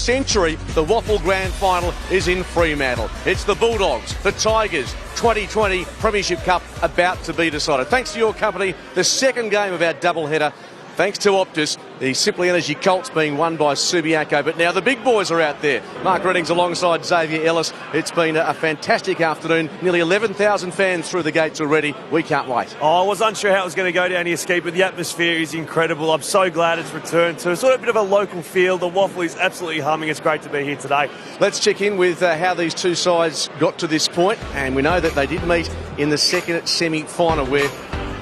century, the WAFL Grand Final is in Fremantle. It's the Bulldogs, the Tigers, 2020 Premiership Cup about to be decided. Thanks to your company, the second game of our doubleheader. Thanks to Optus, the Simply Energy Colts being won by Subiaco. But now the big boys are out there. Mark Redding's alongside Xavier Ellis. It's been a fantastic afternoon. Nearly 11,000 fans through the gates already. We can't wait. I was unsure how it was going to go down here, Skeet, but the atmosphere is incredible. I'm so glad it's returned to sort of a bit of a local feel. The WAFL is absolutely humming. It's great to be here today. Let's check in with how these two sides got to this point. And we know that they did meet in the second semi-final where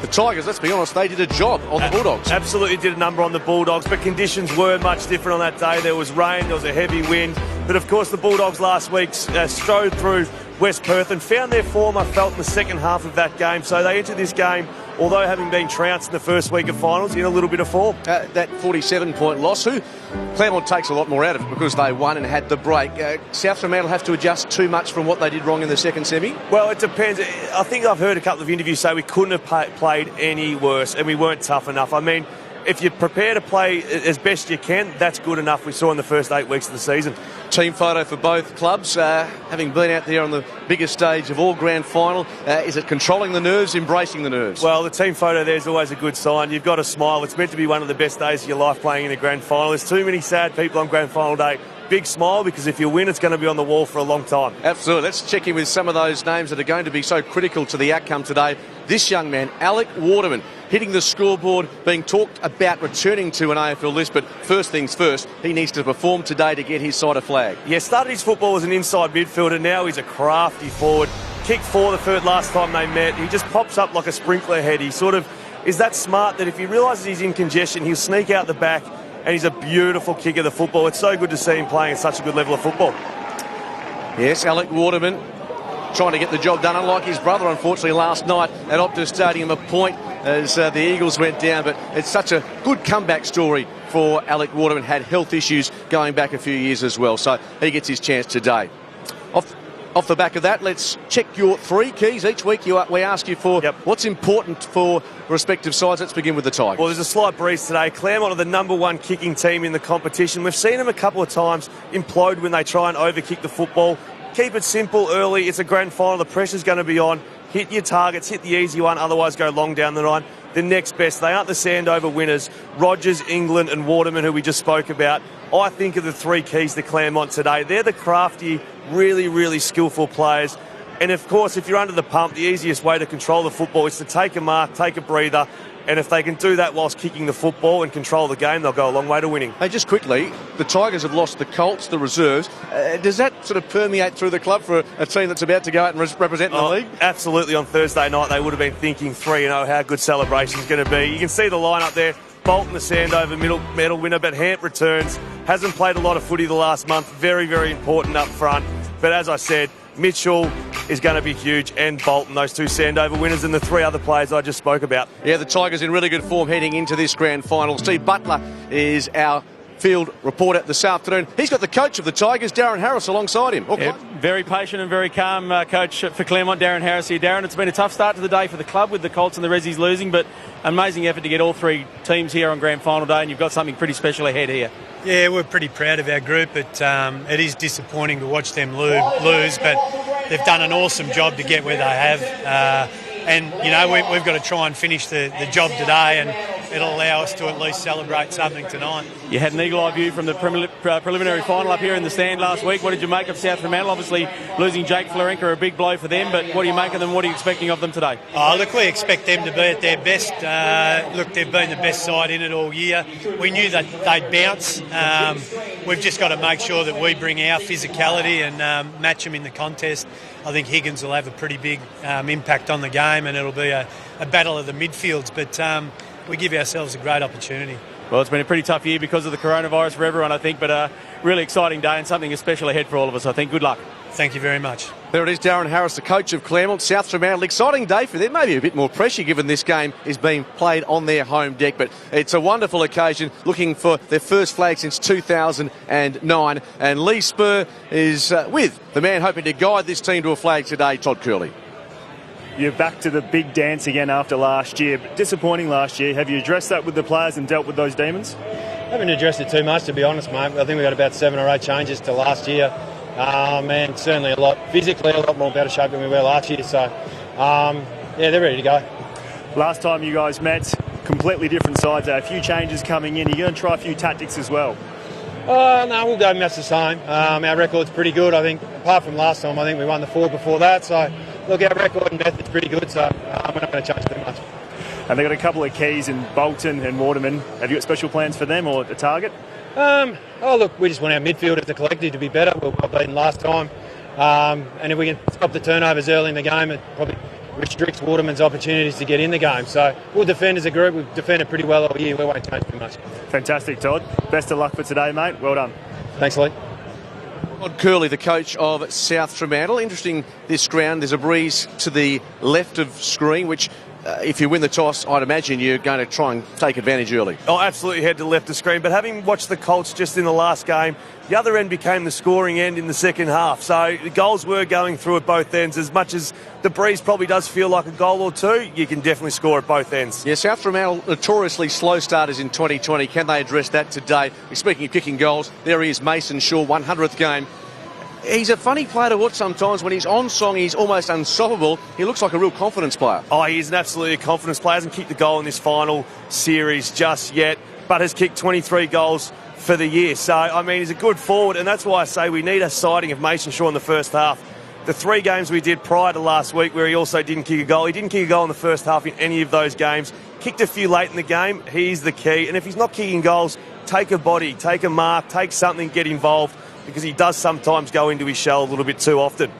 the Tigers, let's be honest, they did a job on the Bulldogs. Absolutely did a number on the Bulldogs, but conditions were much different on that day. There was rain, there was a heavy wind. But of course, the Bulldogs last week strode through West Perth and found their form, I felt, in the second half of that game. So they entered this game, although having been trounced in the first week of finals, in a little bit of form. That 47-point loss, Claremont takes a lot more out of it because they won and had the break. South Fremantle have to adjust too much from what they did wrong in the second semi? Well, it depends. I think I've heard a couple of interviews say we couldn't have played any worse and we weren't tough enough. I mean, if you prepare to play as best you can, that's good enough. We saw in the first 8 weeks of the season. Team photo for both clubs, having been out there on the biggest stage of all grand final. Is it controlling the nerves, embracing the nerves? Well, the team photo there is always a good sign. You've got to smile. It's meant to be one of the best days of your life playing in a grand final. There's too many sad people on grand final day. Big smile, because if you win, it's going to be on the wall for a long time. Absolutely. Let's check in with some of those names that are going to be so critical to the outcome today. This young man, Alec Waterman, hitting the scoreboard, being talked about returning to an AFL list, but first things first, he needs to perform today to get his side a flag. Yeah, started his football as an inside midfielder, now he's a crafty forward. Kicked for the third last time they met. He just pops up like a sprinkler head. He sort of is that smart that if he realises he's in congestion, he'll sneak out the back, and he's a beautiful kicker of the football. It's so good to see him playing at such a good level of football. Yes, Alec Waterman trying to get the job done, unlike his brother, unfortunately, last night at Optus Stadium, a point as the Eagles went down. But it's such a good comeback story for Alec Waterman. Had health issues going back a few years as well, so he gets his chance today. Off the back of that, let's check your 3 keys. Each week we ask you for what's important for respective sides. Let's begin with the Tigers. Well, there's a slight breeze today. Claremont are the #1 kicking team in the competition. We've seen them a couple of times implode when they try and overkick the football. Keep it simple early. It's a grand final. The pressure's going to be on. Hit your targets, hit the easy one, otherwise go long down the line. The next best, they aren't the Sandover winners. Rogers, England and Waterman, who we just spoke about, I think are the 3 keys to Claremont today. They're the crafty, really, really skillful players. And of course, if you're under the pump, the easiest way to control the football is to take a mark, take a breather. And if they can do that whilst kicking the football and control the game, they'll go a long way to winning. Hey, just quickly, the Tigers have lost the Colts, the reserves. Does that sort of permeate through the club for a team that's about to go out and represent the league? Absolutely. On Thursday night, they would have been thinking 3-0, how good celebration's going to be. You can see the lineup there. Bolton, the Sandover medal winner, but Hamp returns. Hasn't played a lot of footy the last month. Very, very important up front. But as I said, Mitchell is going to be huge, and Bolton, those 2 Sandover winners, and the 3 other players I just spoke about. Yeah, the Tigers in really good form heading into this grand final. Steve Butler is our field reporter this afternoon. He's got the coach of the Tigers, Darren Harris, alongside him. Yeah, very patient and very calm coach for Claremont, Darren Harris here. Darren, it's been a tough start to the day for the club with the Colts and the Rezzies losing, but amazing effort to get all 3 teams here on grand final day, and you've got something pretty special ahead here. Yeah, we're pretty proud of our group, but it is disappointing to watch them lose, but they've done an awesome job to get where they have. And, you know, we've got to try and finish the job today, and it'll allow us to at least celebrate something tonight. You had an eagle-eye view from the preliminary final up here in the stand last week. What did you make of South Fremantle? Obviously, losing Jake Florenka, a big blow for them, but what do you make of them? What are you expecting of them today? Oh, look, we expect them to be at their best. Look, they've been the best side in it all year. We knew that they'd bounce. We've just got to make sure that we bring our physicality and match them in the contest. I think Higgins will have a pretty big impact on the game, and it'll be a battle of the midfields, but we give ourselves a great opportunity. Well, it's been a pretty tough year because of the coronavirus for everyone, I think, but a really exciting day and something special ahead for all of us, I think. Good luck. Thank you very much. There it is, Darren Harris, the coach of Claremont. South Fremantle, exciting day for them. Maybe a bit more pressure given this game is being played on their home deck, but it's a wonderful occasion, looking for their first flag since 2009. And Lee Spur is with the man hoping to guide this team to a flag today, Todd Curley. You're back to the big dance again after last year. Disappointing last year. Have you addressed that with the players and dealt with those demons? Haven't addressed it too much, to be honest, mate. I think we got about 7 or 8 changes to last year. And certainly physically a lot more better shape than we were last year. So, yeah, they're ready to go. Last time you guys met, completely different sides. A few changes coming in. You're going to try a few tactics as well. No, we'll go much the same. Our record's pretty good, I think. Apart from last time, I think we won the 4 before that. So, look, our record and method's pretty good, so we're not going to change too much. And they've got a couple of keys in Bolton and Waterman. Have you got special plans for them or a target? Look, we just want our midfield as a collective to be better. We were beaten last time. And if we can stop the turnovers early in the game, it probably restricts Waterman's opportunities to get in the game. So we'll defend as a group. We've defended pretty well all year. We won't change too much. Fantastic, Todd. Best of luck for today, mate. Well done. Thanks, Lee. Todd Curley, the coach of South Fremantle. Interesting, this ground. There's a breeze to the left of screen, which if you win the toss, I'd imagine you're going to try and take advantage early. Oh, absolutely head to left of screen. But having watched the Colts just in the last game, the other end became the scoring end in the second half. So the goals were going through at both ends. As much as the breeze probably does feel like a goal or two, you can definitely score at both ends. Yeah, South Fremantle notoriously slow starters in 2020. Can they address that today? Speaking of kicking goals, there he is, Mason Shaw, 100th game. He's a funny player to watch sometimes. When he's on song, he's almost unstoppable. He looks like a real confidence player. Oh, he's an absolutely confidence player. Hasn't kicked a goal in this final series just yet, but has kicked 23 goals for the year. So, I mean, he's a good forward, and that's why I say we need a sighting of Mason Shaw in the first half. The 3 games we did prior to last week where he also didn't kick a goal, he didn't kick a goal in the first half in any of those games. Kicked a few late in the game. He's the key. And if he's not kicking goals, take a body, take a mark, take something, get involved, because he does sometimes go into his shell a little bit too often.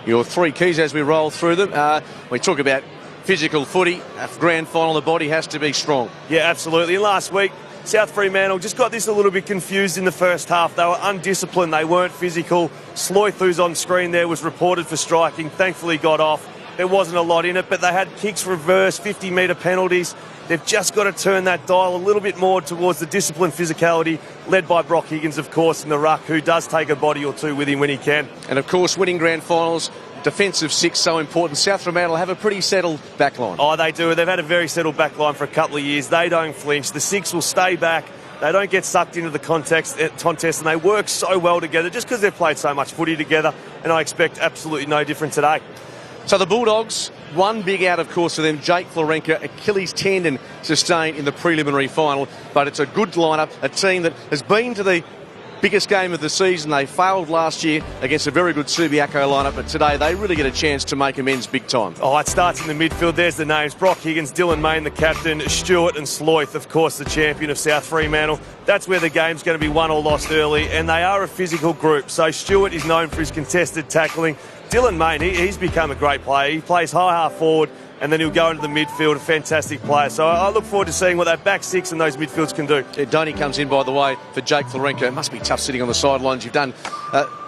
Your 3 keys as we roll through them. We talk about physical footy. A grand final, the body has to be strong. Yeah, absolutely. And last week, South Fremantle just got this a little bit confused in the first half. They were undisciplined. They weren't physical. Sloyth, who's on screen there, was reported for striking. Thankfully got off. There wasn't a lot in it, but they had kicks reverse, 50-metre penalties. They've just got to turn that dial a little bit more towards the disciplined physicality, led by Brock Higgins, of course, in the ruck, who does take a body or two with him when he can. And, of course, winning grand finals, defensive 6 so important. South Fremantle have a pretty settled back line. Oh, they do. They've had a very settled back line for a couple of years. They don't flinch. The 6 will stay back. They don't get sucked into the contest, and they work so well together just because they've played so much footy together, and I expect absolutely no different today. So the Bulldogs, one big out, of course, for them, Jake Florenka, Achilles tendon sustained in the preliminary final. But it's a good lineup, a team that has been to the biggest game of the season. They failed last year against a very good Subiaco lineup, but today they really get a chance to make amends big time. Oh, it starts in the midfield. There's the names. Brock Higgins, Dylan Mayne, the captain, Stewart and Sloyth, of course, the champion of South Fremantle. That's where the game's going to be won or lost early, and they are a physical group. So Stewart is known for his contested tackling. Dylan Mayne, he's become a great player. He plays high half forward, and then he'll go into the midfield, a fantastic player. So I look forward to seeing what that back 6 and those midfields can do. Yeah, Donny comes in, by the way, for Jake Florenka. It must be tough sitting on the sidelines. You've done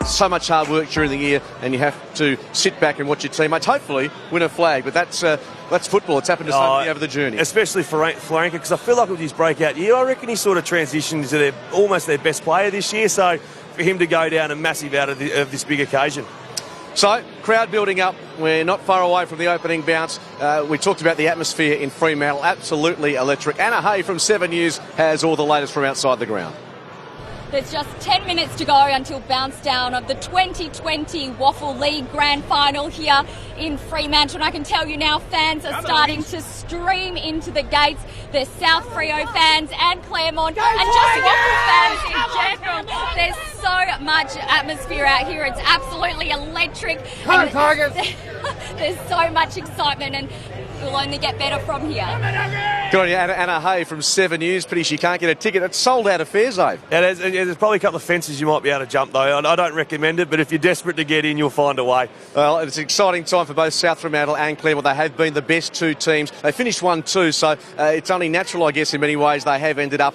so much hard work during the year, and you have to sit back and watch your teammates hopefully win a flag. But that's football. It's happened to somebody over the journey. Especially for Florenka, because I feel like with his breakout year, I reckon he sort of transitioned into almost their best player this year. So for him to go down a massive out of this big occasion. So, crowd building up. We're not far away from the opening bounce. We talked about the atmosphere in Fremantle. Absolutely electric. Anna Hay from 7 News has all the latest from outside the ground. There's just 10 minutes to go until bounce down of the 2020 WAFL League Grand Final here in Fremantle. And I can tell you now, fans are starting to stream into the gates. There's South Freo fans and Claremont and just WAFL fans in general. There's so much atmosphere out here. It's absolutely electric. And there's so much excitement, and it'll only get better from here. Good on you, Anna Hay from 7 News. Pity she can't get a ticket. It's sold out affairs, Dave. There's probably a couple of fences you might be able to jump, though. I don't recommend it, but if you're desperate to get in, you'll find a way. Well, it's an exciting time for both South Fremantle and Claremont. They have been the best 2 teams. They finished 1-2, so it's only natural, I guess, in many ways they have ended up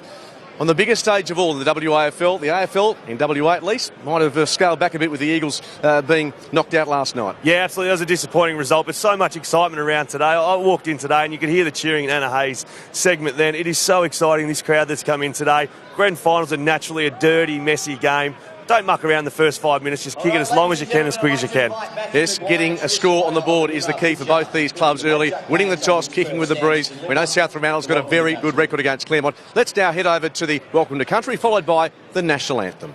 on the biggest stage of all, in the WAFL. The AFL, in WA at least, might have scaled back a bit with the Eagles being knocked out last night. Yeah, absolutely. That was a disappointing result, but so much excitement around today. I walked in today and you could hear the cheering in Anna Hay's segment then. It is so exciting, this crowd that's come in today. Grand finals are naturally a dirty, messy game. don't muck around the first 5 minutes. Just kick it as long as you can, as quick as you can. Yes, getting a score on the board is the key for both these clubs early. Winning the toss, kicking with the breeze. We know South Fremantle's got a very good record against Claremont. Let's now head over to the Welcome to Country, followed by the National Anthem.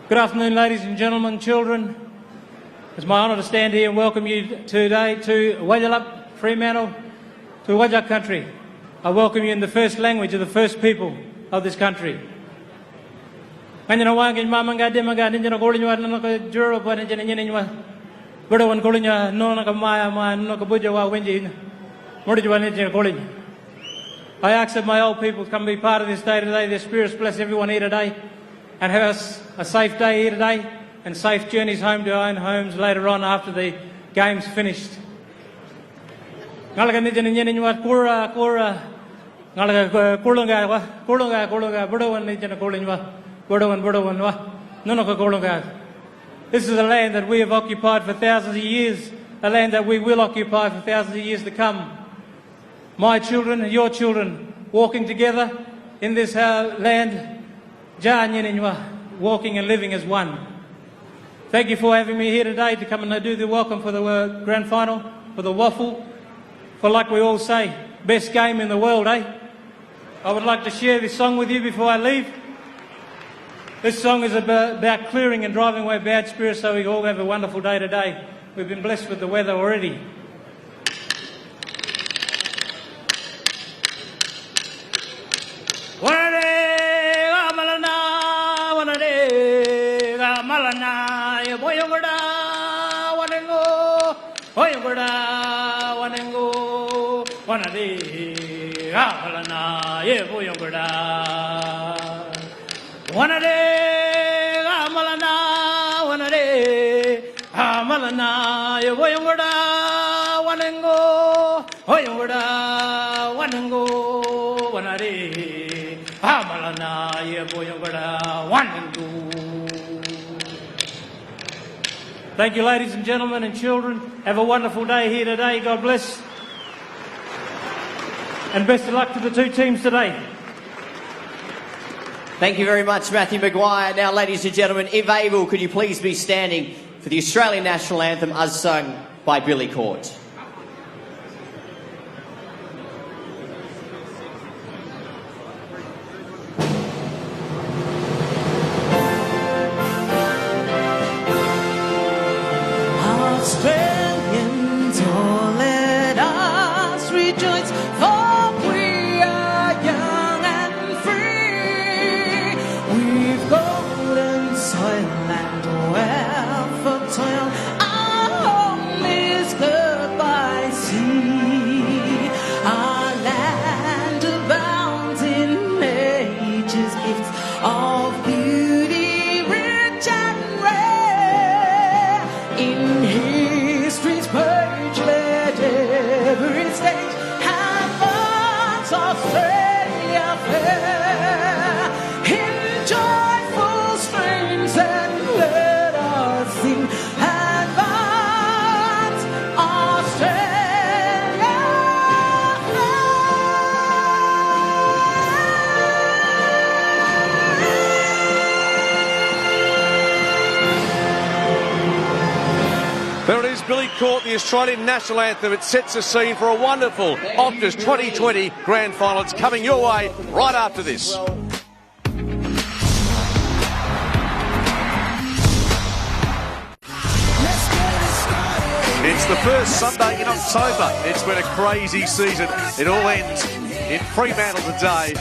Good afternoon, ladies and gentlemen, children. It's my honour to stand here and welcome you today to Wajalap, Fremantle, to Wajak country. I welcome you in the first language of the first people of this country. I ask that my old people come be part of this day today. Their spirits bless everyone here today and have us a safe day here today and safe journeys home to our own homes later on after the game's finished. This is a land that we have occupied for thousands of years, a land that we will occupy for thousands of years to come. My children and your children walking together in this land, walking and living as one. Thank you for having me here today to come and do the welcome for the grand final, for the WAFL, for, like we all say, best game in the world, eh? I would like to share this song with you before I leave. This song is about clearing and driving away bad spirits so we all have a wonderful day today. We've been blessed with the weather already. Thank you, ladies and gentlemen and children. Have a wonderful day here today. God bless. And best of luck to the two teams today. Thank you very much, Matthew Maguire. Now, ladies and gentlemen, if able, could you please be standing for the Australian National Anthem as sung by Billy Court. Australians, oh, let us rejoice, for we are young and free. We've golden soil and wealth of toil. Our home is good by sea. Our land abounds in nature's gifts of beauty, rich and rare. In history's page, let every stage have marks Australia fair. In joyful strains and let us sing advance Australia There it is, Billy Court, the Australian National Anthem. It sets the scene for a wonderful Optus 2020 Grand Final. It's coming your way right after this. It's the first Sunday in October. It's been a crazy season. It all ends in Fremantle today.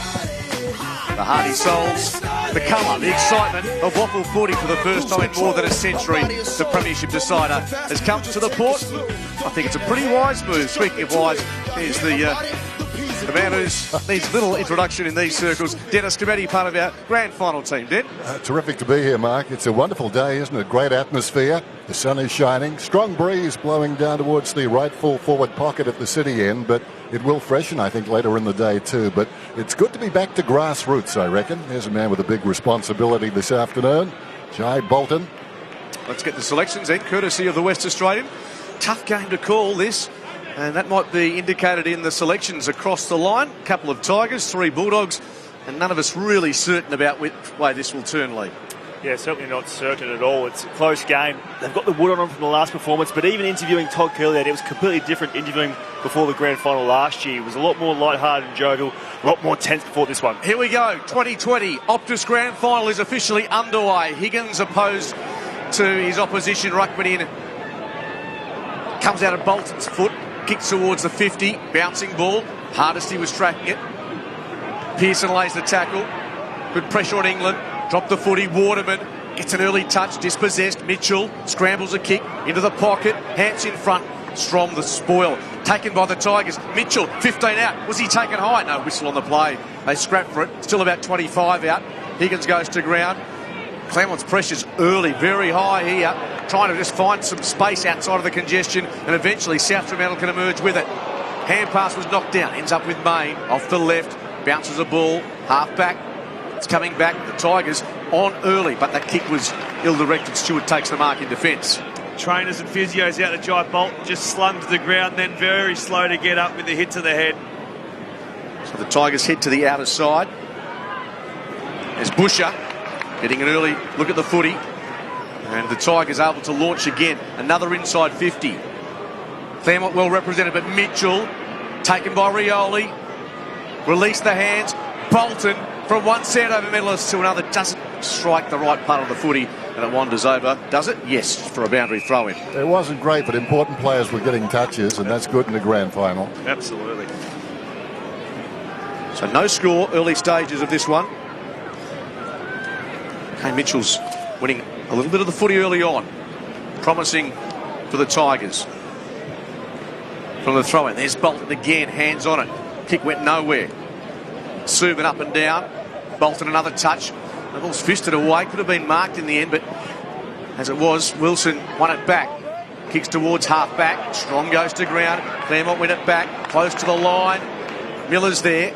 The Hardy Souls, the colour, the excitement of WAFL footy for the first time in more than a century. The Premiership decider has come to the port. I think it's a pretty wise move. Speaking of wise, here's the man who needs little introduction in these circles. Dennis Cometti, part of our grand final team. Den? Terrific to be here, Mark. It's a wonderful day, isn't it? Great atmosphere. The sun is shining. Strong breeze blowing down towards the right full forward pocket at the city end, but it will freshen, I think, later in the day too. But it's good to be back to grassroots, I reckon. There's a man with a big responsibility this afternoon, Jai Bolton. Let's get the selections in, courtesy of the West Australian. Tough game to call this, and that might be indicated in the selections across the line. A couple of Tigers, 3 Bulldogs, and none of us really certain about which way this will turn, Lee. Yeah, certainly not certain at all. It's a close game. They've got the wood on them from the last performance, but even interviewing Todd Curley, it was completely different interviewing before the grand final last year. It was a lot more lighthearted and jovial, a lot more tense before this one. Here we go, 2020 Optus Grand Final is officially underway. Higgins opposed to his opposition, ruckman in. Comes out of Bolton's foot, kicks towards the 50, bouncing ball. Hardesty was tracking it. Pearson lays the tackle. Good pressure on England. Dropped the footy. Waterman gets an early touch, dispossessed. Mitchell scrambles a kick into the pocket. Hands in front. Strom the spoil. Taken by the Tigers. Mitchell, 15 out. Was he taken high? No, whistle on the play. They scrap for it. Still about 25 out. Higgins goes to ground. Claremont's pressure's early, very high here, trying to just find some space outside of the congestion, and eventually South Fremantle can emerge with it. Hand pass was knocked down, ends up with Main, off the left, bounces a ball, half back, it's coming back, the Tigers on early, but that kick was ill-directed. Stewart takes the mark in defence. Trainers and physios out to Jai Bolton, just slung to the ground, then very slow to get up with the hit to the head. So the Tigers head to the outer side. There's Busher. Getting an early look at the footy. And the Tigers able to launch again. Another inside 50. Claremont well represented, but Mitchell taken by Rioli. Release the hands. Bolton from one set over medalist to another. Doesn't strike the right part of the footy. And it wanders over. Does it? Yes, for a boundary throw in. It wasn't great, but important players were getting touches, and that's good in the grand final. Absolutely. So no score, early stages of this one. Kane Mitchell's winning a little bit of the footy early on. Promising for the Tigers. From the throw-in, there's Bolton again, hands on it. Kick went nowhere. Subban up and down. Bolton another touch. The ball's fisted away, could have been marked in the end, but as it was, Wilson won it back. Kicks towards half-back. Strong goes to ground. Claremont win it back, close to the line. Miller's there.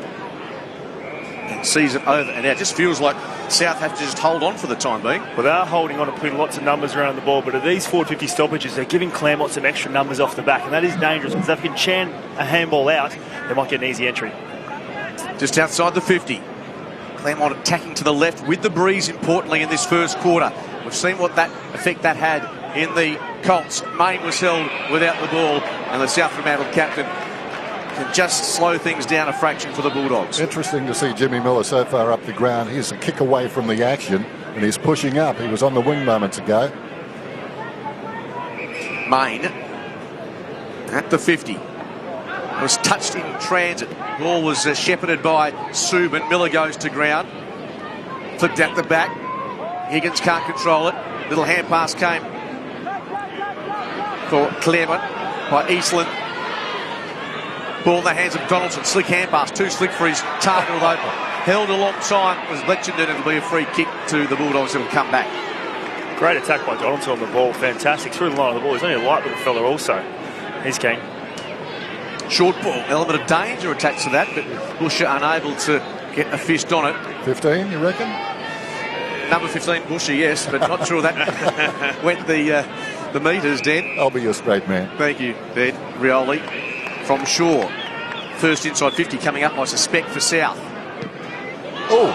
And sees it over, and it just feels like South have to just hold on for the time being. Well, they are holding on and putting lots of numbers around the ball, but at these 450 stoppages, they're giving Claremont some extra numbers off the back, and that is dangerous, because if they can churn a handball out, they might get an easy entry. Just outside the 50. Claremont attacking to the left with the breeze, importantly, in this first quarter. We've seen what that effect that had in the Colts. Main was held without the ball, and the South Fremantle captain can just slow things down a fraction for the Bulldogs. Interesting to see Jimmy Miller so far up the ground. He's a kick away from the action, and he's pushing up. He was on the wing moments ago. Main at the 50. Was touched in transit. Ball was shepherded by Subban. Miller goes to ground. Flipped out the back. Higgins can't control it. Little hand pass came for Claremont by Eastland. Ball in the hands of Donaldson. Slick hand pass. Too slick for his target, although held a long time. Was lectured, and it'll be a free kick to the Bulldogs. It'll come back. Great attack by Donaldson on the ball. Fantastic. Through the line of the ball. He's only a light little fella also. He's keen. Short ball. Element of danger attached to that, but Busher unable to get a fist on it. 15, you reckon? Number 15, Busher, yes, but not sure that went the metres, Dan. I'll be your straight man. Thank you, Dan. Rioli from Shaw. First inside 50 coming up, I suspect, for South. Oh.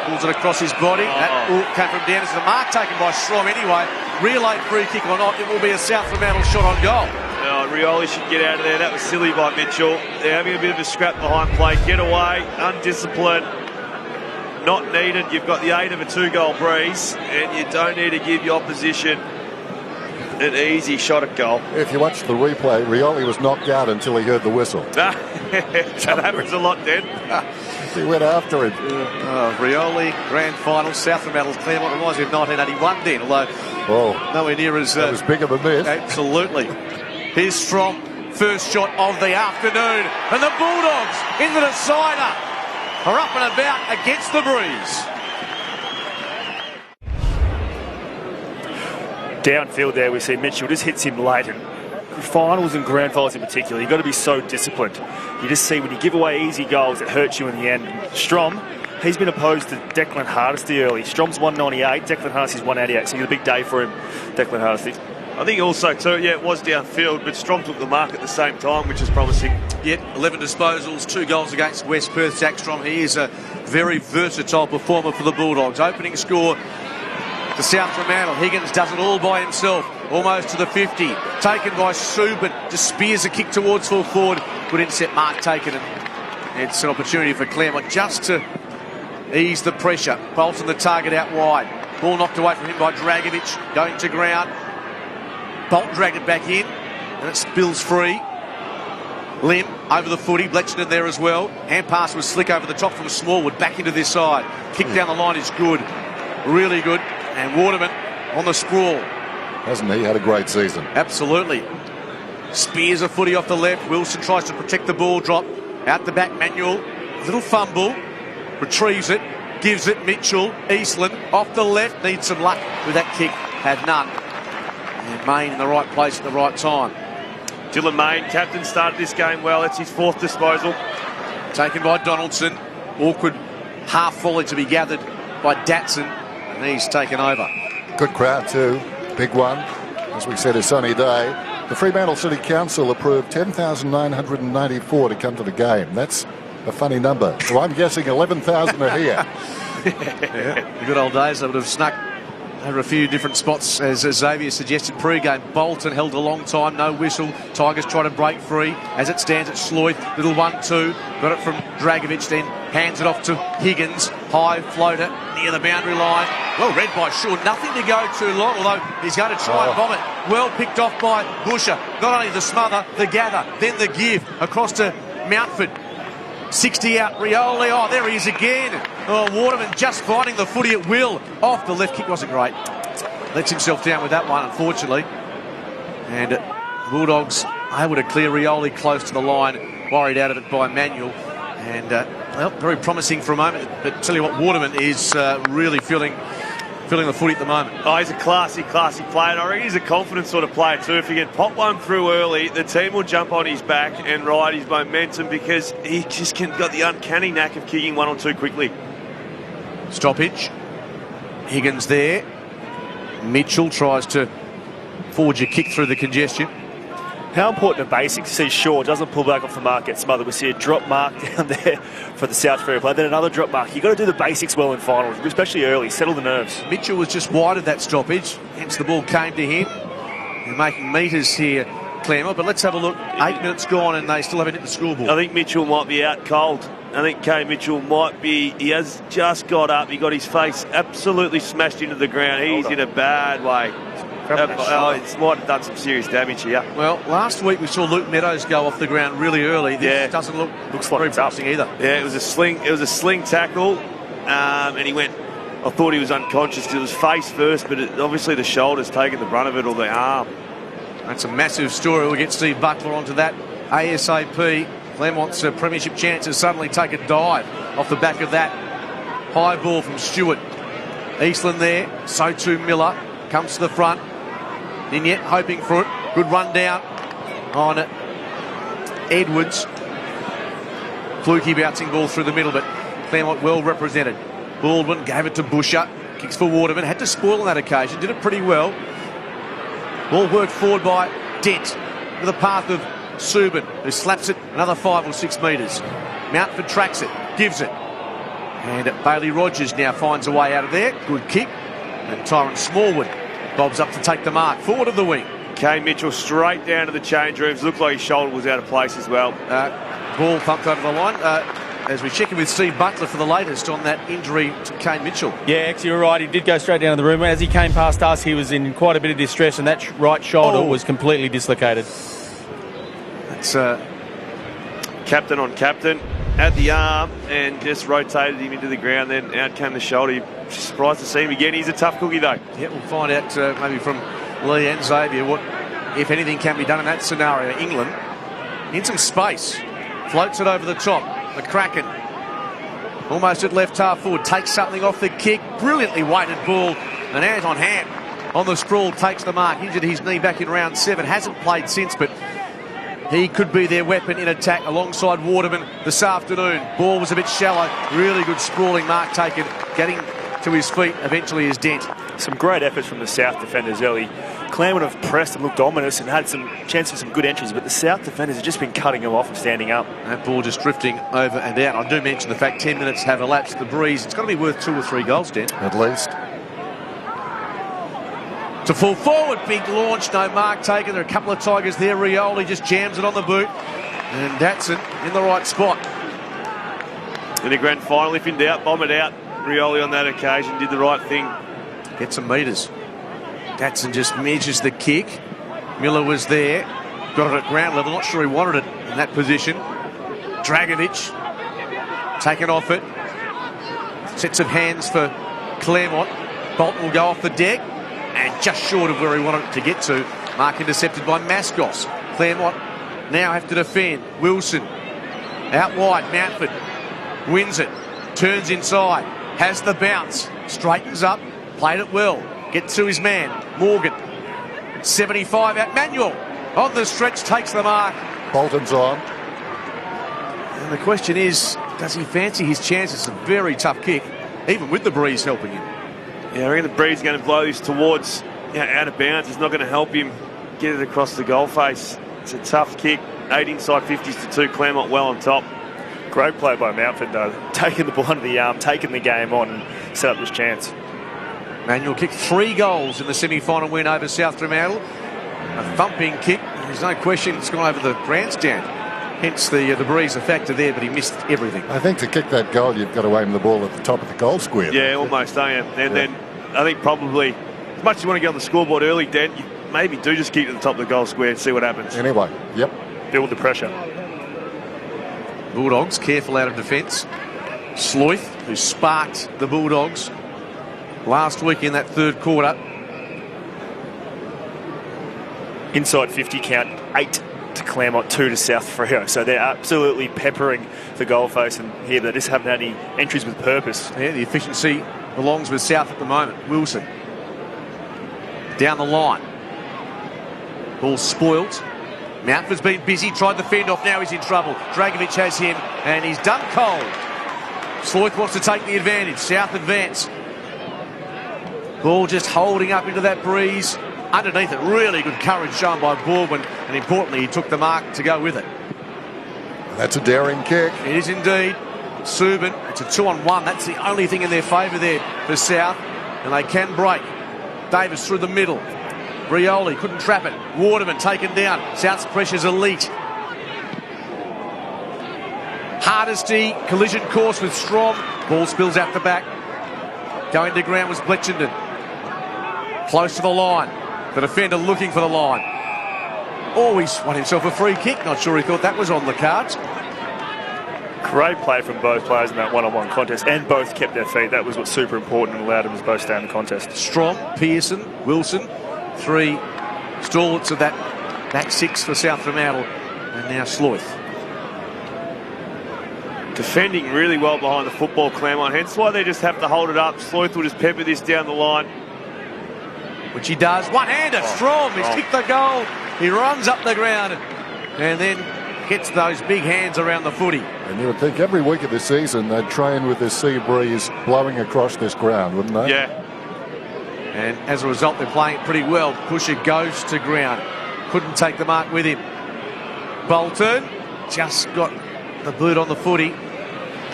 Pulls it across his body. That came from down. It's the mark taken by Strom anyway. Relayed free kick or not, it will be a South Fremantle shot on goal. No, Rioli should get out of there. That was silly by Mitchell. They're having a bit of a scrap behind play. Get away, undisciplined, not needed. You've got the aid of a 2-goal breeze, and you don't need to give your opposition an easy shot at goal. If you watch the replay, Rioli was knocked out until he heard the whistle. That happens a lot, then. He went after it. Rioli, grand final, South Fremantle, Claremont. Reminds me of 1981, then, although nowhere near as... that was bigger than this. Absolutely. Here's Strom, first shot of the afternoon, and the Bulldogs into the decider are up and about against the breeze. Downfield there, we see Mitchell just hits him late, and finals and grand finals in particular, you've got to be so disciplined. You just see when you give away easy goals, it hurts you in the end. Strom, he's been opposed to Declan Hardesty early. Strom's 198, Declan Hardesty's 188, so it's a big day for him, Declan Hardesty. I think also too, yeah, it was downfield, but Strom took the mark at the same time, which is promising. Yet 11 disposals, 2 goals against West Perth. Jack Strom, he is a very versatile performer for the Bulldogs. Opening score to South Fremantle. Higgins does it all by himself, almost to the 50. Taken by Subin, just spears a kick towards full forward. Good intercept mark taken, and it's an opportunity for Claremont just to ease the pressure. Bolton the target out wide. Ball knocked away from him by Dragovic, going to ground. Bolton dragged it back in, and it spills free. Lim over the footy, Bletchenden there as well. Hand pass was slick over the top from Smallwood, back into this side. Kick down the line is good, really good. And Waterman on the sprawl. Hasn't he had a great season? Absolutely. Spears a footy off the left. Wilson tries to protect the ball drop. Out the back, Manuel. Little fumble. Retrieves it. Gives it. Mitchell. Eastland off the left. Needs some luck with that kick. Had none. And Main in the right place at the right time. Dylan Main, captain, started this game well. It's his 4th disposal. Taken by Donaldson. Awkward half volley to be gathered by Datson. And he's taken over. Good crowd too. Big one. As we said, a sunny day. The Fremantle City Council approved 10,994 to come to the game. That's a funny number. So I'm guessing 11,000 are here. Yeah, the good old days. They would have snuck over a few different spots, as Xavier suggested pre-game. Bolton held a long time, no whistle. Tigers try to break free. As it stands at Sloyth, little 1-2. Got it from Dragovic, then hands it off to Higgins. High floater near the boundary line. Well read by Shaw. Nothing to go too long, although he's going to try and bomb it. Well picked off by Busher. Not only the smother, the gather, then the give across to Mountford. 60 out, Rioli. Oh, there he is again. Oh, Waterman just finding the footy at will. Off the left kick, wasn't great. Lets himself down with that one, unfortunately. And Bulldogs able to clear Rioli close to the line. Worried out of it by Manuel. And, well, very promising for a moment. But tell you what, Waterman is really feeling the footy at the moment. Oh, he's a classy player. And I reckon he's a confident sort of player too. If he can pop one through early, the team will jump on his back and ride his momentum because he just got the uncanny knack of kicking 1 or 2 quickly. Stoppage. Higgins there. Mitchell tries to forge a kick through the congestion. How important are basics? You see Shaw doesn't pull back off the mark, gets smothered. We see a drop mark down there for the South Ferry player, then another drop mark. You've got to do the basics well in finals, especially early, settle the nerves. Mitchell was just wide of that stoppage, hence the ball came to him. They're making metres here, Claremont, but let's have a look. 8 minutes gone and they still haven't hit the scoreboard. I think Mitchell might be out cold. I think Kane Mitchell might be, he has just got up, he got his face absolutely smashed into the ground. He's in a bad way. It might have done some serious damage here. Well, last week we saw Luke Meadows go off the ground really early. This doesn't looks like very promising either. Yeah, it was a sling tackle, and he went. I thought he was unconscious because it was face first, but obviously the shoulder's taken the brunt of it, or the arm. That's a massive story. We'll get Steve Butler onto that ASAP. Claremont's premiership chances suddenly take a dive off the back of that. High ball from Stewart. Eastland there, so too Miller comes to the front. Ninyet hoping for it. Good run down on it. Edwards. Fluky bouncing ball through the middle, but Claremont well represented. Baldwin gave it to Busher. Kicks for Waterman. Had to spoil on that occasion. Did it pretty well. Ball worked forward by Dent with a path of Subin, who slaps it another 5 or 6 metres. Mountford tracks it, gives it. And Bailey Rogers now finds a way out of there. Good kick. And Tyron Smallwood bobs up to take the mark. Forward of the wing. Kane Mitchell straight down to the change rooms. Looked like his shoulder was out of place as well. Ball thumped over the line. As we check in with Steve Butler for the latest on that injury to Kane Mitchell. Yeah, actually, you're right. He did go straight down to the room. As he came past us, he was in quite a bit of distress, and that right shoulder was completely dislocated. That's captain on captain at the arm and just rotated him into the ground. Then out came the shoulder. You're surprised to see him again. He's a tough cookie, though. Yeah, we'll find out maybe from Lee and Xavier what, if anything, can be done in that scenario. England in some space, floats it over the top. The Kraken almost at left half forward, takes something off the kick. Brilliantly weighted ball, and hand on hand. on the sprawl, takes the mark, injured his knee back in round 7, hasn't played since, but he could be their weapon in attack alongside Waterman this afternoon. Ball was a bit shallow, really good sprawling mark taken, getting to his feet, eventually his dent. Some great efforts from the South defenders early. Claremont have pressed and looked ominous and had some chance for some good entries, but the South defenders have just been cutting them off and standing up. That ball just drifting over and out. I do mention the fact 10 minutes have elapsed. The breeze, it's going to be worth 2 or 3 goals, Dan. At least. To full forward, big launch, no mark taken. There are a couple of Tigers there. Rioli just jams it on the boot. And Datsun in the right spot. In the grand final, if in doubt, bomb it out. Rioli on that occasion did the right thing. Get some metres. Datsun just measures the kick. Miller was there. Got it at ground level. Not sure he wanted it in that position. Dragovic taken off it. Sets of hands for Claremont. Bolton will go off the deck. And just short of where he wanted it to get to. Mark intercepted by Mascos. Claremont now have to defend. Wilson out wide. Mountford wins it. Turns inside. Has the bounce. Straightens up. Played it well. Gets to his man. Morgan. 75 out. Manuel on the stretch takes the mark. Bolton's on. And the question is, does he fancy his chances? It's a very tough kick, even with the breeze helping him. Yeah, I reckon the breeze is going to blow this towards out of bounds. It's not going to help him get it across the goal face. It's a tough kick. 8 inside 50s to 2. Claremont well on top. Great play by Mountford, though. Taking the ball under the arm, taking the game on and set up this chance. Manuel kicked 3 goals in the semi-final win over South Fremantle. A thumping kick. There's no question it's gone over the grandstand. Hence the breeze, a factor there, but he missed everything. I think to kick that goal, you've got to aim the ball at the top of the goal square. Yeah, almost, don't you? And then I think probably, as much as you want to get on the scoreboard early, Dan, you maybe do just keep to the top of the goal square and see what happens. Anyway, yep. Build the pressure. Bulldogs careful out of defence. Sloyth, who sparked the Bulldogs last week in that third quarter. Inside 50 count, 8 to Claremont, 2 to South Freo. So they're absolutely peppering the goal face, and here they just haven't had any entries with purpose. Yeah, the efficiency belongs with South at the moment. Wilson down the line. Ball spoilt. Mountford's been busy, tried the fend off, now he's in trouble. Dragovic has him, and he's done cold. Sloyth wants to take the advantage. South advance. Ball just holding up into that breeze. Underneath it, really good courage shown by Baldwin, and importantly, he took the mark to go with it. That's a daring kick. It is indeed. Subin, it's a 2-on-1. That's the only thing in their favour there for South, and they can break. Davis through the middle. Rioli couldn't trap it. Waterman taken down. South's pressure's elite. Hardesty, collision course with Strom. Ball spills out the back. Going to ground was Bletchenden. Close to the line. The defender looking for the line. Always won himself a free kick. Not sure he thought that was on the cards. Great play from both players in that one-on-one contest, and both kept their feet. That was what's super important and allowed them to both stay in the contest. Strom, Pearson, Wilson, 3 stalwarts of that back 6 for South Fremantle, and now Sloyth. Defending really well behind the football, Claremont, hence why they just have to hold it up. Sloyth will just pepper this down the line. Which he does. One-hander, Strom, he's kicked the goal. He runs up the ground and then gets those big hands around the footy. And you would think every week of the season they'd train with this sea breeze blowing across this ground, wouldn't they? Yeah. And as a result, they're playing it pretty well. Pusher goes to ground. Couldn't take the mark with him. Bolton just got the boot on the footy.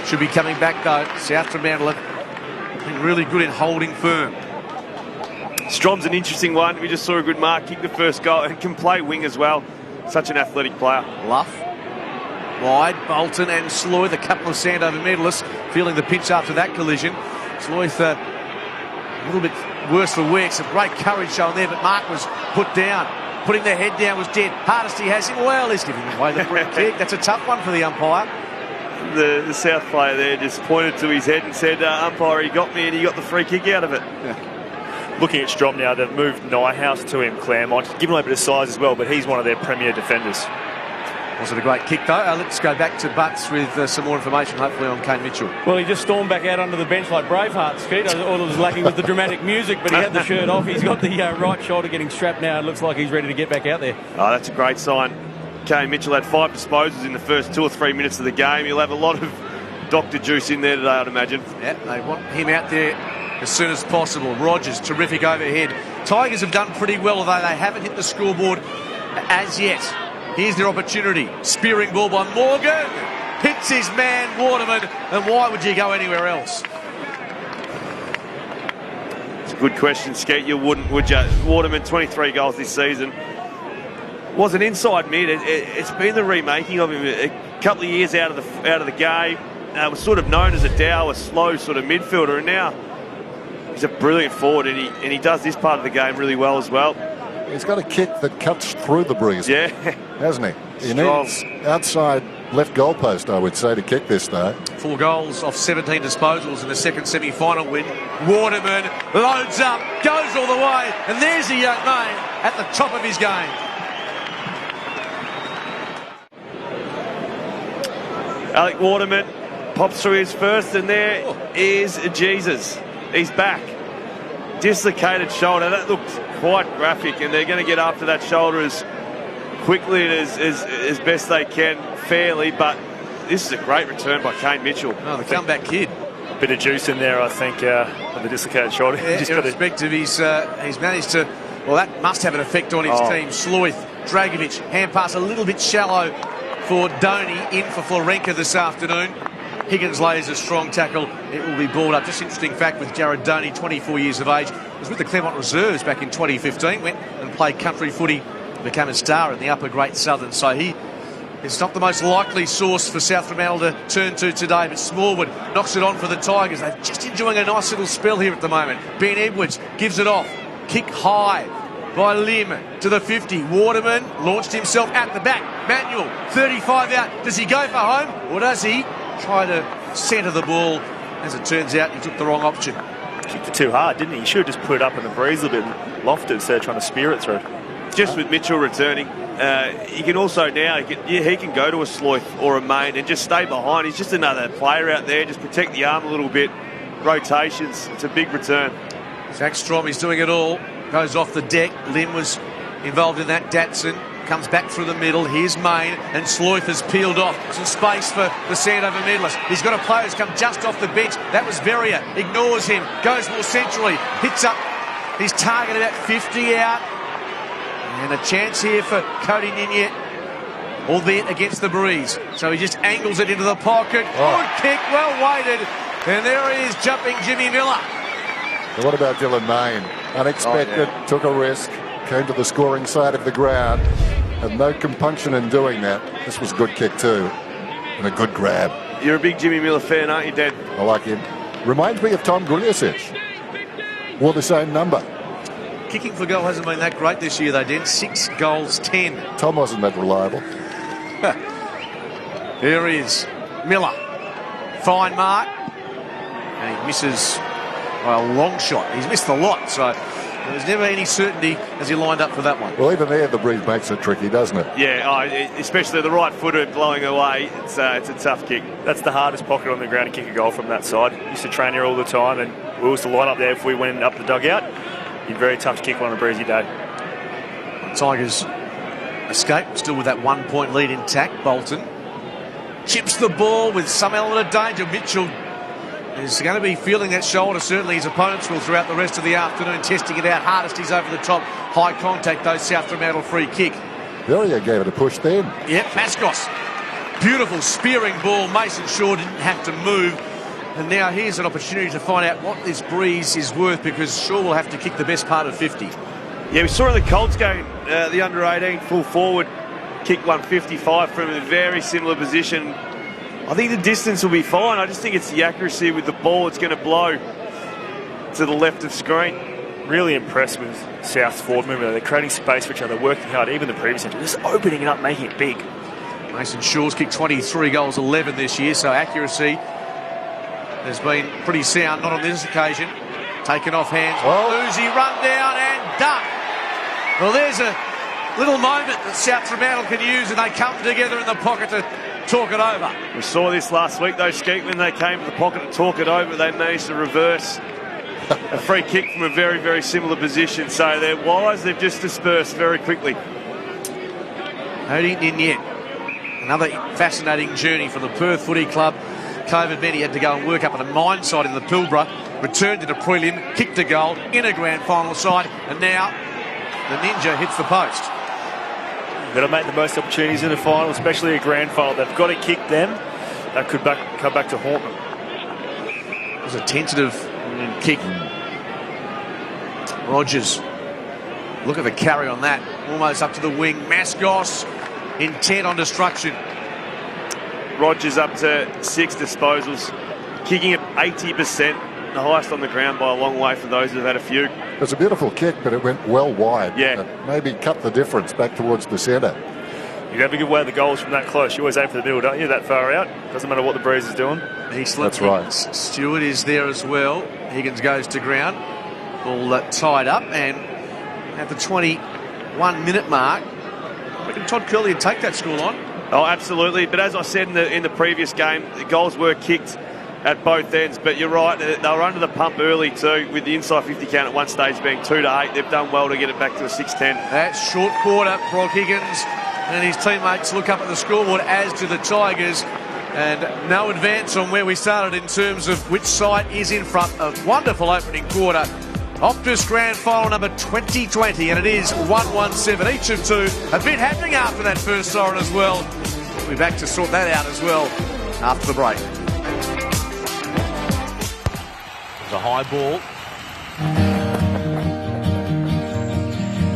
Should be coming back, though. South Fremantle have been really good in holding firm. Strom's an interesting one. We just saw a good mark, kick the first goal, and can play wing as well. Such an athletic player. Luff. Wide. Bolton and Sloyth, a couple of Sandover medalists, feeling the pinch after that collision. Sloyth a little bit worse for wear. Some great courage shown there, but Mark was put down. Putting their head down was dead. Hardesty has him. Well, he's giving away the free kick. That's a tough one for the umpire. The South player there just pointed to his head and said, umpire, he got me, and he got the free kick out of it. Yeah. Looking at Strom now, they've moved Nyhouse to him, Claremont. Given him a bit of size as well, but he's one of their premier defenders. Wasn't a great kick, though. Let's go back to Butts with some more information, hopefully, on Kane Mitchell. Well, he just stormed back out onto the bench like Braveheart, Skeet. All that was lacking was the dramatic music, but he had the shirt off. He's got the right shoulder getting strapped now. It looks like he's ready to get back out there. Oh, that's a great sign. Kane Mitchell had 5 disposals in the first 2 or 3 minutes of the game. He'll have a lot of doctor juice in there today, I'd imagine. Yeah, they want him out there as soon as possible. Rogers, terrific overhead. Tigers have done pretty well, although they haven't hit the scoreboard as yet. Here's their opportunity. Spearing ball by Morgan. Hits his man, Waterman. And why would you go anywhere else? It's a good question, Skeet. You wouldn't, would you? Waterman, 23 goals this season. Was an inside mid. It's been the remaking of him. A couple of years out of the game. Was sort of known as a dour, slow sort of midfielder, and now he's a brilliant forward, and he does this part of the game really well as well. He's got a kick that cuts through the breeze. Yeah. Hasn't he? He needs outside left goalpost, I would say, to kick this, though. 4 goals off 17 disposals in the second semi-final win. Waterman loads up, goes all the way, and there's the young man at the top of his game. Alec Waterman pops through his first, and there is Jesus. He's back. Dislocated shoulder. That looked quite graphic, and they're going to get after that shoulder as quickly and as best they can, fairly. But this is a great return by Kane Mitchell. Oh, the comeback kid. Bit of juice in there, I think, on the dislocated shoulder. Yeah, irrespective, he's managed to... Well, that must have an effect on his team. Sloith, Dragovic, hand pass a little bit shallow for Donny, in for Florenka this afternoon. Higgins lays a strong tackle. It will be balled up. Just interesting fact with Jared Donny, 24 years of age, was with the Claremont Reserves back in 2015, went and played country footy, became a star in the upper Great Southern. So he is not the most likely source for South Fremantle to turn to today, but Smallwood knocks it on for the Tigers. They're just enjoying a nice little spell here at the moment. Ben Edwards gives it off. Kick high by Lim to the 50. Waterman launched himself at the back. Manuel, 35 out. Does he go for home, or does he try to centre the ball? As it turns out, he took the wrong option. Kicked it too hard, didn't he? He should have just put it up in the breeze a bit and lofted instead of trying to spear it through. Just with Mitchell returning, he can also now, he can go to a Sloith or a Main and just stay behind. He's just another player out there, just protect the arm a little bit. Rotations, it's a big return. Zach Strom is doing it all. Goes off the deck. Lim was involved in that. Datsun comes back through the middle. Here's Main, and Sloith has peeled off. Some space for the Sandover medalist. He's got a player who's come just off the bench. That was Verrier. Ignores him. Goes more centrally. Hits up his target about 50 out. And a chance here for Cody Ninyet, albeit against the breeze. So he just angles it into the pocket. Good kick, well weighted. And there he is, jumping Jimmy Miller. So what about Dylan Main? Unexpected, took a risk, came to the scoring side of the ground, had no compunction in doing that. This was a good kick too, and a good grab. You're a big Jimmy Miller fan, aren't you, Dad? I like him. Reminds me of Tom Griliasic. Wore the same number. Kicking for goal hasn't been that great this year, though, Den. 6 goals, 10. Tom wasn't that reliable. There is Miller. Fine mark. And he misses by a long shot. He's missed a lot, so there was never any certainty as he lined up for that one. Well, even there, the breeze makes it tricky, doesn't it? Yeah, especially the right footer blowing away. It's a tough kick. That's the hardest pocket on the ground to kick a goal from that side. Used to train here all the time, and we used to line up there if we went up the dugout. You'd very tough to kick on a breezy day. Tigers escape, still with that 1 point lead intact. Bolton chips the ball with some element of danger. Mitchell is going to be feeling that shoulder. Certainly his opponents will throughout the rest of the afternoon, testing it out. Hardest he's over the top. High contact, though. South Fremantle free kick. Verrier gave it a push then. Yep, Mascos. Beautiful spearing ball. Mason Shaw didn't have to move. And now here's an opportunity to find out what this breeze is worth, because Shaw will have to kick the best part of 50. Yeah, we saw in the Colts game, the under-18 full forward kicked 155 from a very similar position. I think the distance will be fine. I just think it's the accuracy with the ball. It's going to blow to the left of screen. Really impressed with South's forward movement. They're creating space for each other, working hard. Even the previous centre, just opening it up, making it big. Mason Shaw's kicked 23 goals, 11 this year, so accuracy has been pretty sound. Not on this occasion. Taken off hands. Uzi run down and done. Well, there's a little moment that South Fremantle can use, and they come together in the pocket to talk it over. We saw this last week, though, Skeet, when they came to the pocket to talk it over, they managed to reverse a free kick from a very, very similar position. So they're wise, they've just dispersed very quickly. Not in yet. Another fascinating journey for the Perth Footy Club. COVID meant he had to go and work up at a mine site in the Pilbara, returned in a prelim, kicked a goal in a grand final side, and now the Ninja hits the post. Got to make the most opportunities in the final, especially a grand final. They've got to kick them. That could come back to haunt them. It was a tentative kick. Rogers, look at the carry on that. Almost up to the wing. Mascos, intent on destruction. Rogers up to 6 disposals, kicking at 80%, the highest on the ground by a long way for those who've had a few. It was a beautiful kick, but it went well wide. Yeah. Maybe cut the difference back towards the centre. You never give away the goals from that close. You always aim for the middle, don't you? That far out. Doesn't matter what the breeze is doing. That's right. Stewart is there as well. Higgins goes to ground. All tied up, and at the 21-minute mark, I reckon Todd Curley would take that score on. Oh, absolutely. But as I said in the previous game, the goals were kicked at both ends. But you're right, they were under the pump early too, with the inside 50 count at one stage being 2-8. They've done well to get it back to a 6-10. That short quarter, Brock Higgins and his teammates look up at the scoreboard, as do the Tigers. And no advance on where we started in terms of which side is in front. A wonderful opening quarter. Optus Grand Final number 2020, and it is 1-1-7 each of two. A bit happening after that first siren as well. We'll be back to sort that out as well after the break. There's a high ball.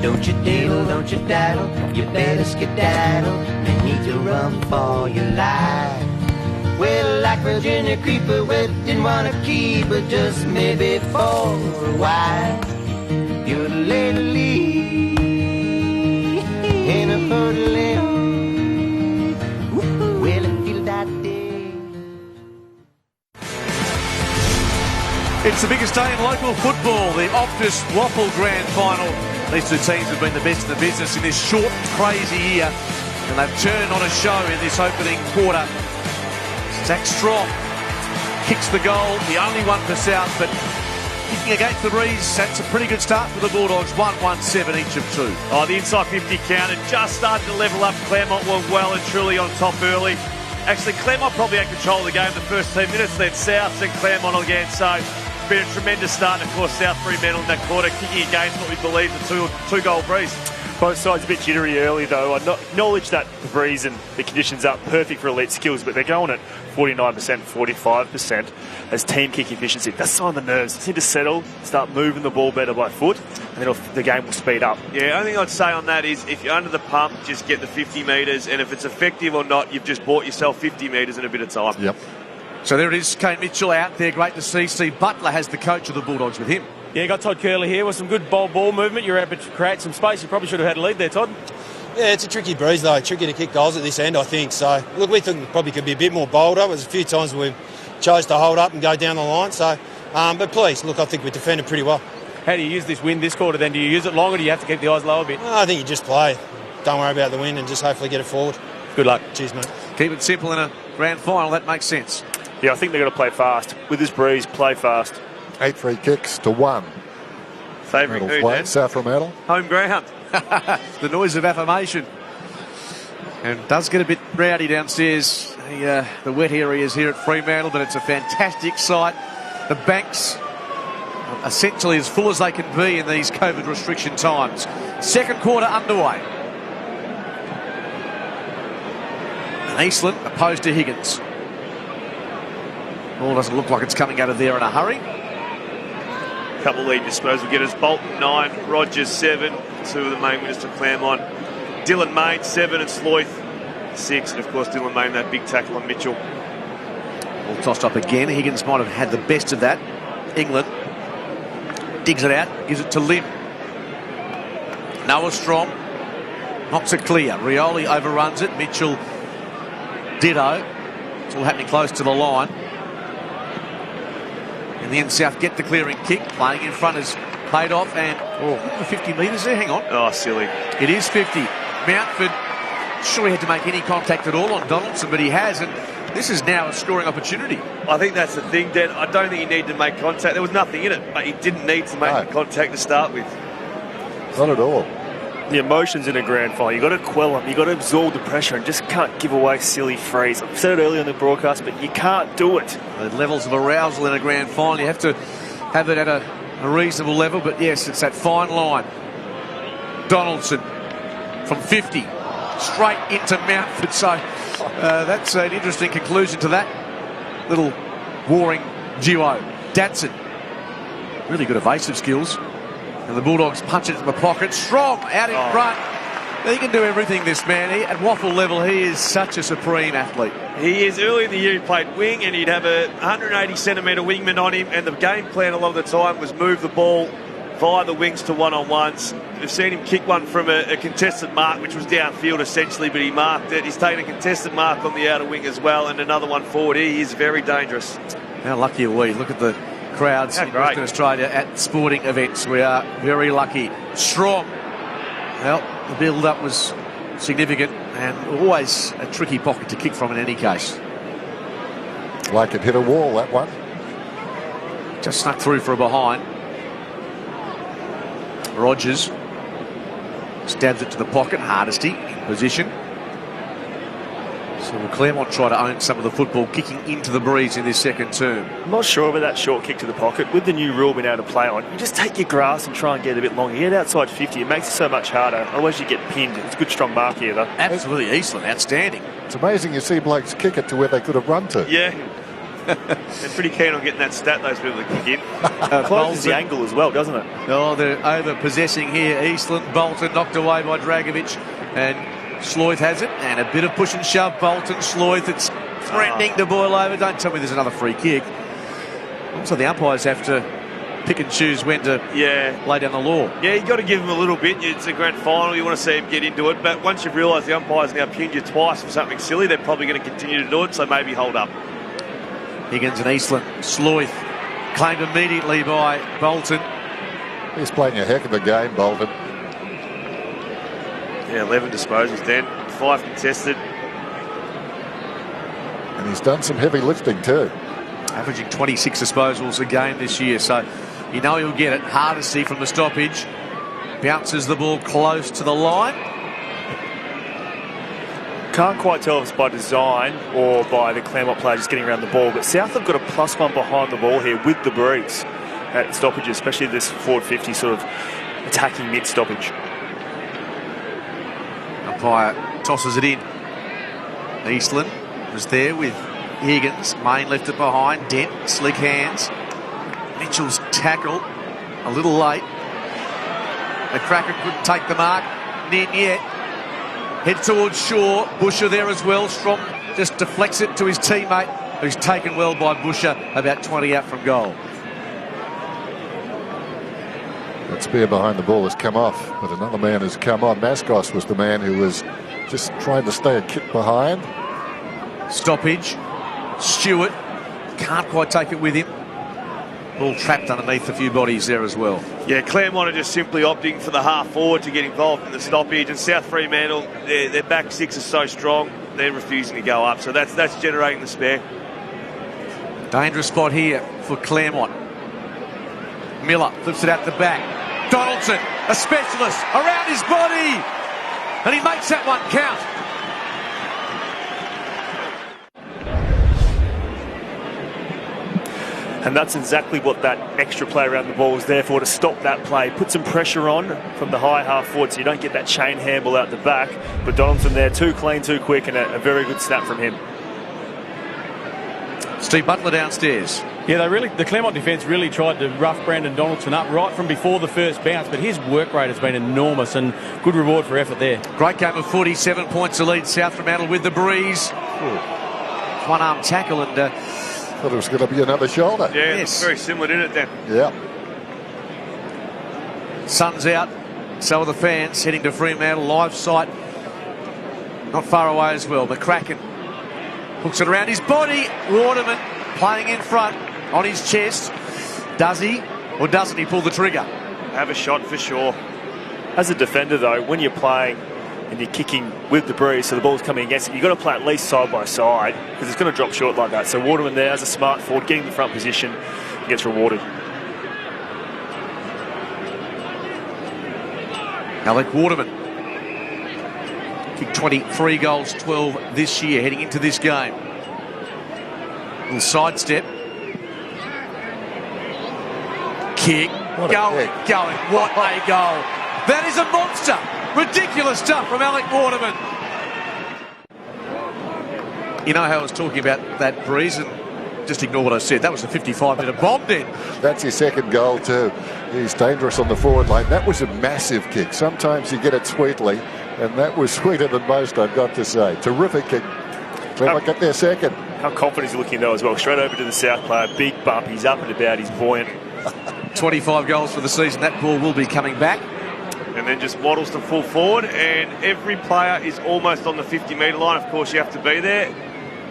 Don't you diddle, don't you daddle, you better skedaddle. You need to run for your life. Well, like Virginia Creeper, well, didn't want to keep her, just maybe for a while. You're lately in a hurdling. Well, I feel that day. It's the biggest day in local football, the Optus WAFL Grand Final. These two teams have been the best in the business in this short, crazy year, and they've turned on a show in this opening quarter. Zach Strong kicks the goal, the only one for South, but kicking against the breeze, that's a pretty good start for the Bulldogs. 1-1-7 each of two. Oh, the inside 50 count had just started to level up. Claremont were well and truly on top early. Actually, Claremont probably had control of the game the first 10 minutes, then South and Claremont again. So it's been a tremendous start. And of course, South Fremantle in that quarter, kicking against what we believe the two-goal breeze. Both sides a bit jittery early, though. I acknowledge that the breeze and the conditions are perfect for elite skills, but they're going at 49%, 45% as team kick efficiency. That's a sign of the nerves. They need to settle, start moving the ball better by foot, and then the game will speed up. Yeah, only thing I'd say on that is if you're under the pump, just get the 50 metres, and if it's effective or not, you've just bought yourself 50 metres in a bit of time. Yep. So there it is, Kane Mitchell out there. Great to see. Steve Butler has the coach of the Bulldogs with him. Yeah, got Todd Curley here with some good ball movement. You're able to create some space. You probably should have had a lead there, Todd. Yeah, it's a tricky breeze though. Tricky to kick goals at this end, I think. So, look, we think we probably could be a bit more bolder. There's a few times we chose to hold up and go down the line. So, but please, look, I think we defended pretty well. How do you use this wind this quarter then? Do you use it long, or do you have to keep the eyes low a bit? I think you just play. Don't worry about the wind and just hopefully get it forward. Good luck. Cheers, mate. Keep it simple in a grand final. That makes sense. Yeah, I think they've got to play fast. With this breeze, play fast. 8 free kicks to 1. Favourite who, Dan? South Fremantle. Home ground. The noise of affirmation. And it does get a bit rowdy downstairs. The wet areas here at Fremantle, but it's a fantastic sight. The banks are essentially as full as they can be in these COVID restriction times. Second quarter underway. And Eastland opposed to Higgins. Ball doesn't look like it's coming out of there in a hurry. Couple lead disposal getters. Bolton 9, Rogers 7. Two of the main winners to Claremont. Dylan Main 7 and Sloyth 6. And of course Dylan Main, that big tackle on Mitchell. Ball tossed up again. Higgins might have had the best of that. England digs it out, gives it to Lim. Noah Strong knocks it clear. Rioli overruns it. Mitchell ditto. It's all happening close to the line. And then South get the clearing kick. Playing in front is paid off, and 50 metres there, hang on. Oh, silly. It is 50. Mountford sure he had to make any contact at all on Donaldson, but he has, and this is now a scoring opportunity. I think that's the thing, Dan. I don't think he needed to make contact. There was nothing in it, but he didn't need to make the contact to start with. Not at all. The emotions in a grand final, you've got to quell them, you've got to absorb the pressure and just can't give away silly frees. I've said it earlier in the broadcast, but you can't do it. The levels of arousal in a grand final, you have to have it at a reasonable level, but yes, it's that fine line. Donaldson from 50 straight into Mountford, so that's an interesting conclusion to that little warring duo. Datson, really good evasive skills, and the Bulldogs punch it in the pocket. Strong out in front. He can do everything, this man. At WAFL level, he is such a supreme athlete. He is. Early in the year, he played wing, and he'd have a 180-centimetre wingman on him, and the game plan a lot of the time was move the ball via the wings to one-on-ones. We've seen him kick one from a contested mark, which was downfield essentially, but he marked it. He's taken a contested mark on the outer wing as well, and another one forward. He is very dangerous. How lucky are we? Look at the crowds in Western Australia at sporting events. We are very lucky. Strong. Well, the build-up was significant and always a tricky pocket to kick from in any case. Like it hit a wall, that one. Just snuck through for a behind. Rogers stabs it to the pocket. Hardesty in position. So will Claremont try to own some of the football, kicking into the breeze in this second term? I'm not sure about that short kick to the pocket. With the new rule being able to play on, you just take your grass and try and get a bit longer. You get outside 50, it makes it so much harder. Otherwise you get pinned. It's a good strong mark here, though. Absolutely, Eastland, outstanding. It's amazing you see blokes kick it to where they could have run to. Yeah. They're pretty keen on getting that stat, those people that kick in. Closes the angle as well, doesn't it? Oh, they're over-possessing here. Eastland, Bolton knocked away by Dragovic, and Sloyth has it, and a bit of push and shove. Bolton, Sloyth, it's threatening to boil over. Don't tell me there's another free kick. Also, the umpires have to pick and choose when to lay down the law. Yeah, you've got to give them a little bit. It's a grand final. You want to see them get into it. But once you've realised the umpires now pinned you twice for something silly, they're probably going to continue to do it, so maybe hold up. Higgins and Eastland. Sloyth claimed immediately by Bolton. He's playing a heck of a game, Bolton. Yeah, 11 disposals then, 5 contested. And he's done some heavy lifting too. Averaging 26 disposals a game this year, so you know he'll get it. Hardesty from the stoppage. Bounces the ball close to the line. Can't quite tell if it's by design or by the Claremont player just getting around the ball, but South have got a +1 behind the ball here with the breeze at stoppages, especially this forward 50 sort of attacking mid-stoppage. Umpire tosses it in. Eastland was there with Higgins. Main left it behind. Dent, slick hands. Mitchell's tackle a little late. McCracken couldn't take the mark. Nin yet. Head towards Shaw. Busher there as well. Strong just deflects it to his teammate, who's taken well by Busher, about 20 out from goal. That spear behind the ball has come off, but another man has come on. Mascos was the man who was just trying to stay a kick behind. Stoppage. Stewart can't quite take it with him. Ball trapped underneath a few bodies there as well. Yeah, Claremont are just simply opting for the half forward to get involved in the stoppage, and South Fremantle, their back six is so strong, they're refusing to go up, so that's generating the spare. Dangerous spot here for Claremont. Miller flips it out the back. Donaldson, a specialist, around his body, and he makes that one count. And that's exactly what that extra play around the ball is there for, to stop that play. Put some pressure on from the high half forward so you don't get that chain handball out the back. But Donaldson there, too clean, too quick, and a very good snap from him. Steve Butler downstairs. Yeah, the Claremont defence really tried to rough Brandon Donaldson up right from before the first bounce, but his work rate has been enormous, and good reward for effort there. Great game of 47 points to lead South Fremantle with the breeze. One-arm tackle, and thought it was going to be another shoulder. Yeah, yes. Very similar, didn't it, then? Yeah. Sun's out. So are the fans heading to Fremantle. Live sight not far away as well. McCracken hooks it around his body. Waterman playing in front on his chest. Does he or doesn't he pull the trigger? have a shot for sure. As a defender, though, when you're playing and you're kicking with the breeze, so the ball's coming against it, you've got to play at least side by side because it's going to drop short like that. So Waterman there as a smart forward, getting the front position, gets rewarded. Alec Waterman kicked 23 goals, 12 this year, heading into this game. Little sidestep. Kick. Going. What a goal. That is a monster. Ridiculous stuff from Alec Waterman. You know how I was talking about that breeze, and just ignore what I said. That was a 55-metre bomb then. That's his second goal too. He's dangerous on the forward line. That was a massive kick. Sometimes you get it sweetly, and that was sweeter than most, I've got to say. Terrific kick. Claremont got their second. How confident he's looking though as well. Straight over to the south player. Big bump. He's up and about. He's buoyant. 25 goals for the season. That ball will be coming back. And then just waddles to full forward, and every player is almost on the 50-metre line. Of course, you have to be there.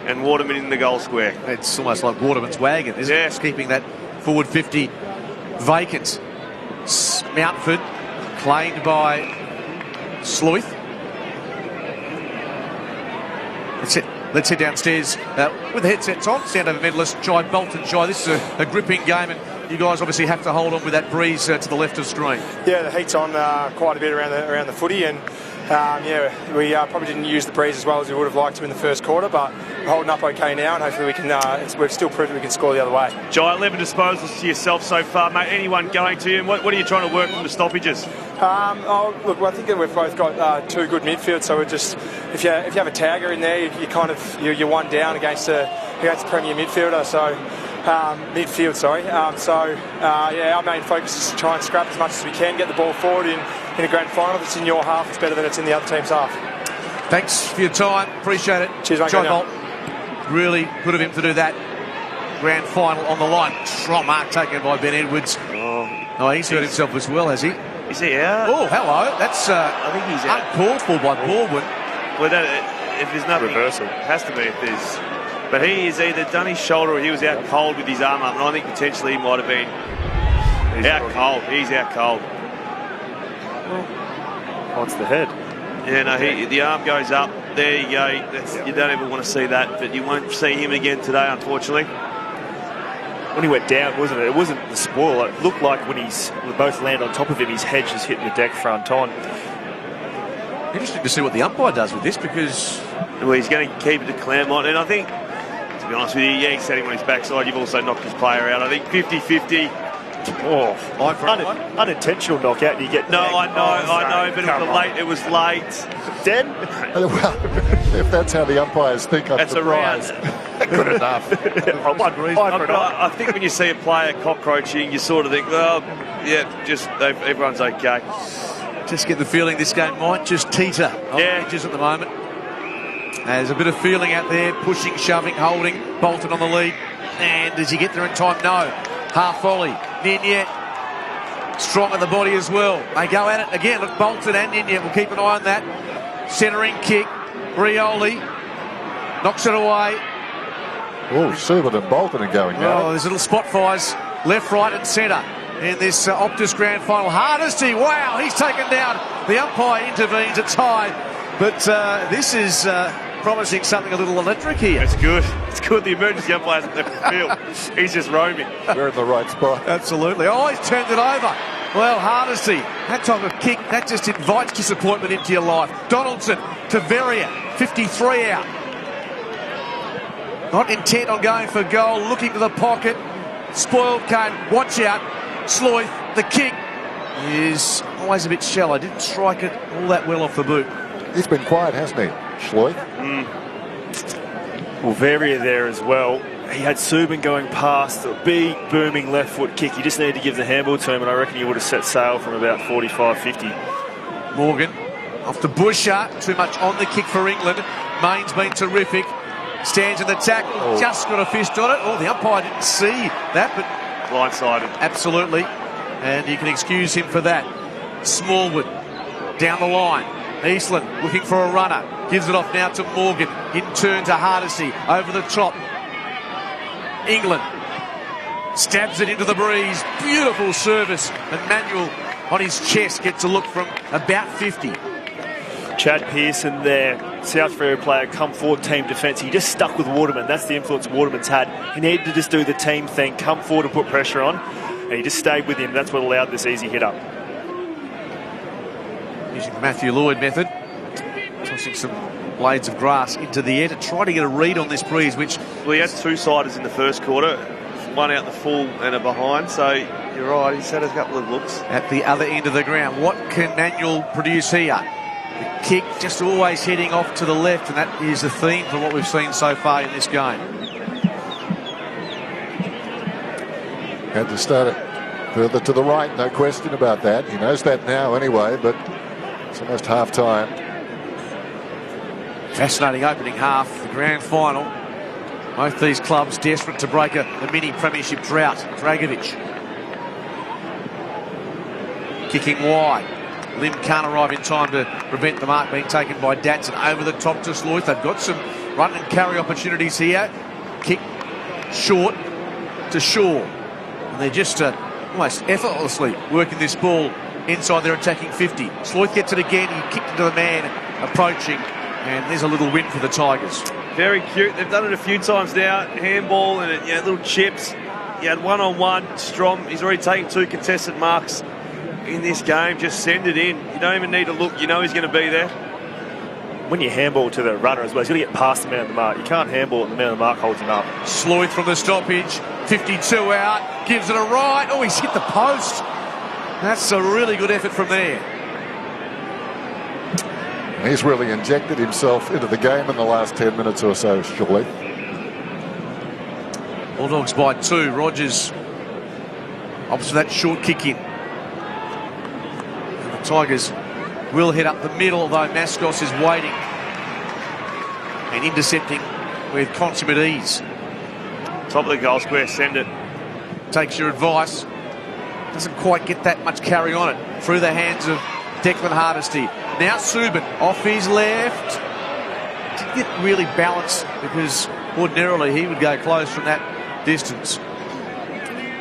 And Waterman in the goal square. It's almost like Waterman's wagon, isn't it? It's keeping that forward 50 vacant. Mountford claimed by Sleuth. That's it. Let's head downstairs with the headsets on. Stand over medalist Jai Bolton. Jai, this is a gripping game, and you guys obviously have to hold on with that breeze to the left of screen. Yeah, the heat's on quite a bit around the footy, and we probably didn't use the breeze as well as we would have liked to in the first quarter, but we're holding up okay now, and hopefully we can. We've still proved that we can score the other way. Jai, 11 disposals to yourself so far, mate. Anyone going to you? And what are you trying to work from the stoppages? Look, I think that we've both got two good midfield. So we're just if you have a tagger in there, you're one down against a premier midfielder. So. Midfield, sorry. Our main focus is to try and scrap as much as we can, get the ball forward in a grand final. If it's in your half, it's better than it's in the other team's half. Thanks for your time. Appreciate it. Cheers, mate. Jai Bolt. Really good of him to do that. Grand final on the line. Strong mark taken by Ben Edwards. Oh, he's hurt himself as well, has he? Is he out? Oh, hello. That's I think he's out. Uncalled for by Baldwin. Well, if there's nothing, reversal. It has to be if there's. But he is either done his shoulder or he was out cold with his arm up, and I think potentially he might have been out cold. He's out cold. What's the head? Yeah, no, the arm goes up. There you go. You don't ever want to see that, but you won't see him again today, unfortunately. When he went down, wasn't it? It wasn't the spoil. It looked like when we both land on top of him, his head just hitting the deck front on. Interesting to see what the umpire does with this, because... Well, he's going to keep it to Claremont, and I think, to be honest with you, yeah, he's setting on his backside. You've also knocked his player out. I think 50-50. Unintentional knockout, and you get... No, I know, but it was late. Dead? Well, if that's how the umpires think, I'm surprised. Good enough. I think when you see a player cockroaching, you sort of think, well, yeah, just everyone's okay. Just get the feeling this game might just teeter on the edges at the moment. There's a bit of feeling out there, pushing, shoving, holding. Bolton on the lead. And does he get there in time? No. Half volley. Ninyet strong at the body as well. They go at it again. Look, Bolton and Ninyet will keep an eye on that. Centering kick. Rioli knocks it away. Oh, Subin and Bolton are going now. Oh, there's little spot fires left, right and centre in this Optus Grand Final. Hardesty, wow, he's taken down. The umpire intervenes, it's high. But this is promising something a little electric here. It's good. It's good. The emergency umpire's at the field. He's just roaming. We're in the right spot. Absolutely. Oh, he's turned it over. Well, Hardesty, that type of kick, that just invites disappointment into your life. Donaldson to Verrier, 53 out. Not intent on going for goal, looking to the pocket. Spoiled came, watch out. Sleuth, the kick is always a bit shallow. Didn't strike it all that well off the boot. He's been quiet, hasn't he, Sleuth? Well, Verrier there as well. He had Subin going past, a big booming left foot kick. He just needed to give the handball to him, and I reckon he would have set sail from about 45-50. Morgan off to Busher, too much on the kick for England. Main's been terrific. Stands in the tackle, just got a fist on it. Oh, the umpire didn't see that, but blindsided. Absolutely. And you can excuse him for that. Smallwood down the line. Eastland looking for a runner. Gives it off now to Morgan. In turn to Hardesty. Over the top. England stabs it into the breeze. Beautiful service. And Manuel on his chest, gets a look from about 50. Chad Pearson there, South Freo player, come forward team defence. He just stuck with Waterman. That's the influence Waterman's had. He needed to just do the team thing, come forward and put pressure on, and he just stayed with him. That's what allowed this easy hit up. Using the Matthew Lloyd method, tossing some blades of grass into the air to try to get a read on this breeze, which... Well, he had two-siders in the first quarter, one out the full and a behind, so you're right, he's had a couple of looks. At the other end of the ground, what can Manuel produce here? The kick just always heading off to the left, and that is the theme from what we've seen so far in this game. Had to start it further to the right, no question about that. He knows that now anyway, but it's almost half-time. Fascinating opening half, the grand final. Both these clubs desperate to break a mini premiership drought. Dragovic kicking wide. Lim can't arrive in time to prevent the mark being taken by Datson. Over the top to Sloyth. They've got some run and carry opportunities here. Kick short to Shaw. And they're just almost effortlessly working this ball inside their attacking 50. Sloyth gets it again. He kicked into the man approaching. And there's a little win for the Tigers. Very cute. They've done it a few times now. Handball and little chips. You had one-on-one. Strom, he's already taken 2 contested marks in this game. Just send it in. You don't even need to look. You know he's going to be there. When you handball to the runner as well, he's going to get past the man of the mark. You can't handball and the man of the mark holds him up. Sloyth from the stoppage. 52 out. Gives it a right. Oh, he's hit the post. That's a really good effort from there. He's really injected himself into the game in the last 10 minutes or so, surely. Bulldogs by 2. Rogers opts for that short kick in. And the Tigers will head up the middle, although Mascos is waiting and intercepting with consummate ease. Top of the goal square, send it. Takes your advice. Doesn't quite get that much carry on it. Through the hands of Declan Hardesty. Now Subin off his left. Didn't get really balanced because ordinarily he would go close from that distance.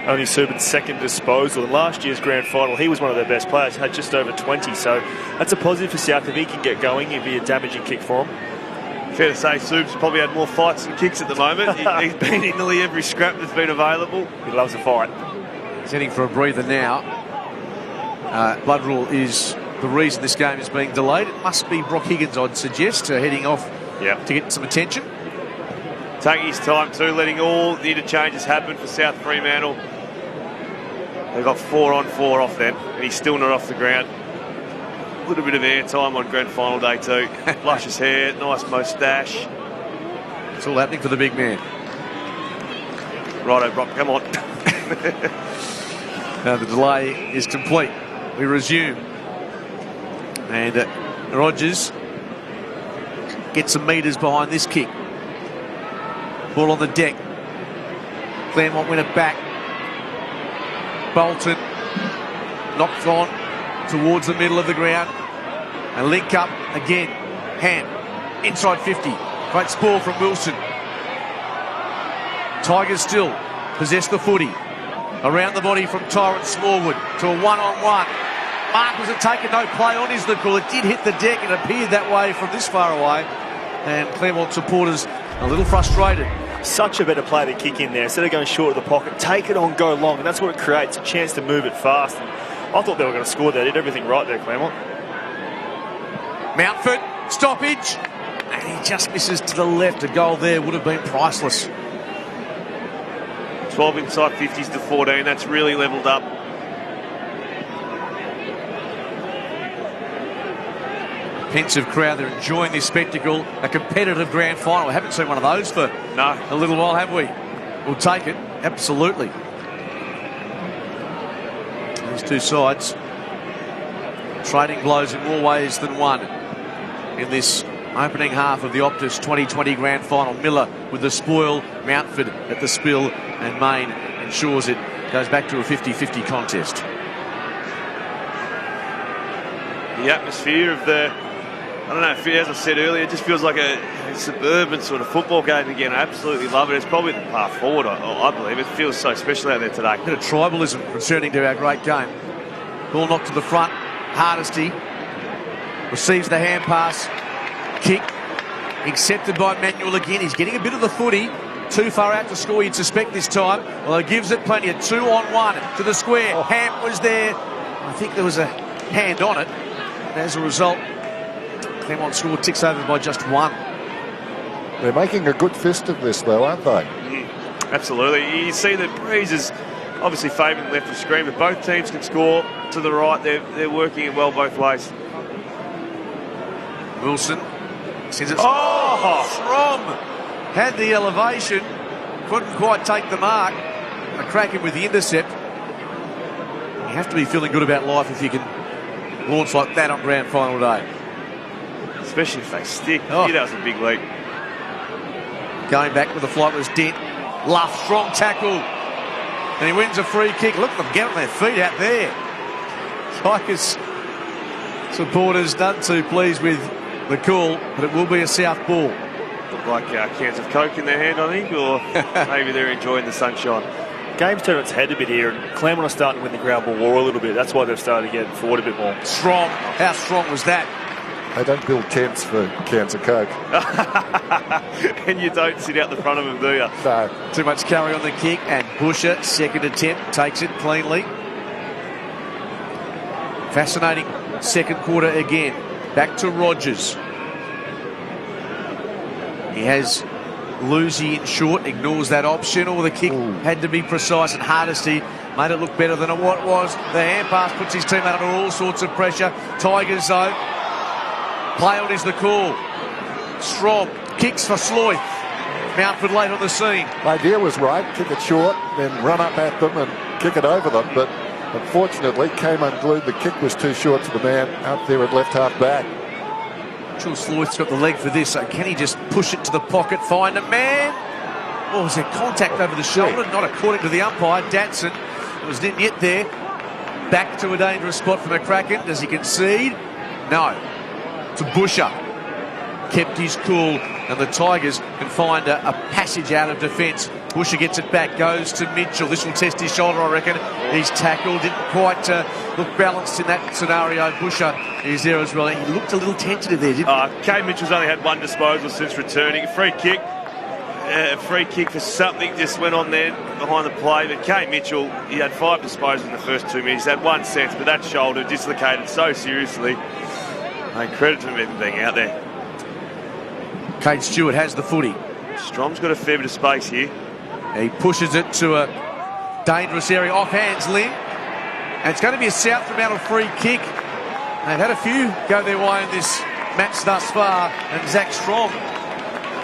Only Subin's second disposal. In last year's grand final, he was one of their best players, had just over 20. So that's a positive for South. If he can get going, it'd be a damaging kick for him. Fair to say, Sub's probably had more fights than kicks at the moment. He's been in nearly every scrap that's been available. He loves a fight. He's heading for a breather now. Blood rule is the reason this game is being delayed. It must be Brock Higgins, I'd suggest, heading off to get some attention. Taking his time too, letting all the interchanges happen for South Fremantle. They've got 4 on 4 off then, and he's still not off the ground. A little bit of air time on grand final day too. Luscious hair, nice moustache. It's all happening for the big man. Righto, Brock, come on. Now the delay is complete. We resume. And Rogers gets some metres behind this kick. Ball on the deck. Claremont win it back. Bolton knocked on towards the middle of the ground. And link up again. Hand inside 50. Great spoil from Wilson. Tigers still possess the footy. Around the body from Tyrant Smallwood to a one-on-one. Mark was taken, no play on is the call. It did hit the deck and appeared that way from this far away. And Claremont supporters a little frustrated. Such a better play to kick in there. Instead of going short of the pocket, take it on, go long. And that's what it creates, a chance to move it fast. And I thought they were going to score there. Did everything right there, Claremont. Mountford, stoppage. And he just misses to the left. A goal there would have been priceless. 12 inside 50s to 14. That's really levelled up. Pensive crowd, they're enjoying this spectacle. A competitive grand final. We haven't seen one of those for a little while, have we? We'll take it, absolutely. These two sides trading blows in more ways than one in this opening half of the Optus 2020 grand final. Miller with the spoil, Mountford at the spill, and Main ensures it goes back to a 50-50 contest. The atmosphere of the, I don't know, as I said earlier, it just feels like a suburban sort of football game again. I absolutely love it. It's probably the path forward, I believe. It feels so special out there today. A bit of tribalism returning to our great game. Ball knocked to the front. Hardesty receives the hand pass. Kick accepted by Manuel again. He's getting a bit of the footy. Too far out to score, you'd suspect this time. Well, he gives it plenty. A 2-on-1 to the square. Hamp was there. I think there was a hand on it. And as a result, Claremont score ticks over by just 1. They're making a good fist of this, though, aren't they? Absolutely. You see that Breeze is obviously favouring left of screen, but both teams can score to the right. They're working it well both ways. Wilson sends it. Strom had the elevation, couldn't quite take the mark. McCracken with the intercept. You have to be feeling good about life if you can launch like that on grand final day. Especially if they stick. Yeah, that was a big leap. Going back with the flightless Dent. Luff, strong tackle. And he wins a free kick. Look at them get on their feet out there. Tigers supporters none too pleased with the call, but it will be a South ball. Look like cans of Coke in their hand, I think, or maybe they're enjoying the sunshine. Game's turned its head a bit here, and Claremont are starting to win the ground ball war a little bit. That's why they've started to get forward a bit more. Strong. How strong was that? They don't build tents for cans of Coke. And you don't sit out the front of them, do you? No. Too much carry on the kick, and Busher, second attempt, takes it cleanly. Fascinating second quarter again. Back to Rogers. He has Lucy in short, ignores that option. Or the kick had to be precise, and Hardesty made it look better than what it was. The hand pass puts his team under all sorts of pressure. Tigers, though, play on is the call. Strom kicks for Sloyth. Mountford late on the scene. The idea was right, kick it short, then run up at them and kick it over them, but unfortunately came unglued. The kick was too short to the man out there at left half back. Jules Sloyth's got the leg for this, so can he just push it to the pocket, find a man? Oh, was there contact over the shoulder? Not according to the umpire. Datson, it was didn't yet there. Back to a dangerous spot for McCracken. Does he concede? No. To Busher. Kept his cool, and the Tigers can find a passage out of defence. Busher gets it back, goes to Mitchell. This will test his shoulder, I reckon. He's tackled, didn't quite look balanced in that scenario. Busher is there as well. He looked a little tentative there, didn't he? Kane Mitchell's only had one disposal since returning. Free kick for something just went on there behind the play. But Kane Mitchell, he had 5 disposals in the first 2 minutes. He had 1 sense, but that shoulder dislocated so seriously. Credit to him even being out there. Kate Stewart has the footy. Strom's got a fair bit of space here. He pushes it to a dangerous area. Off hands, Lynn. And it's going to be a South Fremantle free kick. They've had a few go their way in this match thus far. And Zach Strom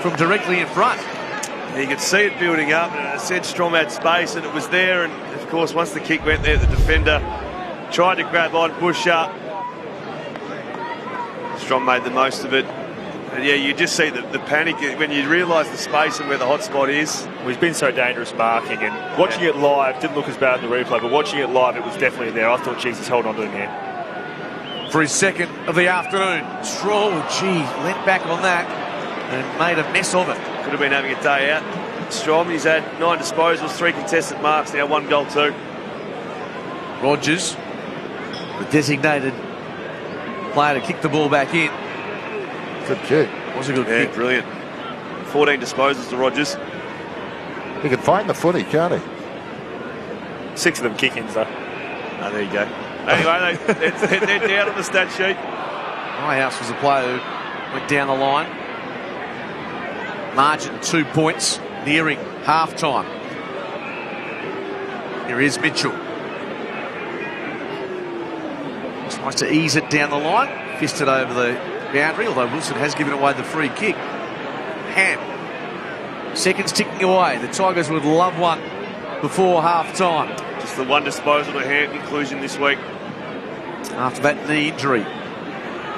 from directly in front. You could see it building up. And I said Strom had space, and it was there. And, of course, once the kick went there, the defender tried to grab on, push up. Strom made the most of it. And yeah, you just see the panic when you realise the space and where the hot spot is. Well, he's been so dangerous marking, and watching it live didn't look as bad in the replay, but watching it live, it was definitely there. I thought Jesus held on to him here. For his second of the afternoon. Stroll, leant back on that and made a mess of it. Could have been having a day out. Strom, he's had 9 disposals, 3 contested marks, now 1 goal too. Rogers, the designated player to kick the ball back in. Good kick. Was a good kick. Brilliant. 14 disposals to Rogers. He can find the footy, can't he? 6 of them kick-ins, though. Oh, there you go. Anyway, they're down on the stat sheet. Highhouse was the player who went down the line. Margin 2 points, nearing half-time. Here is Mitchell. Tries to ease it down the line. Fisted over the boundary, although Wilson has given away the free kick. Ham. Seconds ticking away. The Tigers would love one before half-time. Just the 1 disposal to Ham conclusion this week. After that knee injury.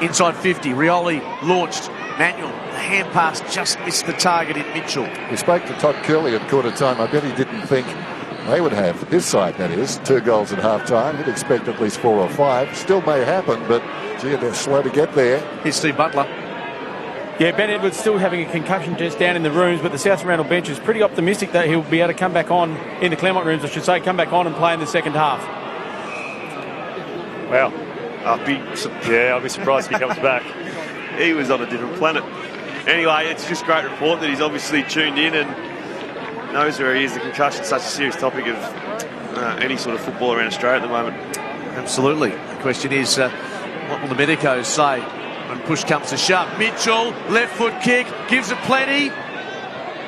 Inside 50, Rioli launched. Manuel, the hand pass just missed the target in Mitchell. We spoke to Todd Curley at quarter time. I bet he didn't think they would have, his side that is, 2 goals at half-time. He'd expect at least 4 or 5. Still may happen, but gee, they're slow to get there. Here's Steve Butler. Yeah, Ben Edwards still having a concussion test down in the rooms, but the South Fremantle bench is pretty optimistic that he'll be able to come back on, in the Claremont rooms, I should say, come back on and play in the second half. Wow. I'll be surprised if he comes back. He was on a different planet. Anyway, it's just a great report that he's obviously tuned in and knows where he is. The concussion is such a serious topic of any sort of football around Australia at the moment. Absolutely. The question is, what will the medicos say when push comes to shove? Mitchell, left foot kick, gives it plenty.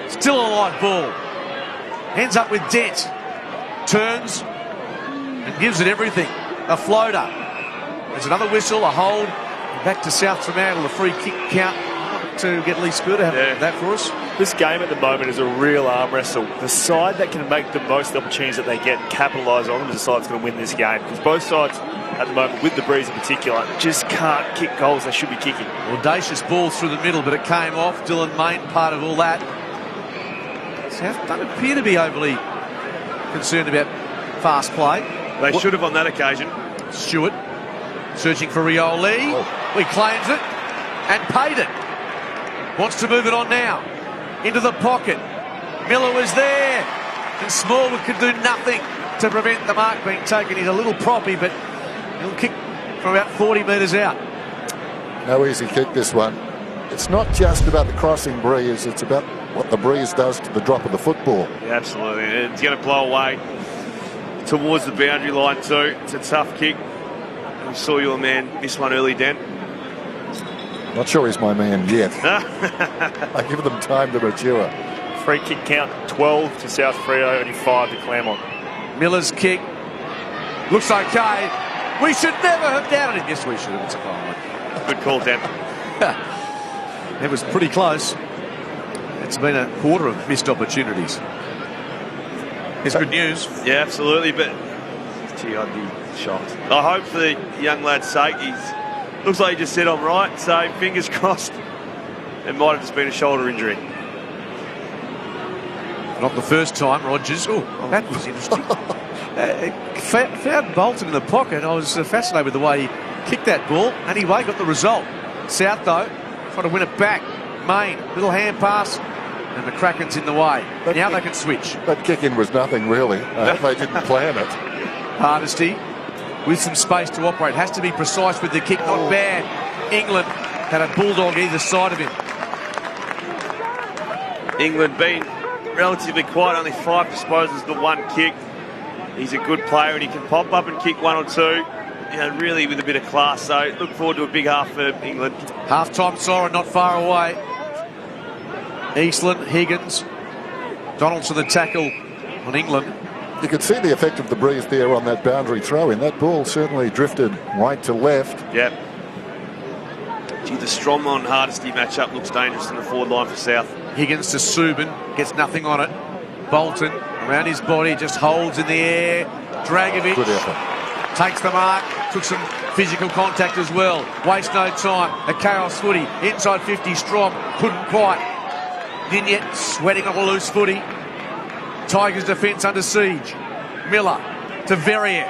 Still a live ball. Ends up with Dent. Turns and gives it everything. A floater. There's another whistle, a hold. Back to South Fremantle, a free kick count to get Lee Spur to have that for us. This game at the moment is a real arm wrestle. The side that can make the most opportunities that they get and capitalise on them is the side that's going to win this game. Because both sides at the moment, with the Breeze in particular, just can't kick goals they should be kicking. Audacious ball through the middle, but it came off. Dylan Main, part of all that. South don't appear to be overly concerned about fast play. They should have on that occasion. Stewart searching for Rioli. He claims it and paid it. Wants to move it on now. Into the pocket. Miller was there. And Smallwood could do nothing to prevent the mark being taken. He's a little proppy, but he'll kick from about 40 metres out. No easy kick, this one. It's not just about the crossing breeze, it's about what the breeze does to the drop of the football. Yeah, absolutely. It's going to blow away towards the boundary line too. It's a tough kick. We saw your man miss one early, Dan. Not sure he's my man yet. I give them time to mature. Free kick count 12 to South Freo, only 5 to Claremont. Miller's kick looks okay. We should never have doubted him. Yes, we should have. It's a fine. Good call, Dan. It was pretty close. It's been a quarter of missed opportunities. It's good news. Yeah, absolutely, but gee, I'd be shocked. I hope for the young lad's sake, looks like he just said I'm right, so fingers crossed. It might have just been a shoulder injury. Not the first time, Rogers. Oh, that was interesting. Found Bolton in the pocket. I was fascinated with the way he kicked that ball. Anyway, got the result. South, though, trying to win it back. Main, little hand pass, and the Kraken's in the way. But now they can switch. That kick-in was nothing, really. They didn't plan it. Hardesty, with some space to operate. Has to be precise with the kick. Not bad. England had a bulldog either side of him. England being relatively quiet, only 5 disposals to 1 kick. He's a good player and he can pop up and kick 1 or 2, you know, really with a bit of class. So look forward to a big half for England. Half-time siren not far away. Eastland, Higgins, Donaldson the tackle on England. You could see the effect of the breeze there on that boundary throw-in. That ball certainly drifted right to left. Yep. Gee, the Strongman Hardesty matchup looks dangerous in the forward line for South. Higgins to Subin, gets nothing on it. Bolton around his body, just holds in the air. Dragovic Good effort. Takes the mark, took some physical contact as well. Waste no time. A chaos footy, inside 50 strong, couldn't quite. Vignette sweating on a loose footy. Tigers defence under siege. Miller to Verrier.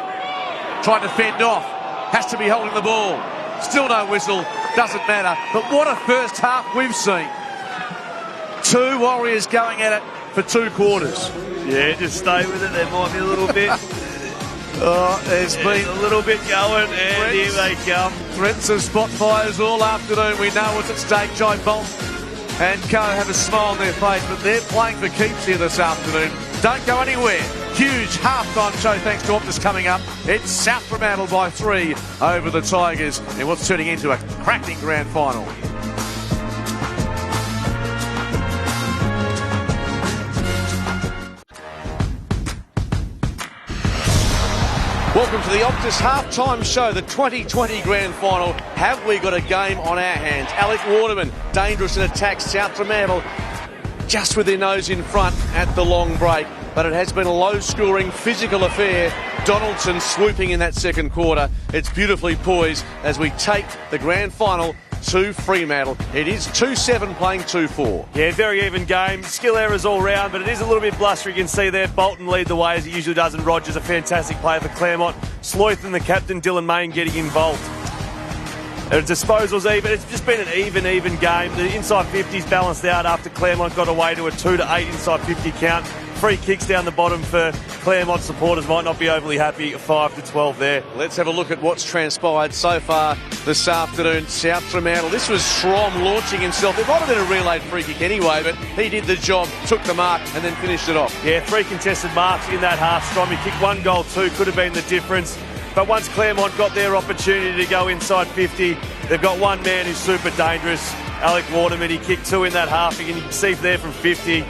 Trying to fend off. Has to be holding the ball. Still no whistle. Doesn't matter. But what a first half we've seen. 2 Warriors going at it for 2 quarters. Yeah, just stay with it. There might be a little bit. There's been a little bit going, and here they come. Threats of spot fires all afternoon. We know what's at stake. Jai Bolt and Co have a smile on their face, but they're playing for keeps here this afternoon. Don't go anywhere. Huge half-time show thanks to Optus coming up. It's South Fremantle by 3 over the Tigers in what's turning into a cracking grand final. Welcome to the Optus half-time show, the 2020 grand final. Have we got a game on our hands? Alec Waterman, dangerous in attack. South Fremantle just with their nose in front at the long break. But it has been a low-scoring, physical affair. Donaldson swooping in that second quarter. It's beautifully poised as we take the grand final to Fremantle. It is 2-7 playing 2-4. Yeah, very even game. Skill errors all round, but it is a little bit blustery. You can see there, Bolton lead the way as it usually does, and Rogers, a fantastic player for Claremont. Sleuth and the captain, Dylan Main, getting involved. Disposals even. It's just been an even game. The inside 50's balanced out after Claremont got away to a 2-8 inside 50 count. free kicks down the bottom for Claremont supporters might not be overly happy. 5-12 there. Let's have a look at what's transpired so far this afternoon. South Fremantle. This was Schromm launching himself. It might have been a relayed free kick anyway, but he did the job, took the mark and then finished it off. Yeah, 3 contested marks in that half. Schromm, he kicked 1 goal, 2 could have been the difference. But once Claremont got their opportunity to go inside 50, they've got one man who's super dangerous, Alec Waterman. He kicked 2 in that half. You can see there from 50.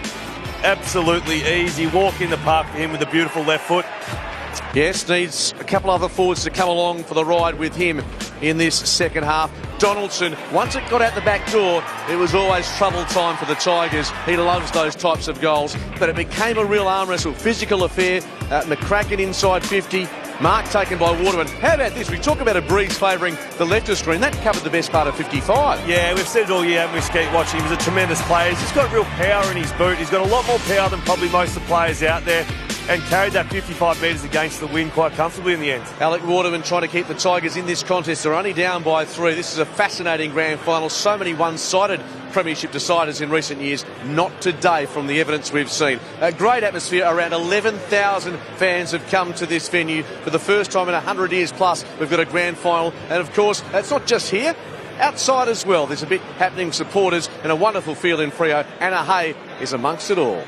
Absolutely easy walk in the park for him with a beautiful left foot. Yes, needs a couple other forwards to come along for the ride with him in this second half. Donaldson, once it got out the back door, it was always trouble time for the Tigers. He loves those types of goals, but it became a real arm wrestle, physical affair. McCracken inside 50. Mark taken by Waterman. How about this? We talk about a breeze favouring the left of screen. That covered the best part of 55. Yeah, we've said it all year, haven't we, Skeet, watching him. He's a tremendous player. He's got real power in his boot. He's got a lot more power than probably most of the players out there, and carried that 55 metres against the wind quite comfortably in the end. Alec Waterman trying to keep the Tigers in this contest. They're only down by 3. This is a fascinating grand final. So many one-sided Premiership deciders in recent years. Not today from the evidence we've seen. A great atmosphere. Around 11,000 fans have come to this venue for the first time in 100 years plus. We've got a grand final. And of course, it's not just here. Outside as well. There's a bit happening, supporters, and a wonderful field in Freo. Anna Hay is amongst it all.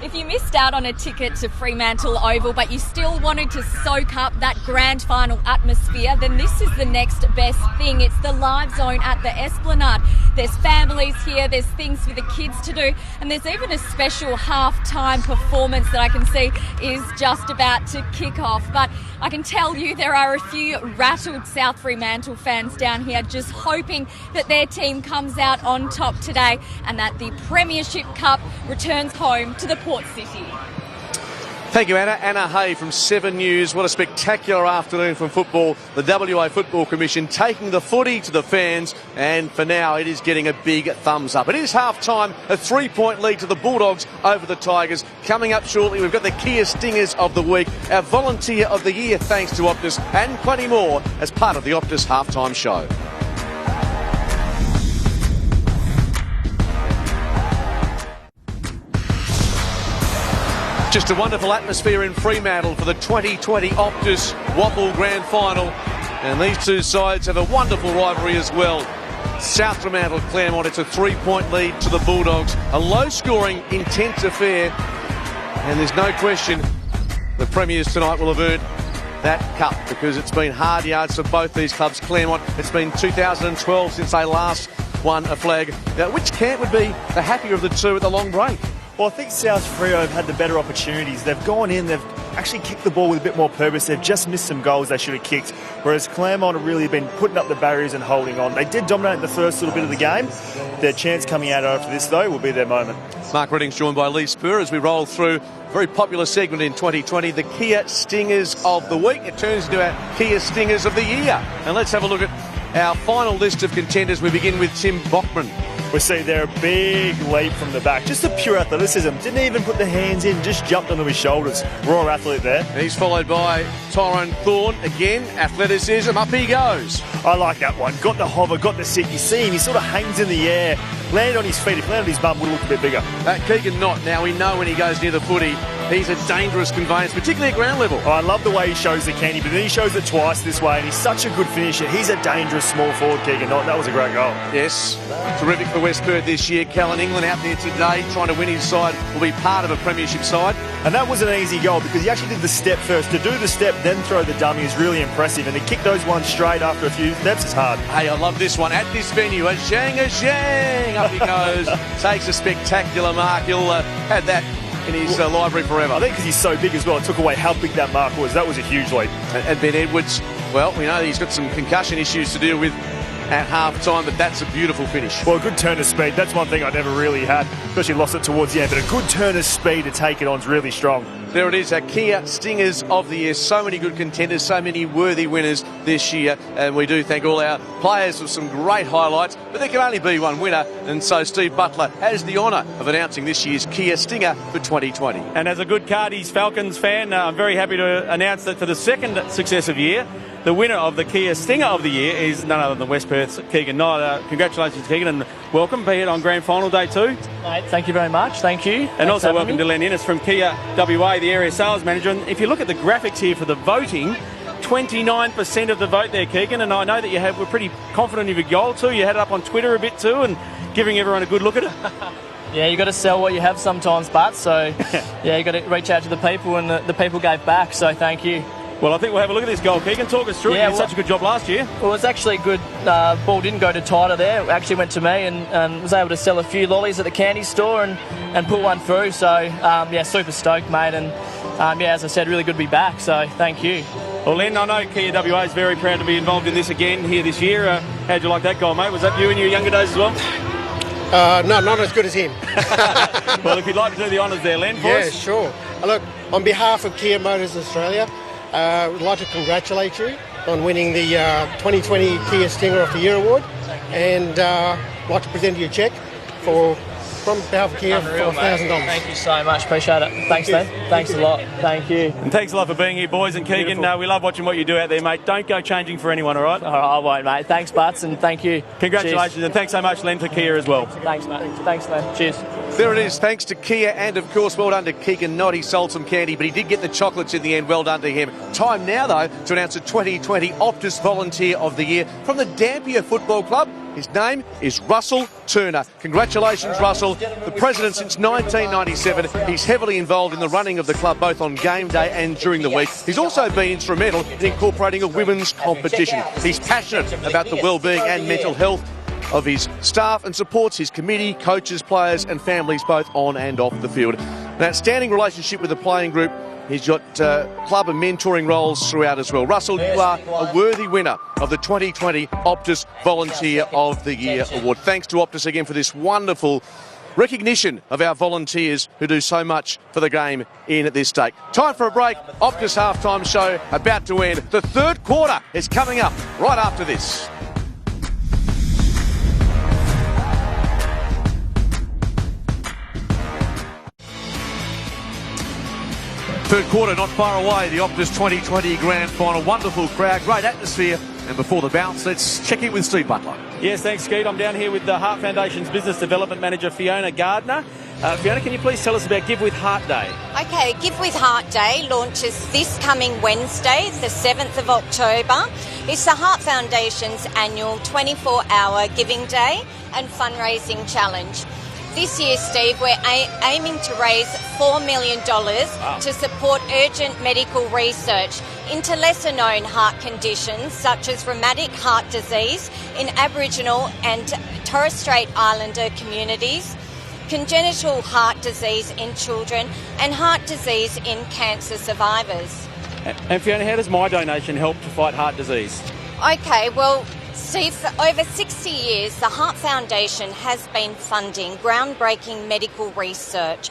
If you missed out on a ticket to Fremantle Oval but you still wanted to soak up that grand final atmosphere, then this is the next best thing. It's the live zone at the Esplanade. There's families here, there's things for the kids to do, and there's even a special half-time performance that I can see is just about to kick off. But I can tell you there are a few rattled South Fremantle fans down here just hoping that their team comes out on top today and that the Premiership Cup returns home to the Port City. Thank you, Anna. Anna Hay from 7 News. What a spectacular afternoon from football. The WA Football Commission taking the footy to the fans, and for now it is getting a big thumbs up. It is half-time, a 3-point lead to the Bulldogs over the Tigers. Coming up shortly, we've got the Kia Stingers of the week, our Volunteer of the Year thanks to Optus, and plenty more as part of the Optus halftime show. Just a wonderful atmosphere in Fremantle for the 2020 Optus WAFL Grand Final. And these two sides have a wonderful rivalry as well. South Fremantle, Claremont, it's a 3-point lead to the Bulldogs. A low-scoring, intense affair. And there's no question the Premiers tonight will have earned that cup because it's been hard yards for both these clubs. Claremont, it's been 2012 since they last won a flag. Now, which camp would be the happier of the two at the long break? Well, I think South Freo have had the better opportunities. They've gone in, they've actually kicked the ball with a bit more purpose. They've just missed some goals they should have kicked, whereas Claremont have really been putting up the barriers and holding on. They did dominate the first little bit of the game. Their chance coming out after this, though, will be their moment. Mark Redding's joined by Lee Spur as we roll through a very popular segment in 2020, the Kia Stingers of the Week. It turns into our Kia Stingers of the Year. And let's have a look at our final list of contenders. We begin with Tim Bockman. We see there a big leap from the back. Just a pure athleticism. Didn't even put the hands in, just jumped onto his shoulders. Raw athlete there. He's followed by Tyrone Thorne. Again, athleticism. Up he goes. I like that one. Got the hover, got the sit. You see him, he sort of hangs in the air. Landed on his feet. If landed on his bum, would have looked a bit bigger. Keegan Knott. Now we know when he goes near the footy, he's a dangerous conveyance, particularly at ground level. I love the way he shows the candy, but then he shows it twice this way, and he's such a good finisher. He's a dangerous small forward, Keegan Knott. That was a great goal. Yes, terrific for West Perth this year. Callan England out there today trying to win his side, will be part of a Premiership side. And that wasn't an easy goal because he actually did the step first. To do the step, then throw the dummy is really impressive, and to kick those ones straight after a few steps is hard. Hey, I love this one. At this venue, a shang, up he goes. Takes a spectacular mark. He'll have that in his library forever. I think because he's so big as well, it took away how big that mark was. That was a huge leap. And Ben Edwards, well, we know he's got some concussion issues to deal with at half-time, but that's a beautiful finish. Well, a good turn of speed. That's one thing I never really had, especially lost it towards the end, but a good turn of speed to take it on is really strong. There it is, our Kia Stingers of the Year. So many good contenders, so many worthy winners this year, and we do thank all our players for some great highlights, but there can only be one winner, and so Steve Butler has the honour of announcing this year's Kia Stinger for 2020. And as a good Cardi's Falcons fan, I'm very happy to announce that for the second successive year, the winner of the Kia Stinger of the year is none other than West Perth's Keegan Knight. Congratulations, Keegan, and welcome, be it on Grand Final Day too. Mate, thank you very much. Thank you. And also welcome to Len Innes from Kia WA, the area sales manager. And if you look at the graphics here for the voting, 29% of the vote there, Keegan, and I know that we're pretty confident of your goal too. You had it up on Twitter a bit too and giving everyone a good look at it. Yeah, you got to sell what you have sometimes, but so yeah, you got to reach out to the people, and the people gave back, so thank you. Well, I think we'll have a look at this goal. Keegan, talk us through it. You did such a good job last year. Well, it was actually good. Ball didn't go to Tyler there. It actually went to me, and was able to sell a few lollies at the candy store and put one through. So, yeah, super stoked, mate. And, yeah, as I said, really good to be back. So, thank you. Well, Len, I know Kia WA is very proud to be involved in this again here this year. How'd you like that goal, mate? Was that you in your younger days as well? No, not as good as him. Well, if you'd like to do the honours there, Len, for us. Yeah, sure. Look, on behalf of Kia Motors Australia, we'd like to congratulate you on winning the 2020 Kia Stinger of the Year award, and like to present you a cheque from behalf of Kia for $1,000. Thank you so much. Appreciate it. Thanks, Len. Thanks a lot. Thank you. And thanks a lot for being here, boys. And Keegan, we love watching what you do out there, mate. Don't go changing for anyone, all right? All right, I won't, mate. Thanks, Butts, and thank you. Congratulations. Cheers. And thanks so much, Len, for Kia as well. Thanks, mate. Thanks, Len. Cheers. There it is, thanks to Kia, and of course well done to Keegan Knight. He sold some candy, but he did get the chocolates in the end. Well done to him. Time now, though, to announce the 2020 Optus Volunteer of the Year from the Dampier Football Club. His name is Russell Turner. Congratulations, Russell. The president since 1997. He's heavily involved in the running of the club, both on game day and during the week. He's also been instrumental in incorporating a women's competition. He's passionate about the well-being and mental health of his staff and supports his committee, coaches, players and families both on and off the field. An outstanding relationship with the playing group. He's got club and mentoring roles throughout as well. Russell, you are a worthy winner of the 2020 Optus Volunteer of the Year award. Thanks to Optus again for this wonderful recognition of our volunteers who do so much for the game in at this state. Time for a break. Optus halftime show about to end. The third quarter is coming up right after this. Third quarter not far away, the Optus 2020 Grand Final. Wonderful crowd, great atmosphere. And before the bounce, let's check in with Steve Butler. Yes, thanks, Skeet. I'm down here with the Heart Foundation's Business Development Manager, Fiona Gardner. Fiona, can you please tell us about Give With Heart Day? Okay, Give With Heart Day launches this coming Wednesday, the 7th of October. It's the Heart Foundation's annual 24-hour giving day and fundraising challenge. This year, Steve, we're aiming to raise $4 million to support urgent medical research into lesser-known heart conditions such as rheumatic heart disease in Aboriginal and Torres Strait Islander communities, congenital heart disease in children, and heart disease in cancer survivors. And Fiona, how does my donation help to fight heart disease? Okay, well, Steve, for over 60 years, the Heart Foundation has been funding groundbreaking medical research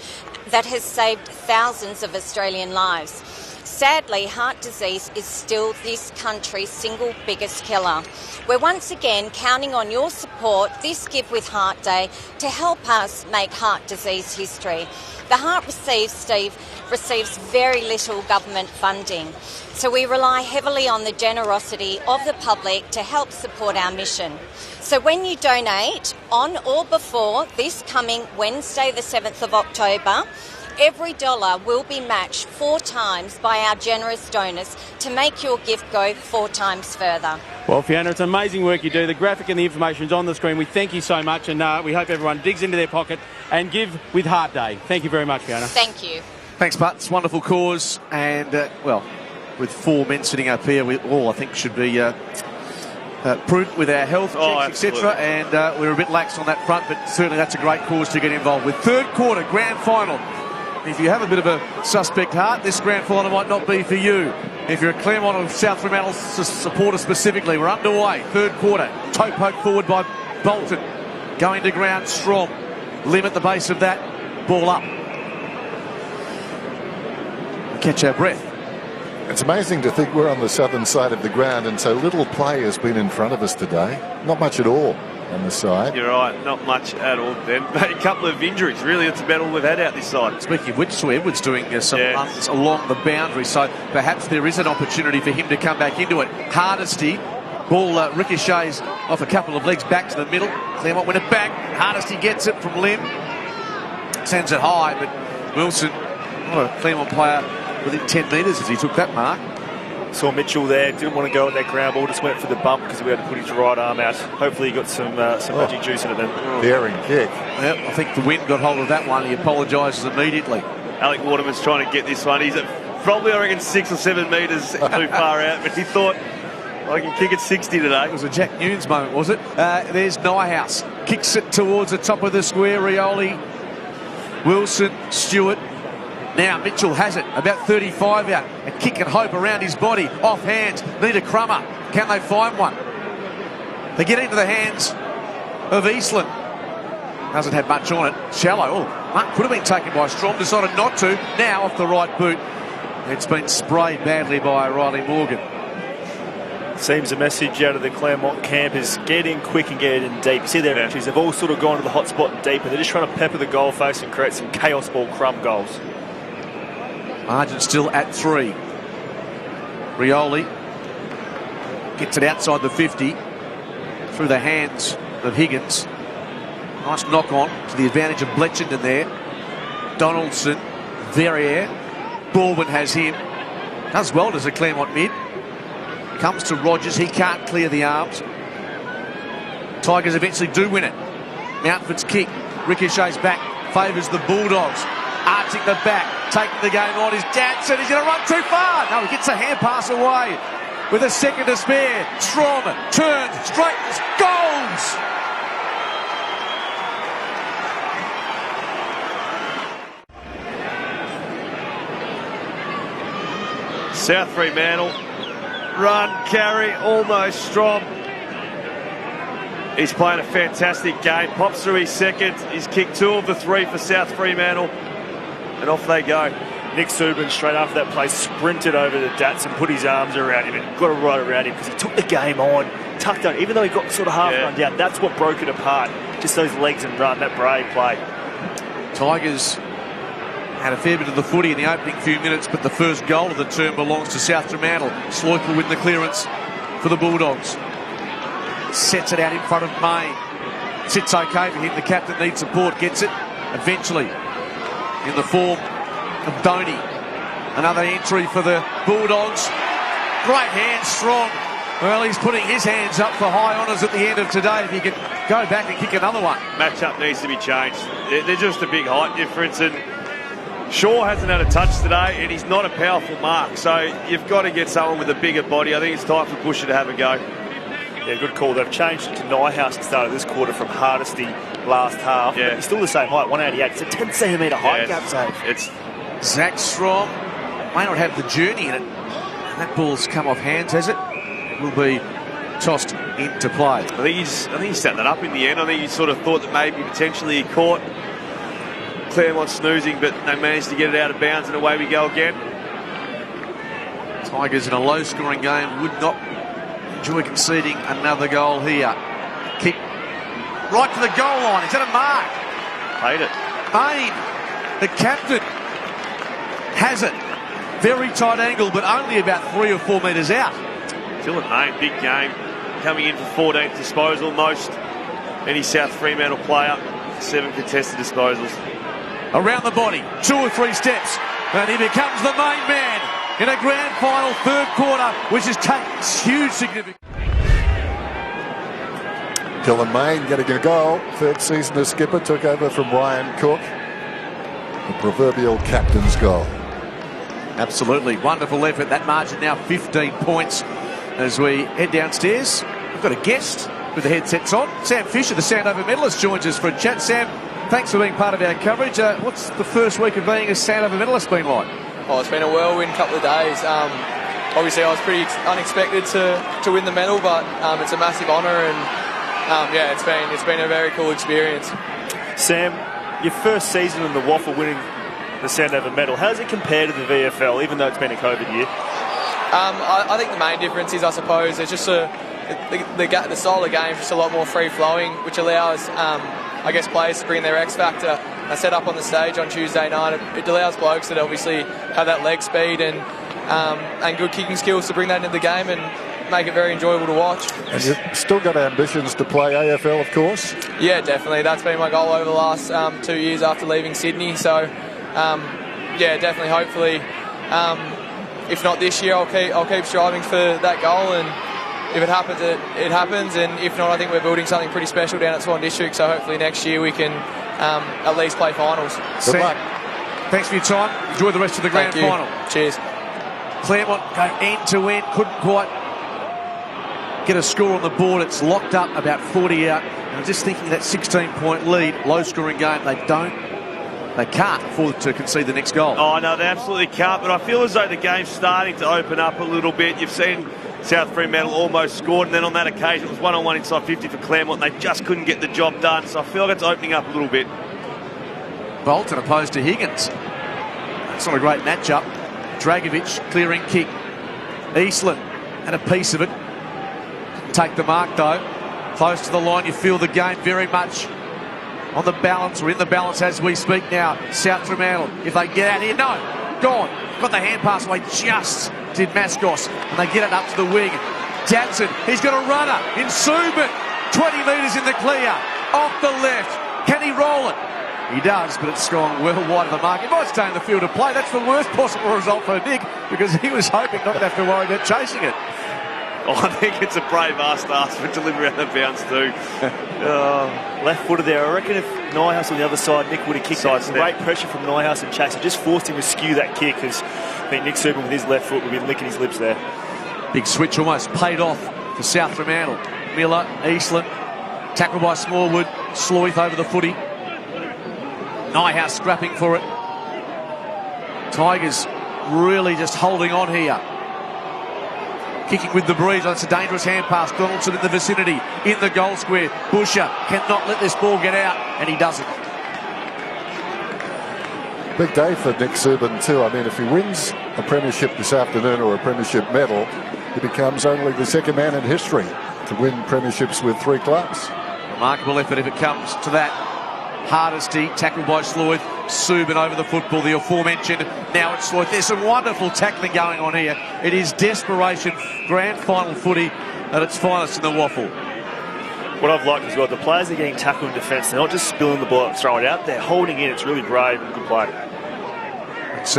that has saved thousands of Australian lives. Sadly, heart disease is still this country's single biggest killer. We're once again counting on your support this Give With Heart Day to help us make heart disease history. The Heart receives very little government funding, so we rely heavily on the generosity of the public to help support our mission. So when you donate on or before this coming Wednesday, the 7th of October, every dollar will be matched 4 times by our generous donors to make your gift go 4 times further. Well, Fiona, it's amazing work you do. The graphic and the information is on the screen. We thank you so much, and we hope everyone digs into their pocket and Give With Heart Day. Thank you very much, Fiona. Thank you. Thanks, Butt. It's a wonderful cause, and, well, with 4 men sitting up here, we all, I think, should be prudent with our health checks, etc. And we're a bit lax on that front, but certainly that's a great cause to get involved with. Third quarter, grand final. If you have a bit of a suspect heart, this grand final might not be for you. If you're a Claremont or South Fremantle supporter specifically, we're underway. Third quarter, toe poke forward by Bolton. Going to ground strong. Limb at the base of that. Ball up. Catch our breath. It's amazing to think we're on the southern side of the ground and so little play has been in front of us today. Not much at all. on the side. You're right, not much at all then. A couple of injuries, really. That's about all we've had out this side. Speaking of which, Edwards doing some runs along the boundary, so perhaps there is an opportunity for him to come back into it. Hardesty, ball ricochets off a couple of legs back to the middle. Claremont win it back. Hardesty gets it from Lim. Sends it high, but Wilson, not a Claremont player within 10 metres as he took that mark. Saw Mitchell there, didn't want to go with that ground ball, just went for the bump because we had to put his right arm out. Hopefully he got some magic juice in it then. Daring kick. Yep, I think the wind got hold of that one. He apologises immediately. Alec Waterman's trying to get this one. He's at probably, I reckon, 6 or 7 metres too far out, but he thought, I can kick it 60 today. It was a Jack Nunes moment, was it? There's Nyhouse. Kicks it towards the top of the square. Rioli, Wilson, Stewart. Now Mitchell has it, about 35 out. A kick and hope around his body. Off hands, need a crummer. Can they find one? They get into the hands of Eastland. Hasn't had much on it. Shallow. Oh, Mark could have been taken by Strom, decided not to. Now off the right boot. It's been sprayed badly by Riley Morgan. Seems the message out of the Claremont camp is get in quick and get in deep. You see their entries, they've all sort of gone to the hot spot and deep, and they're just trying to pepper the goal face and create some chaos ball crumb goals. Margin still at 3. Rioli gets it outside the 50 through the hands of Higgins. Nice knock on to the advantage of Bletchenden there. Donaldson, Verrier, Baldwin has him. Does well as a Claremont mid. Comes to Rogers, he can't clear the arms. Tigers eventually do win it. Mountford's kick, ricochets back, favours the Bulldogs. Arching the back, taking the game on is Danson. He's going to run too far. No, he gets a hand pass away with a second to spare. Strom turns, straightens, goals! South Fremantle, run, carry, almost Strom. He's playing a fantastic game. Pops through his second. He's kicked 2 of the 3 for South Fremantle. And off they go. Nick Subin, straight after that play, sprinted over to Dats and put his arms around him and got it right around him because he took the game on, tucked on. Even though he got sort of half run down, that's what broke it apart. Just those legs and run, that brave play. Tigers had a fair bit of the footy in the opening few minutes, but the first goal of the term belongs to South Fremantle. Sloyk will win the clearance for the Bulldogs. Sets it out in front of Main. Sits okay for him. The captain needs support, gets it. Eventually, in the form of Doney. Another entry for the Bulldogs. Great hand, Strong. Well, he's putting his hands up for high honours at the end of today. If he can go back and kick another one. Matchup needs to be changed. They're just a big height difference, and Shaw hasn't had a touch today, and he's not a powerful mark. So you've got to get someone with a bigger body. I think it's time for Busher to have a go. Yeah, good call. They've changed it to Nyhouse at the start of this quarter from Hardesty last half. Yeah. But he's still the same height, 188. It's a 10 centimetre height gap save. It's Zach Strom may not have the journey in it. That ball's come off hands, has it? Will be tossed into play. I think he set that up in the end. I think he sort of thought that maybe potentially he caught Claremont snoozing, but they managed to get it out of bounds, and away we go again. Tigers in a low-scoring game would not enjoy conceding another goal here. Kick right to the goal line. Is that a mark? Played it. Main, the captain, has it. Very tight angle, but only about 3 or 4 metres out. Dylan Main, big game. Coming in for 14th disposal. Most any South Fremantle player. 7 contested disposals. Around the body, 2 or 3 steps, and he becomes the main man in a grand final third quarter, which is taking huge significance. Dylan Main getting a goal. Third season as skipper, took over from Ryan Cook. The proverbial captain's goal. Absolutely. Wonderful effort. That margin now 15 points as we head downstairs. We've got a guest with the headsets on. Sam Fisher, the Sandover medalist, joins us for a chat. Sam, thanks for being part of our coverage. What's the first week of being a Sandover medalist been like? Oh, it's been a whirlwind couple of days. Obviously, I was pretty unexpected to win the medal, but it's a massive honour, and yeah, it's been a very cool experience. Sam, your first season in the WAFL winning the Sandover medal, how does it compare to the VFL, even though it's been a COVID year? I think the main difference is, I suppose, there's the style of the game is just a lot more free-flowing, which allows, I guess, players to bring their X factor. I set up on the stage on Tuesday night. It allows blokes that obviously have that leg speed and good kicking skills to bring that into the game and make it very enjoyable to watch. And you've still got ambitions to play AFL, of course? Yeah, definitely. That's been my goal over the last 2 years after leaving Sydney. So, yeah, definitely, hopefully, if not this year, I'll keep striving for that goal, and if it happens, it happens, and if not, I think we're building something pretty special down at Swan District, so hopefully next year we can at least play finals. Good luck. Thanks for your time. Enjoy the rest of the grand final. Cheers. Claremont go end to end, couldn't quite get a score on the board. It's locked up about 40 out. And I'm just thinking that 16-point lead, low-scoring game, they can't afford to concede the next goal. Oh, no, they absolutely can't. But I feel as though the game's starting to open up a little bit. You've seen South Fremantle almost scored, and then on that occasion it was 1-on-1 inside 50 for Claremont. They just couldn't get the job done. So I feel like it's opening up a little bit. Bolton opposed to Higgins. It's not a great matchup. Dragovic, clearing kick. Eastland had a piece of it. Take the mark, though. Close to the line, you feel the game very much on the balance, or in the balance as we speak now. South Fremantle, if they get out here, no, gone. Got the hand pass away, just did Mascos, and they get it up to the wing. Jansen, he's got a runner in Subin, 20 metres in the clear, off the left. Can he roll it? He does, but it's gone well wide of the mark. He might stay in the field of play. That's the worst possible result for Nick, because he was hoping not to have to worry about chasing it. Oh, I think it's a brave ask to ask for delivery out of bounds too. Left footed there. I reckon if Nyhouse on the other side, Nick would have kicked it. Great pressure from Nyhouse and Chase. It just forced him to skew that kick, because I think Nick Subin with his left foot would be licking his lips there. Big switch almost paid off for South Fremantle. Miller, Eastland, tackled by Smallwood, Sloyth over the footy. Nyhouse scrapping for it. Tigers really just holding on here. Kicking with the breeze. That's a dangerous hand pass. Donaldson in the vicinity, in the goal square. Busher cannot let this ball get out, and he doesn't. Big day for Nick Subin too. I mean, if he wins a premiership this afternoon, or a premiership medal, he becomes only the second man in history to win premierships with 3 clubs. Remarkable effort if it comes to that. Hardesty, tackled by Sloyth. Subin over the football, the aforementioned. Now it's Sloyth. There's some wonderful tackling going on here. It is desperation, grand final footy at its finest in the WAFL. What I've liked as well, the players are getting tackled in defence. They're not just spilling the ball and throwing it out. They're holding in. It's really brave and good play. Let's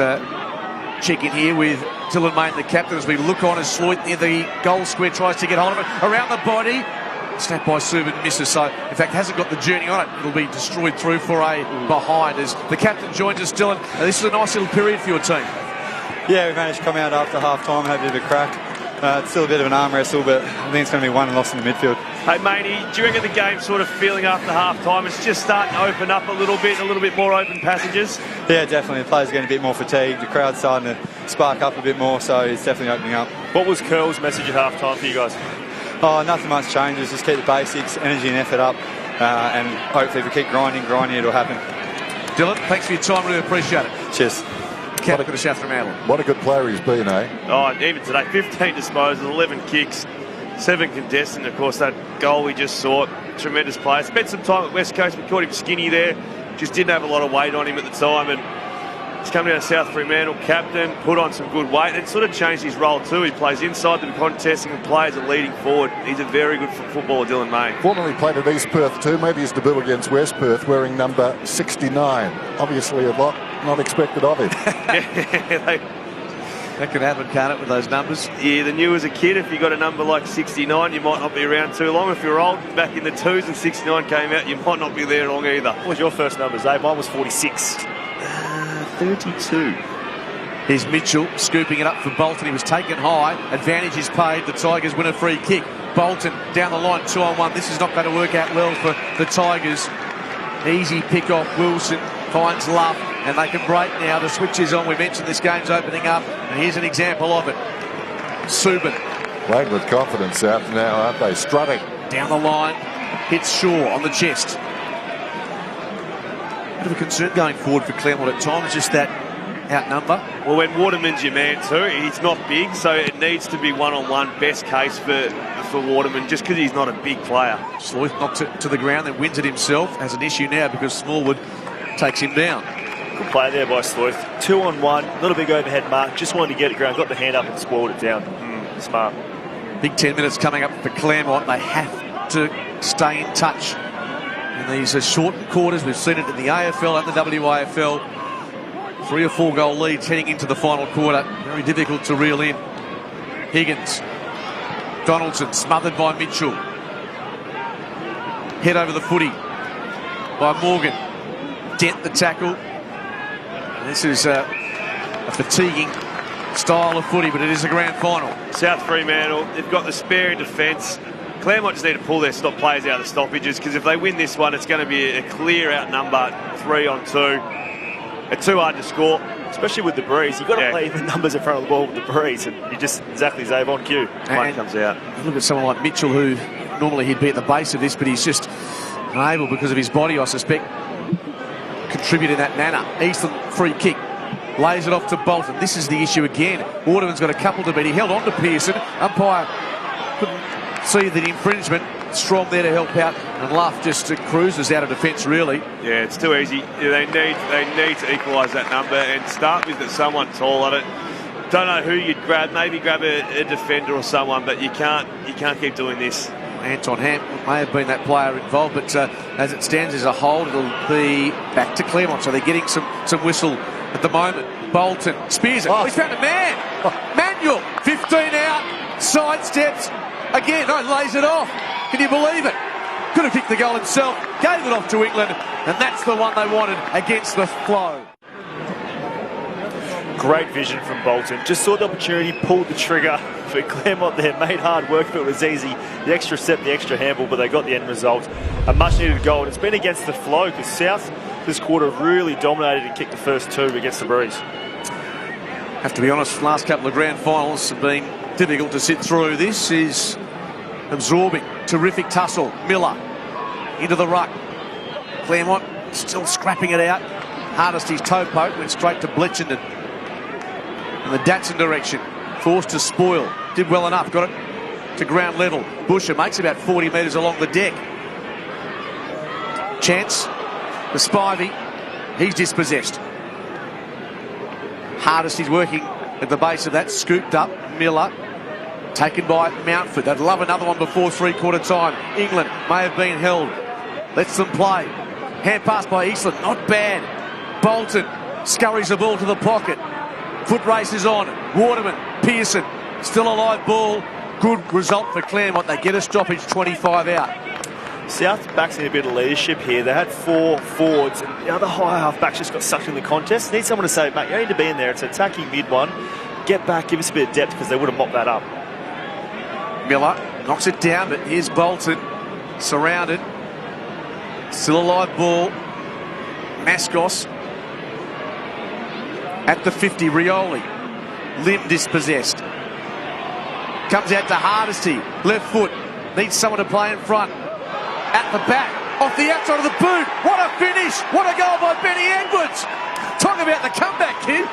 check in here with Dylan Main, the captain, as we look on as Sloyth near the goal square tries to get hold of it. Around the body. Snap by Subin, misses, so in fact hasn't got the journey on it. It'll be destroyed through for a behind as the captain joins us, Dylan. Now, this is a nice little period for your team. Yeah, we managed to come out after half-time and have a bit of a crack. It's still a bit of an arm wrestle, but I think it's going to be won and lost in the midfield. Hey, Maney, do you reckon the game's sort of feeling after half-time? It's just starting to open up a little bit more open passages? Yeah, definitely. The players are getting a bit more fatigued. The crowd's starting to spark up a bit more, so it's definitely opening up. What was Curl's message at half-time for you guys? Oh, nothing much changes. Just keep the basics, energy and effort up, and hopefully if we keep grinding, it'll happen. Dylan, thanks for your time. Really appreciate it. Cheers. Captain of South Fremantle. What a good player he's been, eh? Oh, even today, 15 disposals, 11 kicks, 7 contested. Of course, that goal we just saw, tremendous player. Spent some time at West Coast. We caught him skinny there. Just didn't have a lot of weight on him at the time, and he's come down to South Fremantle, captain, put on some good weight, and sort of changed his role too. He plays inside the contesting and players are leading forward. He's a very good footballer, Dylan May. Formerly played at East Perth too, made his debut against West Perth wearing number 69. Obviously a lot not expected of him. That could happen, can't it, with those numbers? Yeah, the new as a kid, if you got a number like 69, you might not be around too long. If you're old, back in the 2s and 69 came out, you might not be there long either. What was your first number, Zay? Mine was 46. 32. Here's Mitchell scooping it up for Bolton. He was taken high. Advantage is paid. The Tigers win a free kick. Bolton down the line, 2-on-1. This is not going to work out well for the Tigers. Easy pick off. Wilson finds Love, and they can break now. The switch is on. We mentioned this game's opening up, and here's an example of it. Subin. Playing with confidence out now, aren't they? Strutting. Down the line. Hits Shaw on the chest. Bit of a concern going forward for Claremont at times, just that outnumber. Well, when Waterman's your man too, he's not big, so it needs to be one-on-one best case for Waterman, just because he's not a big player. Sleuth knocks it to the ground, then wins it himself. Has an issue now because Smallwood takes him down. Good play there by Sleuth. 2-on-1, not a big overhead mark, just wanted to get it ground, got the hand up and spoiled it down. Smart. Big 10 minutes coming up for Claremont. They have to stay in touch in these shortened quarters. We've seen it in the AFL and the WAFL. 3 or 4 goal leads heading into the final quarter. Very difficult to reel in. Higgins. Donaldson smothered by Mitchell. Head over the footy by Morgan. Dent the tackle. And this is a fatiguing style of footy, but it is a grand final. South Fremantle, they've got the spare in defence. Claremont just need to pull their stop players out of the stoppages, because if they win this one, it's going to be a clear outnumber, 3-on-2. It's too hard to score. Especially with the breeze. You've got to play the numbers in front of the ball with the breeze, and you just exactly Zave on cue. Play comes out. Look at someone like Mitchell, who normally he'd be at the base of this, but he's just unable, because of his body, I suspect, contribute in that manner. Eastland free kick. Lays it off to Bolton. This is the issue again. Waterman's got a couple to beat. He held on to Pearson. Umpire couldn't see the infringement. Strong there to help out, and Luff just cruises out of defence, really. Yeah, it's too easy. They need to equalise that number and start with someone tall. I don't know who you'd grab. Maybe grab a defender or someone, but you can't keep doing this. Anton Hamp may have been that player involved, but as it stands as a hold, it'll be back to Claremont. So they're getting some whistle at the moment. Bolton spears it. He's found a man. Manuel, 15 out, sidesteps again. No, lays it off. Can you believe it? Could have kicked the goal himself. Gave it off to England, and that's the one they wanted against the flow. Great vision from Bolton. Just saw the opportunity, pulled the trigger for Claremont there. Made hard work, but it was easy. The extra step, the extra handball, but they got the end result. A much needed goal, and it's been against the flow, because South this quarter really dominated and kicked the first 2 against the breeze. Have to be honest, last couple of grand finals have been difficult to sit through. This is absorbing. Terrific tussle. Miller into the ruck. Claremont still scrapping it out. Hardesty's toe poke went straight to Bletchenden in the Datsun direction. Forced to spoil. Did well enough. Got it to ground level. Busher makes about 40 metres along the deck. Chance. The Spivey. He's dispossessed. Hardesty's working at the base of that. Scooped up. Miller. Taken by Mountford. They'd love another one before 3/4 time. England may have been held. Lets them play. Hand pass by Eastland. Not bad. Bolton scurries the ball to the pocket. Foot race is on. Waterman. Pearson. Still a live ball. Good result for Claremont. They get a stoppage, 25 out. South backs in a bit of leadership here. They had 4 forwards, and the other high half backs just got sucked in the contest. Need someone to say, mate, you need to be in there. It's an attacking mid one. Get back, give us a bit of depth, because they would have mopped that up. Miller knocks it down, but here's Bolton surrounded. Still a live ball. Mascos at the 50. Rioli. Lim dispossessed. Comes out to Hardesty. Left foot. Needs someone to play in front. At the back. Off the outside of the boot. What a finish. What a goal by Benny Edwards. Talk about the comeback, kid.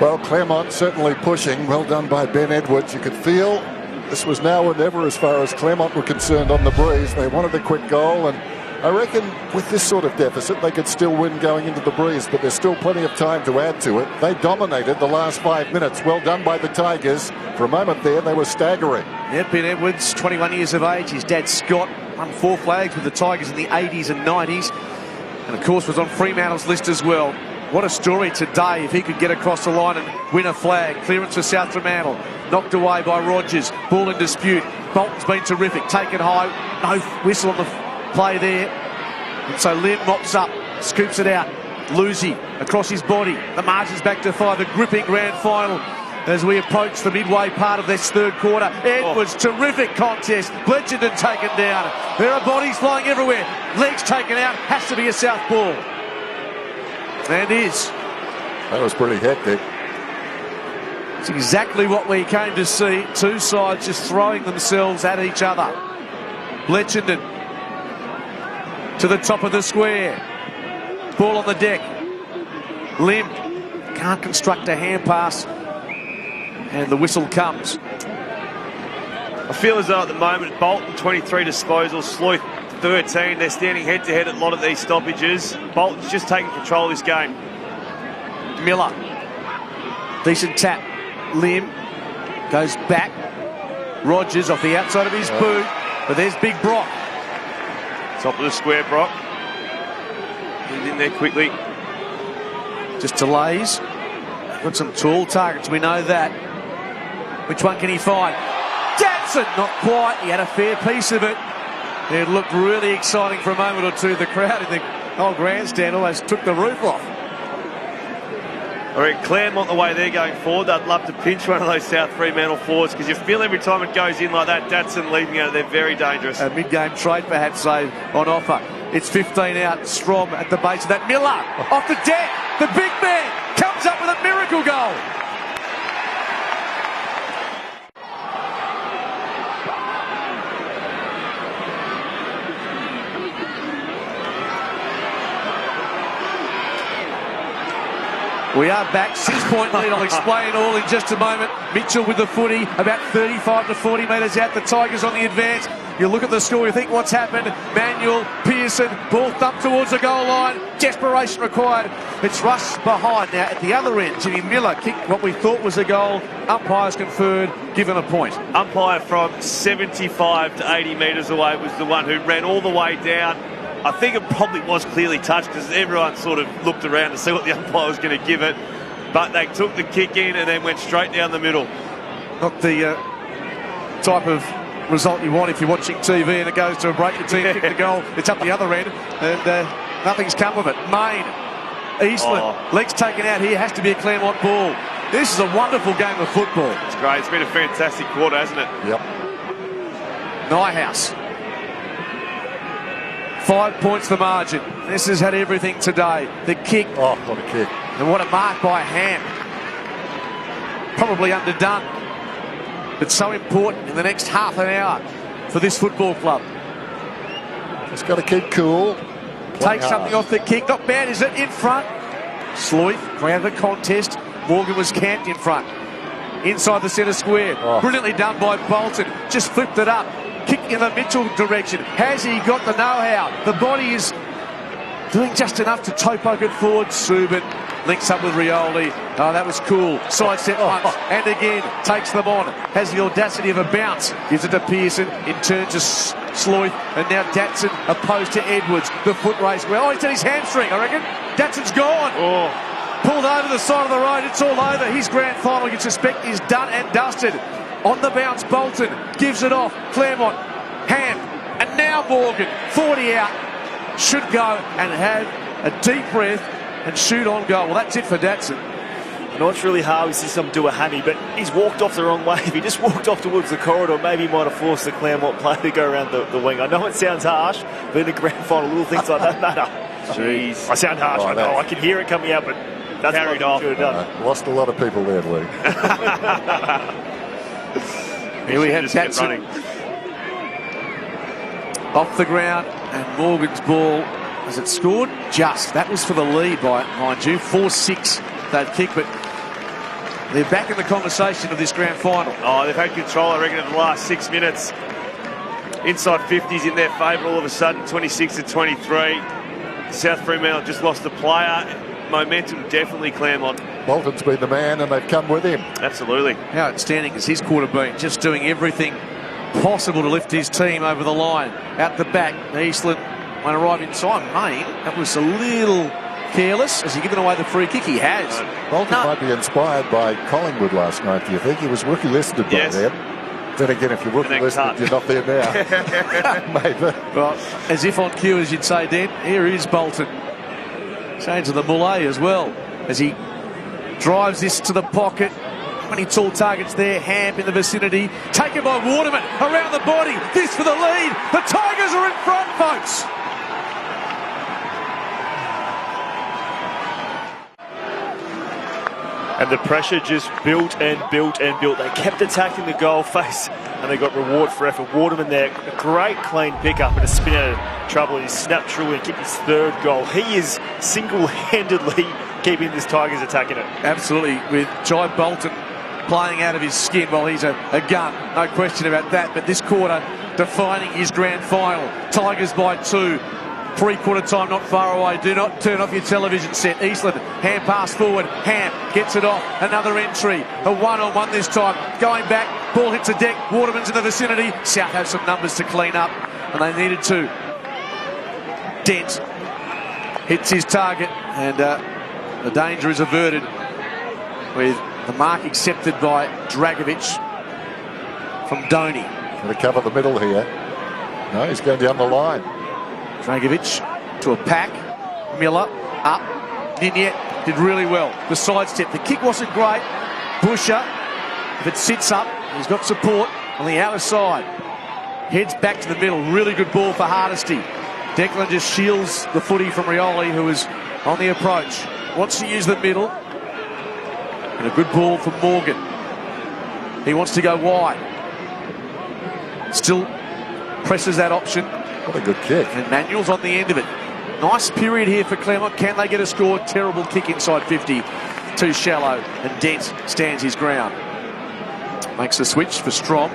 Well, Claremont certainly pushing. Well done by Ben Edwards. You could feel this was now or never as far as Claremont were concerned on the breeze. They wanted a quick goal, and I reckon with this sort of deficit they could still win going into the breeze, but there's still plenty of time to add to it. They dominated the last 5 minutes. Well done by the Tigers. For a moment there, they were staggering. Yeah, Ben Edwards, 21 years of age. His dad, Scott, won 4 flags with the Tigers in the 80s and 90s. And, of course, was on Fremantle's list as well. What a story today if he could get across the line and win a flag. Clearance for South Fremantle. Knocked away by Rogers. Ball in dispute. Bolton's been terrific. Taken high. No whistle on the play there. And so Lim mops up. Scoops it out. Lucy across his body. The margin's back to 5. A gripping grand final as we approach the midway part of this 3rd quarter. Edwards, terrific contest. Bletchenden taken down. There are bodies flying everywhere. Legs taken out. Has to be a South ball. And is. That was pretty hectic. It's exactly what we came to see. 2 sides just throwing themselves at each other. Bletchenden to the top of the square. Ball on the deck. Lim can't construct a hand pass. And the whistle comes. I feel as though at the moment, Bolton 23 disposals, Sleuth 13. They're standing head-to-head at a lot of these stoppages. Bolton's just taking control of this game. Miller. Decent tap. Lim goes back. Rogers off the outside of his boot. But there's Big Brock. Top of the square, Brock. He's in there quickly. Just delays. Got some tall targets, we know that. Which one can he find? Jansen! Not quite. He had a fair piece of it. It looked really exciting for a moment or two. The crowd in the whole grandstand almost took the roof off. I reckon Claremont, the way they're going forward, they'd love to pinch one of those South Fremantle forwards, because you feel every time it goes in like that, Datsun leaving out, they're very dangerous. A mid-game trade perhaps on offer. It's 15 out. Strom at the base of that. Miller off the deck. The big man comes up with a miracle goal. We are back, 6-point lead. I'll explain all in just a moment. Mitchell with the footy, about 35 to 40 metres out. The Tigers on the advance. You look at the score, you think what's happened. Manuel, Pearson, ball thumped towards the goal line. Desperation required. It's Russ behind. Now at the other end, Jimmy Miller kicked what we thought was a goal. Umpires conferred, given a point. Umpire from 75 to 80 metres away was the one who ran all the way down. I think it probably was clearly touched, because everyone sort of looked around to see what the umpire was going to give it. But they took the kick in and then went straight down the middle. Not the type of result you want if you're watching TV and it goes to a break. The team kick the goal. It's up the other end and nothing's come of it. Main, Eastland, legs taken out here. Has to be a Claremont ball. This is a wonderful game of football. It's great. It's been a fantastic quarter, hasn't it? Yep. Nyhouse. 5 points the margin. This has had everything today. The kick. Oh, what a kick. And what a mark by Ham. Probably underdone. But so important in the next half an hour for this football club. Just got to keep cool. Take something off the kick. Not bad, is it? In front. Sleuth grounded the contest. Morgan was camped in front. Inside the centre square. Brilliantly done by Bolton. Just flipped it up. Kick in the Mitchell direction. Has he got the know-how? The body is doing just enough to toe poke it forward. Subin links up with Rioli. Oh, that was cool. Sidestep once and again. Takes them on. Has the audacity of a bounce. Gives it to Pearson. In turn to Sleuth. And now Datsun opposed to Edwards. The foot race. Well, he's done his hamstring, I reckon. Datsun's gone. Pulled over the side of the road. It's all over. His grand final, you'd suspect, is done and dusted. On the bounce, Bolton gives it off. Claremont, Ham, and now Morgan, 40 out. Should go and have a deep breath and shoot on goal. Well, that's it for Datsun. I know it's really hard to see some do a hammy, but he's walked off the wrong way. If he just walked off towards the corridor, maybe he might have forced the Claremont player to go around the wing. I know it sounds harsh, but in the grand final, little things like that matter. Jeez. I sound harsh, I know. I can hear it coming out, but that's carried what I off. should have done. Lost a lot of people there, Lee. Here we have Datsun off the ground, and Morgan's ball, has it scored? Just. That was for the lead, mind you. 4-6 that kick, but they're back in the conversation of this grand final. Oh, they've had control, I reckon, of the last 6 minutes. Inside 50s in their favour all of a sudden, 26 to 23. South Fremantle just lost a player. Momentum definitely Claremont. Bolton's been the man and they've come with him. Absolutely. How outstanding has his quarter been? Just doing everything possible to lift his team over the line. Out the back, Eastland won't arrive in time. Main, that was a little careless. Has he given away the free kick? He has. Bolton might be inspired by Collingwood last night, do you think? He was rookie listed by then. Then again, if you're rookie listed, you're not there now. Maybe. Well, as if on cue, as you'd say, Dan, here is Bolton. Change of the Moulay as well, as he drives this to the pocket. Many tall targets there. Ham in the vicinity. Taken by Waterman. Around the body. This for the lead. The Tigers are in front, folks. And the pressure just built and built and built. They kept attacking the goal face. and they got reward for effort. Waterman there, a great clean pickup and a spin out of trouble. He snapped through and kicked his third goal. He is single-handedly keeping this Tigers attacking it. Absolutely, with Jai Bolton playing out of his skin. Well, he's a gun, no question about that. But this quarter, defining his grand final. Tigers by 2. Three-quarter time not far away. Do not turn off your television set. Eastland, hand pass forward. Ham gets it off. Another entry. A one-on-one this time. Going back. Ball hits the deck. Waterman's in the vicinity. South have some numbers to clean up, and they needed to. Dent hits his target, and the danger is averted with the mark accepted by Dragovic from Donny. Going to cover the middle here. No, he's going down the line. Dragovic to a pack. Miller up. Ninyet did really well. The sidestep. The kick wasn't great. Busher, if it sits up, he's got support on the outer side. Heads back to the middle. Really good ball for Hardesty. Declan just shields the footy from Rioli, who is on the approach. Wants to use the middle. And a good ball for Morgan. He wants to go wide. Still presses that option. What a good kick. And Manuel's on the end of it. Nice period here for Claremont. Can they get a score? Terrible kick inside 50. Too shallow. And Dent stands his ground. Makes the switch for Strom.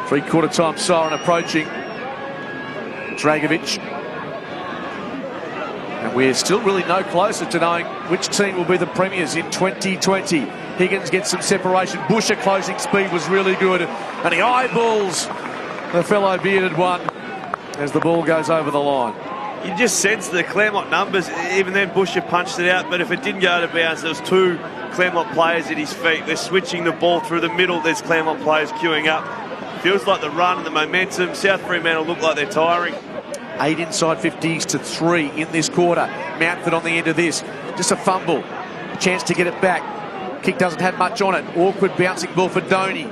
Three-quarter time siren approaching. Dragovic. And we're still really no closer to knowing which team will be the premiers in 2020. Higgins gets some separation. Busher closing speed was really good. And he eyeballs the fellow bearded one as the ball goes over the line. You just sense the Claremont numbers. Even then Busher punched it out, but if it didn't go out of bounds, there was 2 Claremont players at his feet. They're switching the ball through the middle. There's Claremont players queuing up. Feels like the run and the momentum. South Fremantle look like they're tiring. 8 inside 50s to 3 in this quarter. Mountford on the end of this. Just a fumble. A chance to get it back. Kick doesn't have much on it. Awkward bouncing ball for Donny.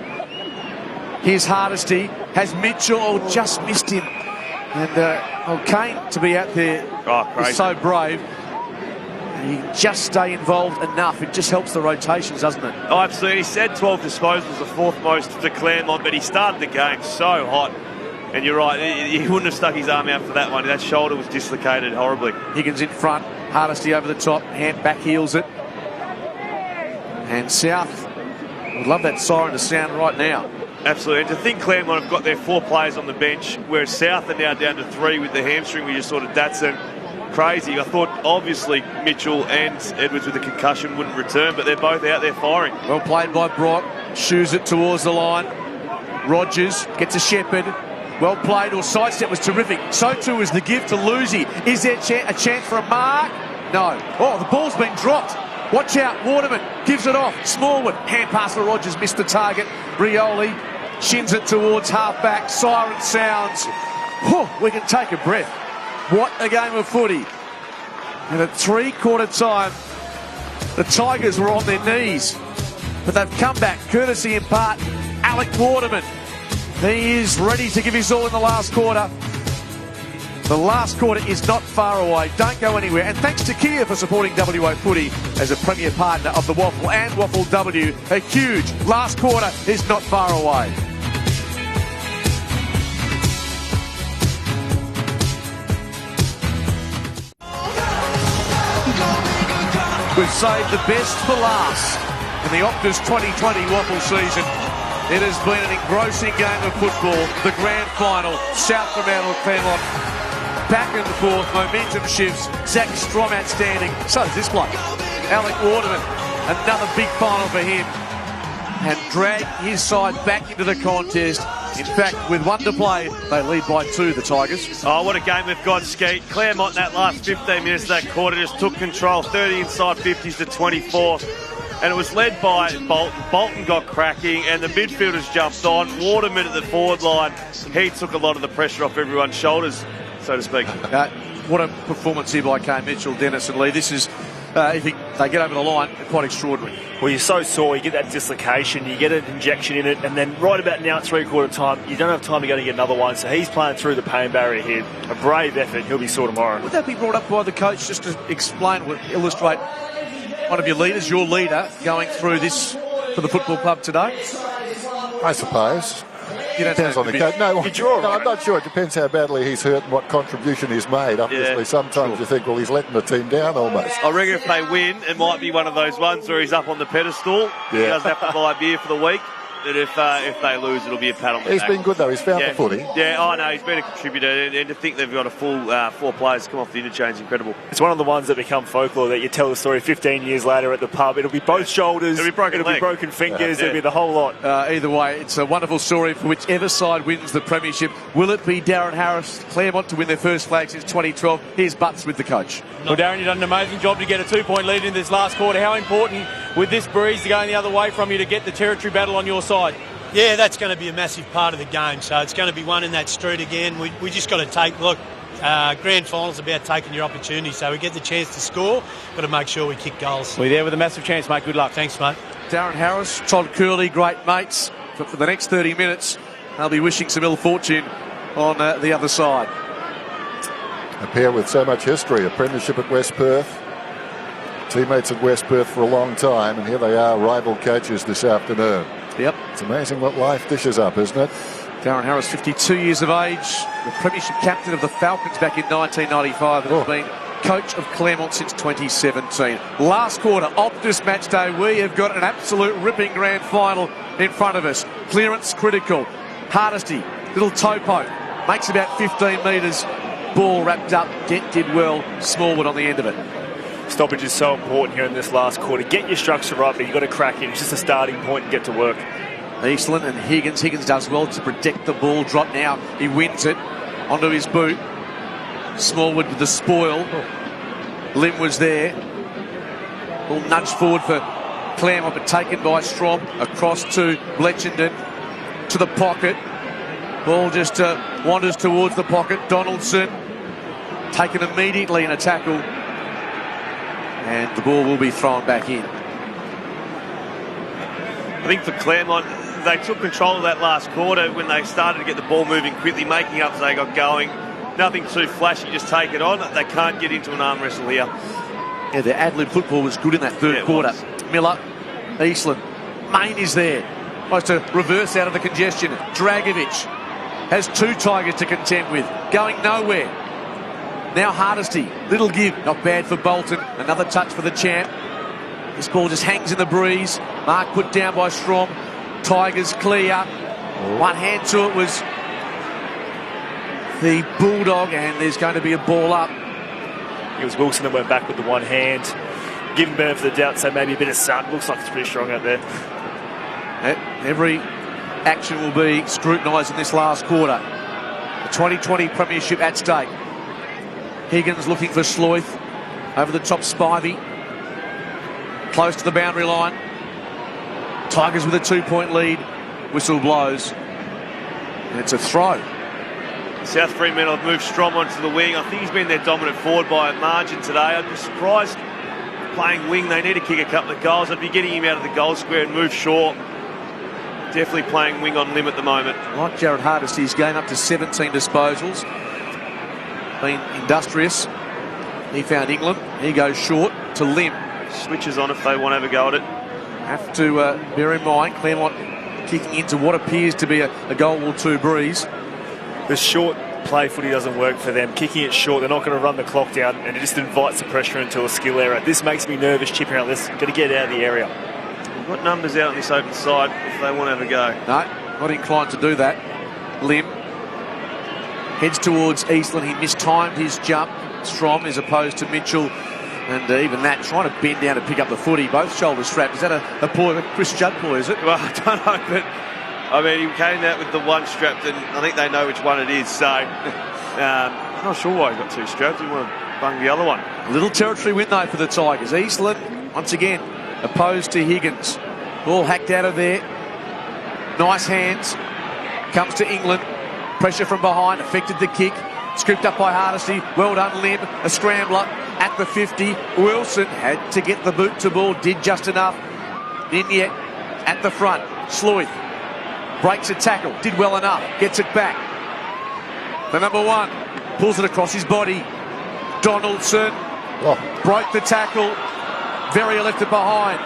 Here's Hardesty. Has Mitchell. Oh, just missed him. And Kane to be out there is so brave. He can just stay involved enough. It just helps the rotations, doesn't it? Oh, absolutely. He said 12 disposals, the 4th most to Claremont, but he started the game so hot. And you're right, he wouldn't have stuck his arm out for that one. That shoulder was dislocated horribly. Higgins in front, Hardesty over the top, Hand back heels it. And South would love that siren to sound right now. Absolutely, and to think Claremont have got their 4 players on the bench, whereas South are now down to 3 with the hamstring we just saw to Datsun. Crazy. I thought obviously Mitchell and Edwards with a concussion wouldn't return, but they're both out there firing. Well played by Brock, shoos it towards the line. Rogers gets a shepherd. Well played, or sidestep was terrific. So too is the give to Lucy. Is there a chance for a mark? No. Oh, the ball's been dropped. Watch out, Waterman gives it off. Smallwood, hand pass for Rogers, missed the target. Rioli shins it towards half-back. Siren sounds. Whew, we can take a breath. What a game of footy. And at three-quarter time, the Tigers were on their knees. But they've come back, courtesy in part, Alec Waterman. He is ready to give his all in the last quarter. The last quarter is not far away. Don't go anywhere. And thanks to Kia for supporting WA Footy as a premier partner of the WAFL and WAFL W. A huge last quarter is not far away. We've saved the best for last in the Optus 2020 WAFL season. It has been an engrossing game of football. The grand final, South Fremantle, Claremont, back and forth, momentum shifts. Zach Strom outstanding. So does this bloke, Alec Waterman. Another big final for him. And drag his side back into the contest. In fact, with 1 to play, they lead by 2, the Tigers. Oh, what a game they've got, Skeet. Claremont in that last 15 minutes of that quarter just took control, 30 inside 50s to 24. And it was led by Bolton. Bolton got cracking and the midfielders jumped on. Waterman at the forward line. He took a lot of the pressure off everyone's shoulders, so to speak. What a performance here by Kane Mitchell, Dennis and Lee. This is, if they get over the line, quite extraordinary. Well, you're so sore, you get that dislocation, you get an injection in it, and then right about now at three-quarter time, you don't have time to go to get another one, so he's playing through the pain barrier here. A brave effort, he'll be sore tomorrow. Would that be brought up by the coach just to explain, illustrate one of your leaders, your leader, going through this for the football club today? I suppose. Depends on the coach. No, I'm not sure. It depends how badly he's hurt and what contribution he's made. Obviously, sometimes you think, well, he's letting the team down almost. I reckon if they win, it might be one of those ones where he's up on the pedestal. He doesn't have to buy a beer for the week. That if they lose, it'll be a pat on the back. He's been good, though. He's found the footy. Yeah, I know. He's been a contributor. And to think they've got a full 4 players come off the interchange is incredible. It's one of the ones that become folklore, that you tell the story 15 years later at the pub. It'll be both shoulders. It'll be broken fingers. It'll be the whole lot. Either way, it's a wonderful story for whichever side wins the Premiership. Will it be Darren Harris, Claremont, to win their first flag since 2012? Here's Butts with the coach. Well, Darren, you've done an amazing job to get a 2-point lead in this last quarter. How important with this breeze to going the other way from you to get the territory battle on your side? Yeah, that's going to be a massive part of the game. So it's going to be one in that street again. We just got to grand final's about taking your opportunity. So we get the chance to score, got to make sure we kick goals. We're there with a massive chance, mate. Good luck. Thanks, mate. Darren Harris, Todd Curley, great mates. For the next 30 minutes, they'll be wishing some ill fortune on the other side. A pair with so much history, a premiership at West Perth. Teammates at West Perth for a long time, and here they are, rival coaches this afternoon. Yep. It's amazing what life dishes up, isn't it? Darren Harris, 52 years of age, the Premiership captain of the Falcons back in 1995, and has been coach of Claremont since 2017. Last quarter, Optus match day, we have got an absolute ripping grand final in front of us. Clearance critical. Hardesty, little toe poke, makes about 15 metres. Ball wrapped up, Dent did well, Smallwood on the end of it. Stoppage is so important here in this last quarter. Get your structure right, but you've got to crack in. It's just a starting point and get to work. Eastland and Higgins. Higgins does well to protect the ball. Drop now. He wins it onto his boot. Smallwood with the spoil. Lim was there. Ball nudged forward for Claremont, but taken by Strom. Across to Bletchenden. To the pocket. Ball just wanders towards the pocket. Donaldson taken immediately in a tackle. And the ball will be thrown back in. I think for Claremont, they took control of that last quarter when they started to get the ball moving quickly, making up as they got going. Nothing too flashy, just take it on. They can't get into an arm wrestle here. Yeah, the ad-lib football was good in that third quarter. Miller, Eastland, Main is there. Tries to reverse out of the congestion. Dragovic has 2 Tigers to contend with. Going nowhere. Now Hardesty, little give, not bad for Bolton. Another touch for the champ. This ball just hangs in the breeze. Mark put down by Strom. Tigers clear. One hand to it was the Bulldog, and there's going to be a ball up. It was Wilson that went back with the one hand. Give him benefit of the doubt, so maybe a bit of sun. Looks like it's pretty strong out there. Every action will be scrutinised in this last quarter. The 2020 Premiership at stake. Higgins looking for Sloyth. Over the top, Spivey. Close to the boundary line. Tigers with a 2-point lead. Whistle blows. And it's a throw. South Fremantle have moved Strom onto the wing. I think he's been their dominant forward by a margin today. I'd be surprised playing wing. They need to kick a couple of goals. I'd be getting him out of the goal square and move short. Definitely playing wing on Lim at the moment. Like Jared Hardesty's game, up to 17 disposals. Been industrious. He found England. He goes short to Lim. Switches on if they want to have a go at it. Have to bear in mind, Claremont kicking into what appears to be a goal or two breeze. The short play footy doesn't work for them. Kicking it short, they're not going to run the clock down, and it just invites the pressure into a skill error. This makes me nervous, chipping out. Let's got to get out of the area. We've got numbers out on this open side if they want to have a go. No, not inclined to do that. Lim heads towards Eastland. He mistimed his jump. Strom as opposed to Mitchell. And even that, trying to bend down to pick up the footy. Both shoulders strapped. Is that a ploy, a Chris Judd ploy, is it? Well, I don't know, but I mean, he came out with the one strapped, and I think they know which one it is. So I'm not sure why he got 2 straps. He wanted to bung the other one. Little territory win, though, for the Tigers. Eastland, once again, opposed to Higgins. Ball hacked out of there. Nice hands. Comes to England. Pressure from behind. Affected the kick. Scooped up by Hardesty. Well done, Lim. A scrambler at the 50. Wilson had to get the boot to ball. Did just enough. Ninyet at the front. Sloyth breaks a tackle. Did well enough. Gets it back. The number 1 pulls it across his body. Donaldson broke the tackle. Very left it behind.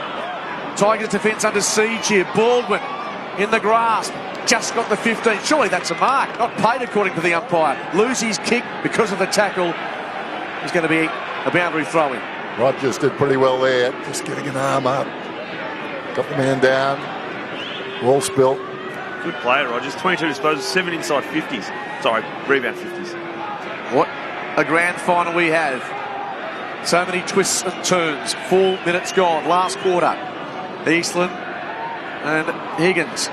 Tigers defence under siege here. Baldwin in the grasp. just got the 15. Surely that's a mark. Not paid according to the umpire. Lucy's kick because of the tackle is going to be a boundary throw-in. Rogers did pretty well there, just getting an arm up. Got the man down. Ball spilt. Good player, Rogers. 22 disposals, 7 inside 50s. Sorry, rebound 50s. What a grand final we have. So many twists and turns. 4 minutes gone. Last quarter. Eastland and Higgins.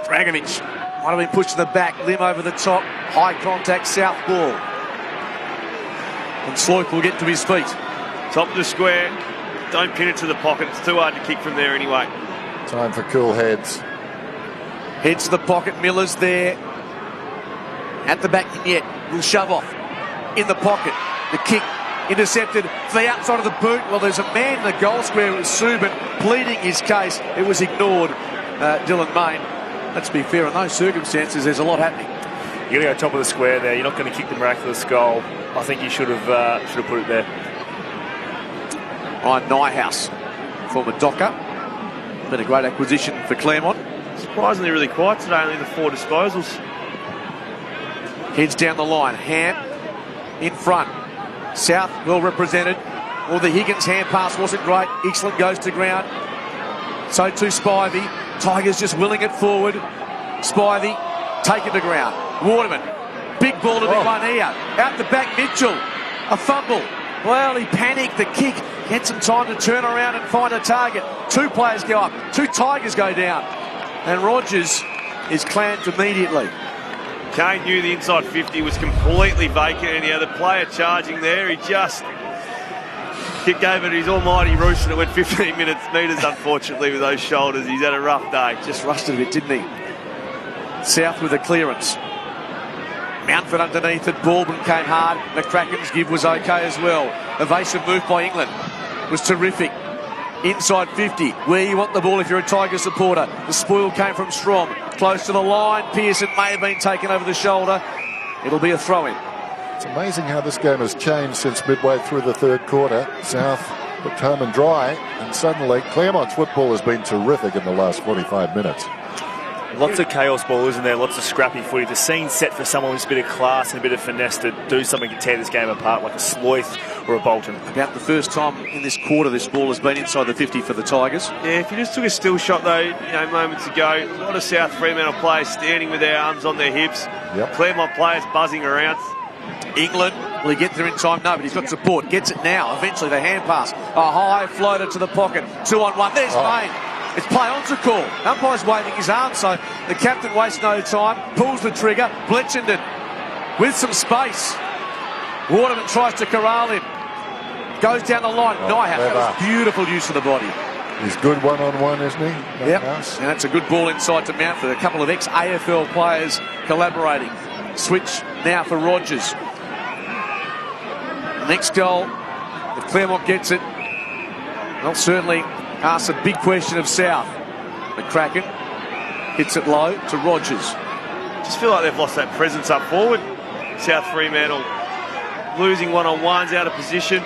Dragovic might have been pushed to the back. Lim over the top. High contact, South ball. And Sloyk will get to his feet. Top of the square. Don't pin it to the pocket. It's too hard to kick from there anyway. Time for cool heads. Heads to the pocket. Miller's there. At the back yet. Will shove off. In the pocket. The kick intercepted for the outside of the boot. Well, there's a man in the goal square. It was Subin pleading his case. It was ignored. Dylan Main. Let's be fair, in those circumstances, there's a lot happening. You're going to go top of the square there. You're not going to kick the miraculous goal. I think you should have put it there. Ryan Nyhouse, former Docker. Been a great acquisition for Claremont. Surprisingly really quiet today, only the 4 disposals. Heads down the line. Ham in front. South well represented. Well, the Higgins hand pass wasn't great. Excellent goes to ground. So too Spivey. Tigers just willing it forward. Spivey take it to ground. Waterman. Big ball to the one here. Out the back, Mitchell. A fumble. Well, he panicked. The kick. He had some time to turn around and find a target. 2 players go up. 2 Tigers go down. And Rogers is clamped immediately. Kane knew the inside 50 was completely vacant, and he had a player charging there. He just kicked over to his almighty roost, and it went 15 metres, unfortunately, with those shoulders. He's had a rough day. Just rusted a bit, didn't he? South with a clearance. Mountford underneath it. Baldwin came hard. McCracken's give was okay as well. Evasive move by England was terrific. Inside 50, where you want the ball if you're a Tiger supporter. The spoil came from Strom. Close to the line. Pearson may have been taken over the shoulder. It'll be a throw-in. It's amazing how this game has changed since midway through the third quarter. South looked home and dry, and suddenly Claremont's football has been terrific in the last 45 minutes. Lots of chaos ball, isn't there? Lots of scrappy footy. The scene set for someone with a bit of class and a bit of finesse to do something to tear this game apart, like a Sloyth or a Bolton. About the first time in this quarter this ball has been inside the 50 for the Tigers. Yeah, if you just took a still shot though, moments ago, a lot of South Fremantle players standing with their arms on their hips. Yep. Claremont players buzzing around. England, will he get there in time? No, but he's got support. Gets it now. Eventually the hand pass. A high floater to the pocket. 2-on-1. There's Main. It's play on to call. Umpire's waving his arm, so the captain wastes no time. Pulls the trigger. Bletchenden with some space. Waterman tries to corral him. Goes down the line. Nyhouse. That was beautiful use of the body. He's good one-on-one, isn't he? Yep. And that's a good ball inside to Mountford. A couple of ex-AFL players collaborating. Switch now for Rogers. Next goal, if Claremont gets it, well, certainly asks a big question of South. McCracken hits it low to Rogers. Just feel like they've lost that presence up forward. South Fremantle losing one-on-ones, out of position.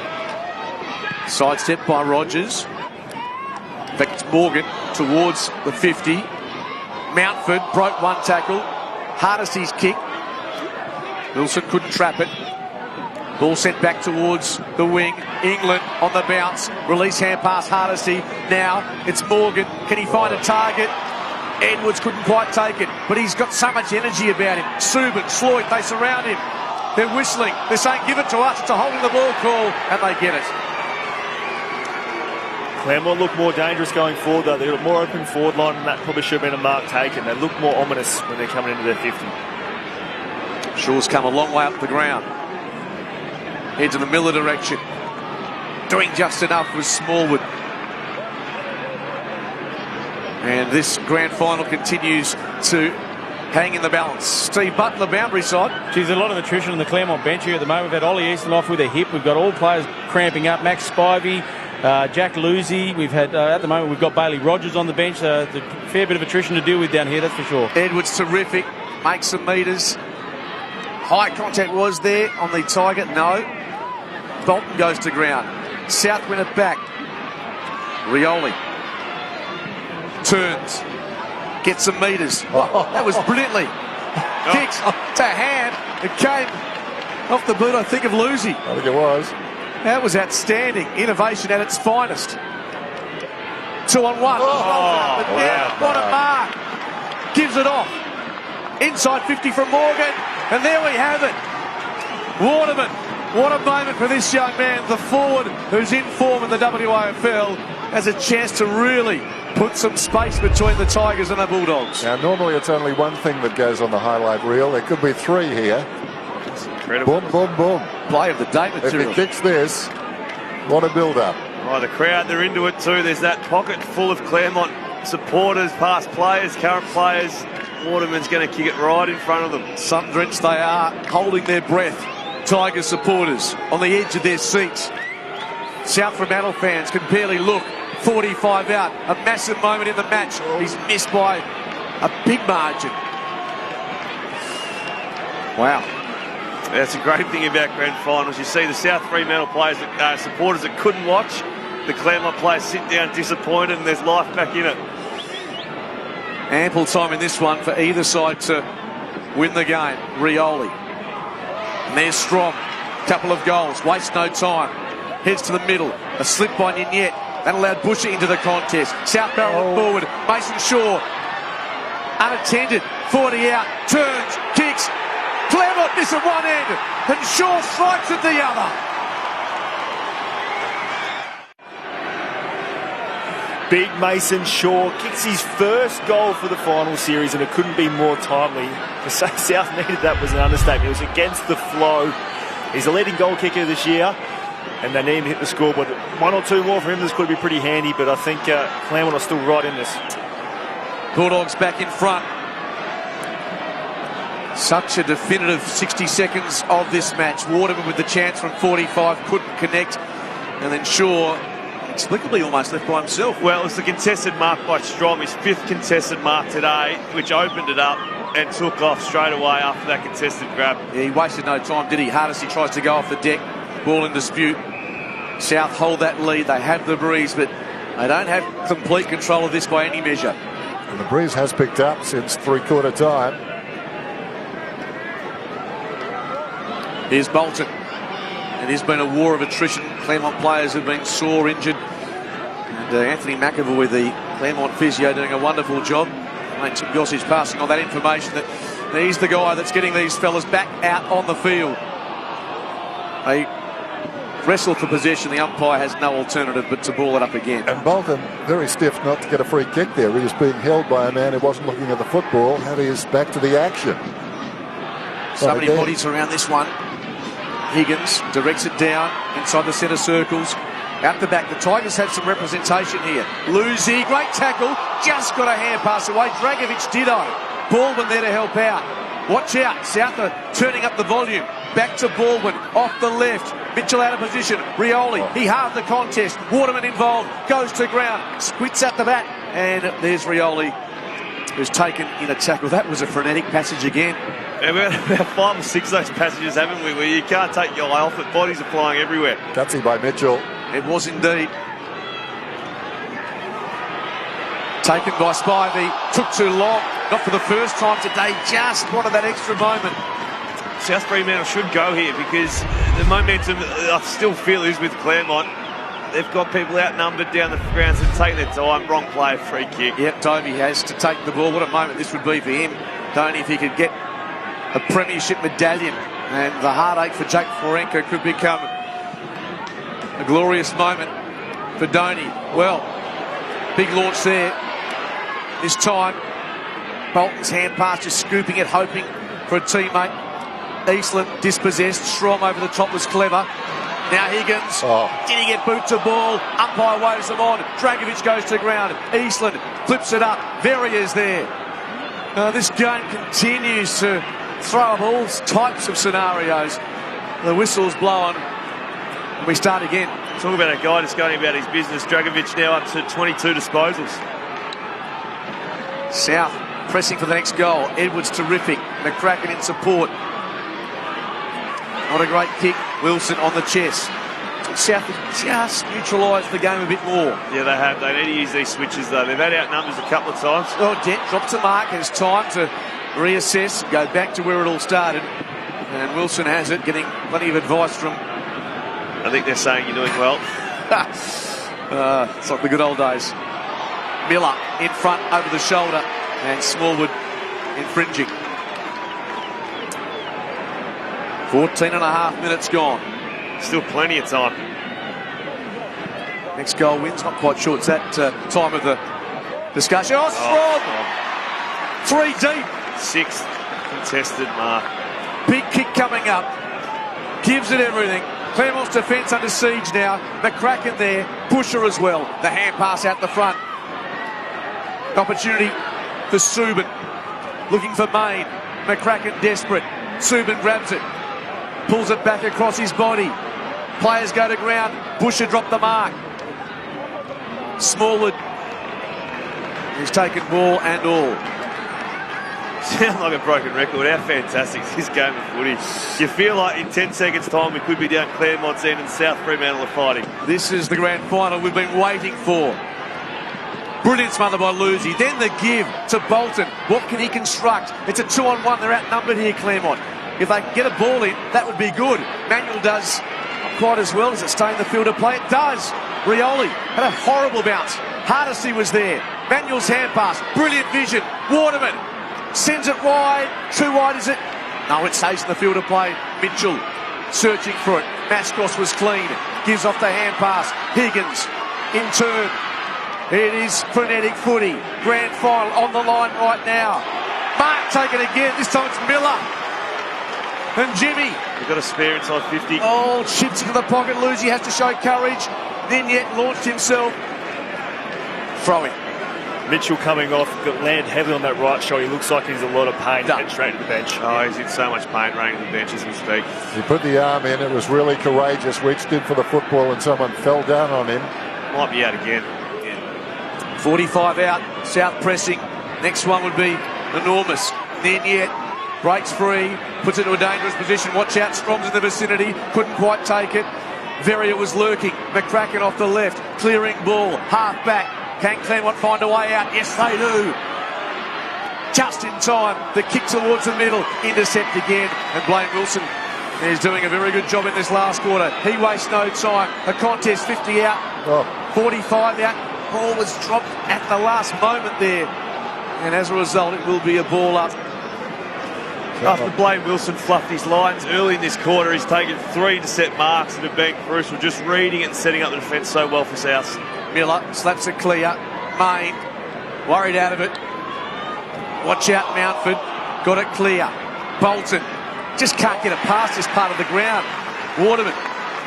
Sidestep by Rogers. In fact, it's Morgan towards the 50. Mountford broke one tackle. Hardesty's kick. Wilson couldn't trap it. Ball sent back towards the wing. England on the bounce. Release hand pass Hardesty. Now it's Morgan. Can he find a target? Edwards couldn't quite take it, but he's got so much energy about him. Subin, Sloyd, they surround him. They're whistling. They're saying, give it to us. It's a holding the ball call, and they get it. Claremont look more dangerous going forward, though. They've got a more open forward line, and that probably should have been a mark taken. They look more ominous when they're coming into their 50. Shaw's come a long way up the ground. Heads in the Miller direction. Doing just enough was Smallwood. And this grand final continues to hang in the balance. Steve Button, the boundary side. Geez, a lot of attrition on the Claremont bench here at the moment. We've had Ollie Easton off with a hip. We've got all players cramping up. Max Spivey, Jack Lucy. We've had, at the moment, we've got Bailey Rogers on the bench. A fair bit of attrition to deal with down here, that's for sure. Edwards terrific. Makes some metres. High contact was there on the Tiger. No. Bolton goes to ground. South win it back. Rioli turns. Get some metres. That was brilliantly. Kicks to hand. It came off the boot, I think, of Lucy. I think it was. That was outstanding. Innovation at its finest. 2 on 1. What a mark. Gives it off. Inside 50 from Morgan. And there we have it. Waterman. What a moment for this young man. The forward who's in form in the WAFL has a chance to really put some space between the Tigers and the Bulldogs. Now, normally it's only one thing that goes on the highlight reel. There could be 3 here. That's incredible. Boom, boom, boom. Play of the day material. If he kicks this, what a build-up. Oh, the crowd, they're into it too. There's that pocket full of Claremont supporters, past players, current players. Waterman's going to kick it right in front of them. Sun-drenched they are, holding their breath. Tigers supporters on the edge of their seats. South Fremantle fans can barely look. 45 out, a massive moment in the match. He's missed by a big margin. Wow. That's a great thing about grand finals. You see the South Fremantle players, supporters that couldn't watch. The Claremont players sit down disappointed, and there's life back in it. Ample time in this one for either side to win the game. Rioli. And there's Strong. Couple of goals. Wastes no time. Heads to the middle. A slip by Ninyet. That allowed Busher into the contest. South barrel forward. Mason Shaw. Unattended. 40 out. Turns. Kicks. Claremont miss at one end. And Shaw strikes at the other. Big Mason Shaw kicks his first goal for the final series, and it couldn't be more timely. To say South needed that was an understatement. It was against the flow. He's a leading goal kicker this year, and they need him to hit the scoreboard. 1 or 2 more for him, this could be pretty handy, but I think Claremont are still right in this. Bulldogs back in front. Such a definitive 60 seconds of this match. Waterman with the chance from 45, couldn't connect, and then Shaw inexplicably almost left by himself. Well, it's the contested mark by Strom, his 5th contested mark today, which opened it up and took off straight away after that contested grab. Yeah, he wasted no time, did he? Hardesty tries to go off the deck. Ball in dispute. South hold that lead. They have the breeze, but they don't have complete control of this by any measure. And the breeze has picked up since 3/4 time. Here's Bolton. It has been a war of attrition. Claremont players have been sore injured. And Anthony McAvoy, the Claremont physio, doing a wonderful job. Tim Gossage passing on that information that he's the guy that's getting these fellas back out on the field. They wrestle for possession. The umpire has no alternative but to ball it up again. And Bolton, very stiff not to get a free kick there. He was being held by a man who wasn't looking at the football. Now he is back to the action. So many bodies around this one. Higgins directs it down inside the centre circles. Out the back, the Tigers had some representation here. Lucy, great tackle, just got a hand pass away. Dragovic ditto. Baldwin there to help out. Watch out, South are turning up the volume. Back to Baldwin, off the left. Mitchell out of position. Rioli, he halved the contest. Waterman involved, goes to ground, squits at the back. And there's Rioli, who's taken in a tackle. That was a frenetic passage again. Yeah, we've had about 5 or 6 of those passages, haven't we, where you can't take your eye off it. Bodies are flying everywhere. Gutsy by Mitchell. It was indeed. Taken by Spivey. Took too long. Not for the first time today. Just wanted that extra moment. South Fremantle should go here because the momentum, I still feel, is with Claremont. They've got people outnumbered down the grounds and taking their time. Wrong play, free kick. Yep, Tovey has to take the ball. What a moment this would be for him. Don't if he could get a Premiership medallion. And the heartache for Jake Florenko could become a glorious moment for Donny. Well, big launch there. This time, Bolton's hand pass, just scooping it, hoping for a teammate. Eastland dispossessed. Strom over the top was clever. Now Higgins. Did he get boot to ball? Umpire waves them on. Dragovic goes to ground. Eastland flips it up. Verrier is there. This game continues to throw up all types of scenarios. The whistle's blown. And we start again. Talk about a guy that's going about his business. Dragovic now up to 22 disposals. South pressing for the next goal. Edwards terrific. McCracken in support. Not a great kick. Wilson on the chest. South have just neutralised the game a bit more. Yeah, they have. They need to use these switches, though. They've had outnumbers a couple of times. Well, Dent drops the mark. It's time to reassess, go back to where it all started. And Wilson has it, getting plenty of advice from... I think they're saying you're doing well. It's like the good old days. Miller in front, over the shoulder, and Smallwood infringing. 14 and a half minutes gone. Still plenty of time. Next goal wins, not quite sure it's that time of the discussion. Oh, Strong! 3 deep. 6th contested mark. Big kick coming up. Gives it everything. Claremont's defence under siege now. McCracken there. Pusher as well. The hand pass out the front. Opportunity for Subin. Looking for Main. McCracken desperate. Subin grabs it. Pulls it back across his body. Players go to ground. Pusher dropped the mark. Smallwood. He's taken ball and all. Sound like a broken record. How fantastic is this game of footy? You feel like in 10 seconds' time we could be down Claremont's end and South Fremantle are fighting. This is the grand final we've been waiting for. Brilliant smother by Lucy. Then the give to Bolton. What can he construct? It's a 2-on-1. They're outnumbered here, Claremont. If they can get a ball in, that would be good. Manuel does not quite as well. Does it stay in the field of play? It does. Rioli had a horrible bounce. Hardesty was there. Manuel's hand pass. Brilliant vision. Waterman sends it wide. Too wide, is it? No, it stays in the field of play. Mitchell searching for it. Mascross was clean. Gives off the hand pass. Higgins in turn. It is frenetic footy. Grand final on the line right now. Mark take it again. This time it's Miller. And Jimmy. They've got a spare inside 50. Oh, chips into the pocket. Lucy has to show courage. Then yet launched himself. Throwing. Mitchell coming off, got landed heavily on that right shot. He looks like he's in a lot of pain. Head straight to the bench. Oh, he's in so much pain running to the bench as we speak. He put the arm in. It was really courageous. Reached in for the football and someone fell down on him. Might be out again. 45 out. South pressing. Next one would be enormous. Then yet breaks free. Puts it into a dangerous position. Watch out. Strong's in the vicinity. Couldn't quite take it. Verrier was lurking. McCracken off the left. Clearing ball. Half back. Can Claremont find a way out? Yes, they do. Just in time. The kick towards the middle. Intercept again. And Blaine Wilson is doing a very good job in this last quarter. He wastes no time. A contest 50 out. 45 out. Ball was dropped at the last moment there. And as a result, it will be a ball up. After Blaine Wilson fluffed his lines early in this quarter, he's taken 3 intercept marks that have been crucial, just reading it and setting up the defence so well for South. Miller slaps it clear. Main worried out of it. Watch out, Mountford. Got it clear. Bolton just can't get it past this part of the ground. Waterman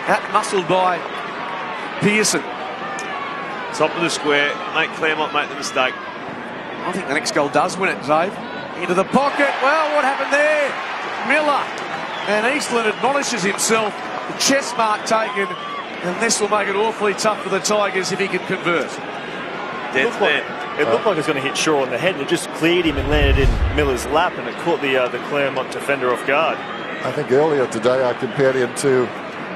out-muscled by Pearson. Top of the square. Claremont make the mistake. I think the next goal does win it, Dave. Into the pocket. Well, what happened there? Miller. And Eastland admonishes himself. The chest mark taken. And this will make it awfully tough for the Tigers if he can convert. It looked like it was going to hit Shaw on the head, and it just cleared him and landed in Miller's lap, and it caught the Claremont defender off guard. I think earlier today I compared him to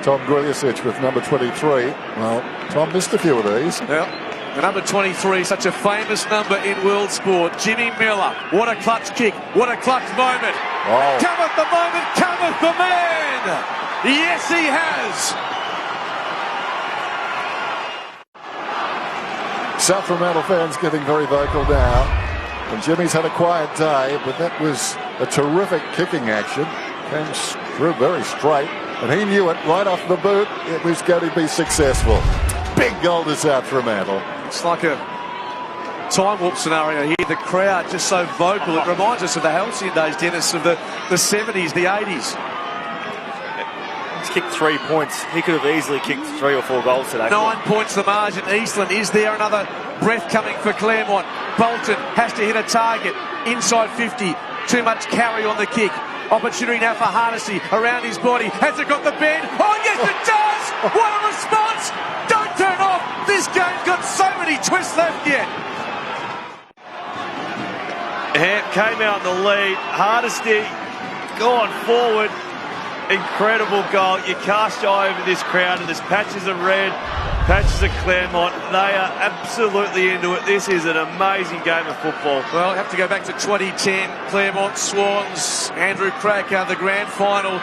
Tom Griliasic with number 23. Well, Tom missed a few of these. Yeah. The number 23, such a famous number in world sport. Jimmy Miller. What a clutch kick. What a clutch moment. Oh. Cometh the moment. Cometh the man. Yes, he has. South Fremantle fans getting very vocal now. And Jimmy's had a quiet day, but that was a terrific kicking action. Came through very straight, and he knew it right off the boot. It was going to be successful. Big goal to South Fremantle. It's like a time warp scenario here. The crowd just so vocal. It reminds us of the halcyon days, Dennis, of the 70s, the 80s. He's kicked 3 points. He could have easily kicked 3 or 4 goals today. 9 points the margin. Eastland is there. Another breath coming for Claremont. Bolton has to hit a target. Inside 50. Too much carry on the kick. Opportunity now for Hardesty around his body. Has it got the bend? Oh, yes, it does! What a response! Don't turn off! This game's got so many twists left yet. Hamp came out in the lead. Hardesty gone forward. Incredible goal. You cast your eye over this crowd and there's patches of red, patches of Claremont. They are absolutely into it. This is an amazing game of football. Well, I have to go back to 2010. Claremont Swans, Andrew Cracker, the grand final.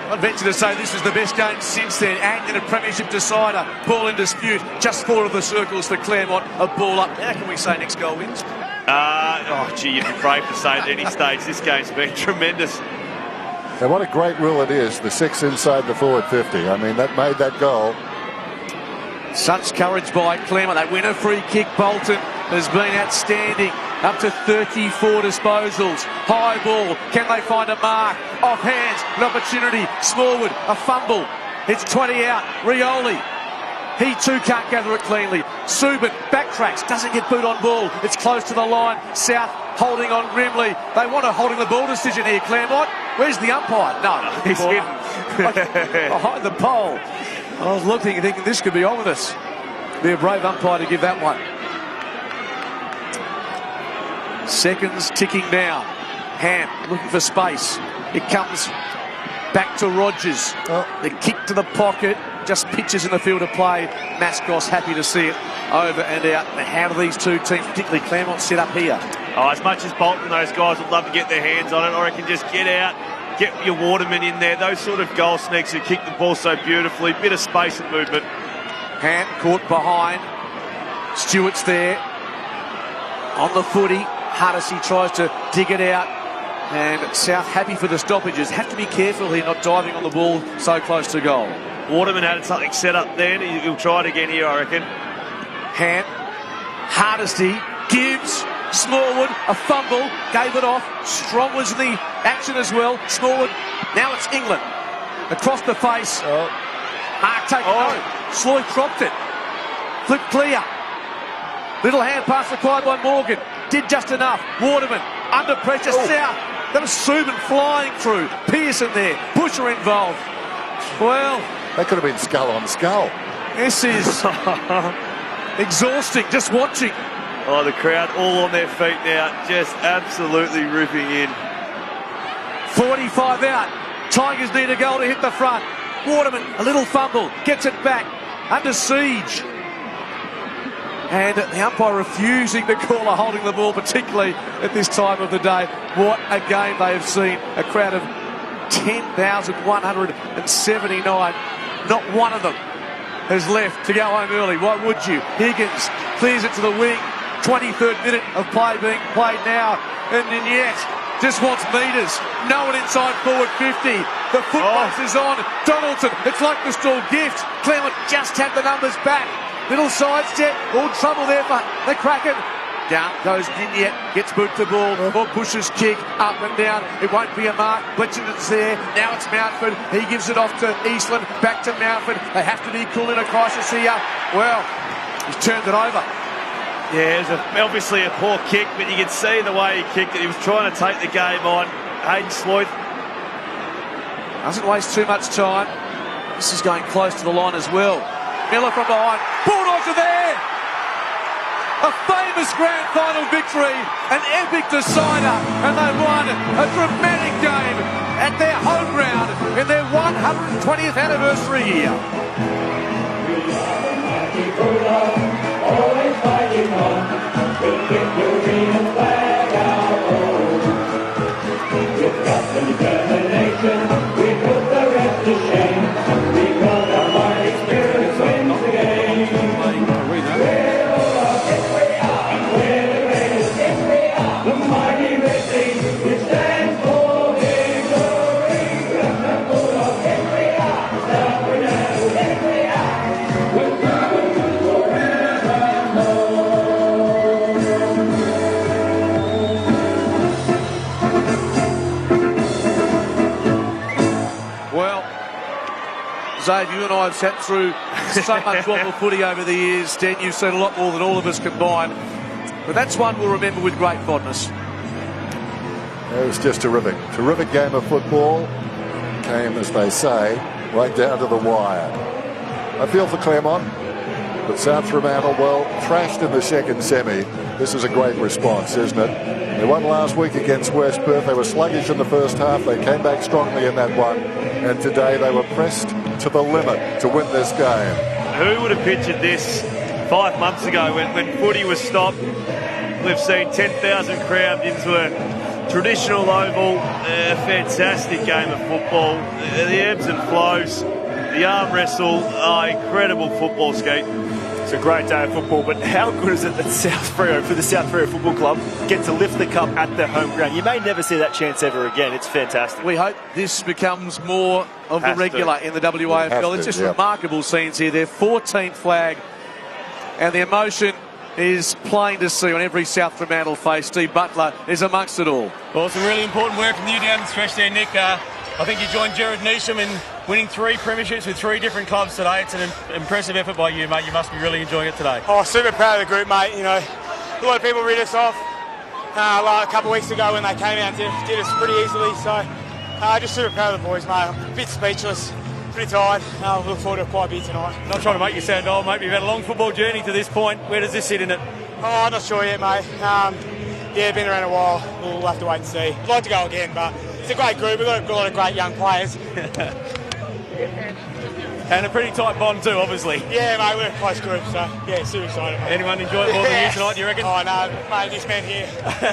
I'd venture to say this is the best game since then. And in a Premiership decider, ball in dispute. Just 4 of the circles for Claremont, a ball up. How can we say next goal wins? You'd be brave to say at any stage. This game's been tremendous. And what a great rule it is, the 6 inside the forward 50. I mean, that made that goal. Such courage by Claremont. That winner free kick, Bolton, has been outstanding. Up to 34 disposals. High ball. Can they find a mark? Off hands. An opportunity. Smallwood. A fumble. It's 20 out. Rioli. He too can't gather it cleanly. Subin backtracks. Doesn't get boot on ball. It's close to the line. South holding on grimly. They want a holding the ball decision here, Claremont. Where's the umpire? No. He's hidden. Behind the pole. I was looking thinking this could be ominous. Be a brave umpire to give that one. Seconds ticking now. Ham looking for space. It comes back to Rogers. The kick to the pocket. Just pitches in the field of play. Mascos happy to see it over and out. How do these two teams, particularly Claremont, set up here? As much as Bolton, those guys would love to get their hands on it, or I can just get out, get your Waterman in there. Those sort of goal sneaks who kick the ball so beautifully. Bit of space and movement. Ham caught behind. Stewart's there. On the footy. Hardesty tries to dig it out. And South happy for the stoppages. Have to be careful here, not diving on the ball so close to goal. Waterman had something set up there. He'll try it again here, I reckon. Ham. Hardesty. Gibbs. Smallwood. A fumble. Gave it off. Strong was in the action as well. Smallwood. Now it's England. Across the face. Mark taken. Sloy cropped it. Flip clear. Little hand pass required by Morgan. Did just enough. Waterman. Under pressure. South. That was Subin flying through. Pearson there. Busher involved. Well, that could have been skull on skull. This is exhausting just watching. The crowd all on their feet now, just absolutely ripping in. 45 out. Tigers need a goal to hit the front. Waterman, a little fumble, gets it back. Under siege. And the umpire refusing to call a holding the ball, particularly at this time of the day. What a game they have seen. A crowd of 10,179. Not one of them has left to go home early. Why would you? Higgins clears it to the wing. 23rd minute of play being played now. And yet, just wants meters. No one inside forward 50. The footbox is on. Donaldson, it's like the stall gift. Claremont just had the numbers back. Little sidestep, all trouble there for the Kraken. Down goes Vignette, gets boot to ball, or pushes kick, up and down. It won't be a mark. Bletchington's there. Now it's Mountford. He gives it off to Eastland, back to Mountford. They have to be cool in a crisis here. Well, he's turned it over. Yeah, it was obviously a poor kick, but you can see the way he kicked it. He was trying to take the game on. Hayden Sloyd doesn't waste too much time. This is going close to the line as well. Miller from behind. Bulldogs are there! A famous grand final victory, an epic decider, and they won a dramatic game at their home ground in their 120th anniversary year. Always fighting on, with victory and flag our own. With guts and determination, we put the rest to shame, because our mighty spirit wins the game. We're the greatest, yes we are, the mighty red team, which stands for victory. Yes we are, South Fremantle, yes we are, with Melbourne Dave, you and I have sat through so much WAFL footy over the years. Dan, you've seen a lot more than all of us combined. But that's one we'll remember with great fondness. It was just terrific. Terrific game of football. Came, as they say, right down to the wire. I feel for Claremont, but South Fremantle, well, thrashed in the second semi. This is a great response, isn't it? They won last week against West Perth. They were sluggish in the first half. They came back strongly in that one. And today they were pressed to the limit to win this game. Who would have pictured this 5 months ago when footy was stopped? We've seen 10,000 crammed into a traditional oval. A fantastic game of football. The ebbs and flows, the arm wrestle, incredible football, Skeet. It's a great day of football, but how good is it that South Freo, for the South Freo Football Club, get to lift the cup at their home ground? You may never see that chance ever again. It's fantastic. We hope this becomes more of the regular in the WAFL. It's just remarkable scenes here. Their 14th flag, and the emotion is plain to see on every South Fremantle face. Steve Butler is amongst it all. Well, some really important work from you down the stretch there, Nick. I think you joined Jared Neesham in winning 3 premierships with 3 different clubs today. It's an impressive effort by you, mate. You must be really enjoying it today. Oh, super proud of the group, mate. You know, a lot of people read us off a couple of weeks ago when they came out and did us pretty easily. So, just super proud of the boys, mate. I'm a bit speechless, pretty tired. Look forward to quite a bit tonight. Not trying to make you sound old, mate. You've had a long football journey to this point. Where does this sit in it? Oh, I'm not sure yet, mate. Been around a while. We'll have to wait and see. I'd like to go again, but it's a great group. We've got a lot of great young players. And a pretty tight bond too, obviously. Yeah, mate, we're a close group, so yeah, super excited, mate. Anyone enjoy it more than you tonight, do you reckon? Oh, no, mate, this man here.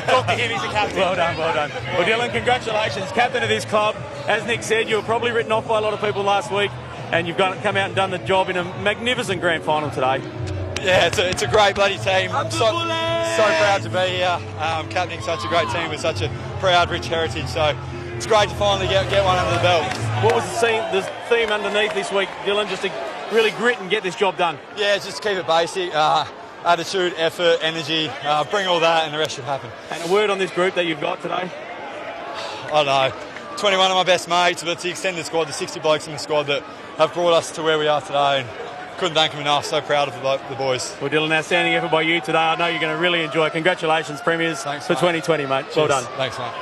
Talk to him, he's the captain. Well done, well done. Well, Dylan, congratulations. Captain of this club. As Nick said, you were probably written off by a lot of people last week, and you've come out and done the job in a magnificent grand final today. Yeah, it's a great bloody team. I'm so proud to be here, captaining such a great team with such a proud, rich heritage. So it's great to finally get one under the belt. What was the theme underneath this week, Dylan? Just to really grit and get this job done. Yeah, just keep it basic. Attitude, effort, energy, bring all that and the rest should happen. And a word on this group that you've got today? I don't know. 21 of my best mates, but it's the extended squad, the 60 blokes in the squad that have brought us to where we are today. And couldn't thank them enough. So proud of the boys. Well, Dylan, outstanding effort by you today. I know you're going to really enjoy it. Congratulations, Premiers, for 2020, mate. Cheers. Well done. Thanks, mate.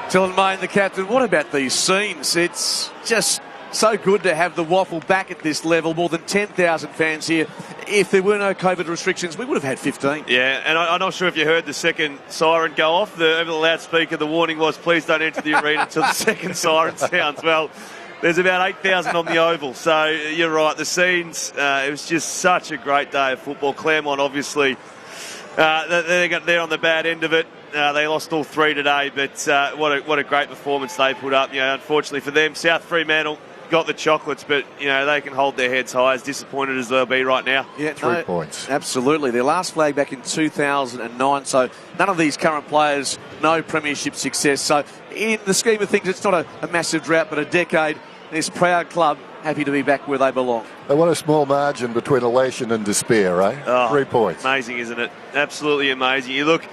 Dylan Mayne, the captain. What about these scenes? It's just so good to have the WAFL back at this level. More than 10,000 fans here. If there were no COVID restrictions, we would have had 15. Yeah, and I'm not sure if you heard the second siren go off. Over the loudspeaker, the warning was, please don't enter the arena until the second siren sounds. Well, there's about 8,000 on the oval. So you're right, the scenes, it was just such a great day of football. Claremont, obviously, they're on the bad end of it. They lost all 3 today, but what a great performance they put up. You know, unfortunately for them, South Fremantle got the chocolates, but you know they can hold their heads high, as disappointed as they'll be right now. Yeah, 3 points. Absolutely. Their last flag back in 2009, so none of these current players know premiership success. So in the scheme of things, it's not a massive drought, but a decade. This proud club happy to be back where they belong. They want a small margin between elation and despair, eh? Oh, 3 points. Amazing, isn't it? Absolutely amazing. You look,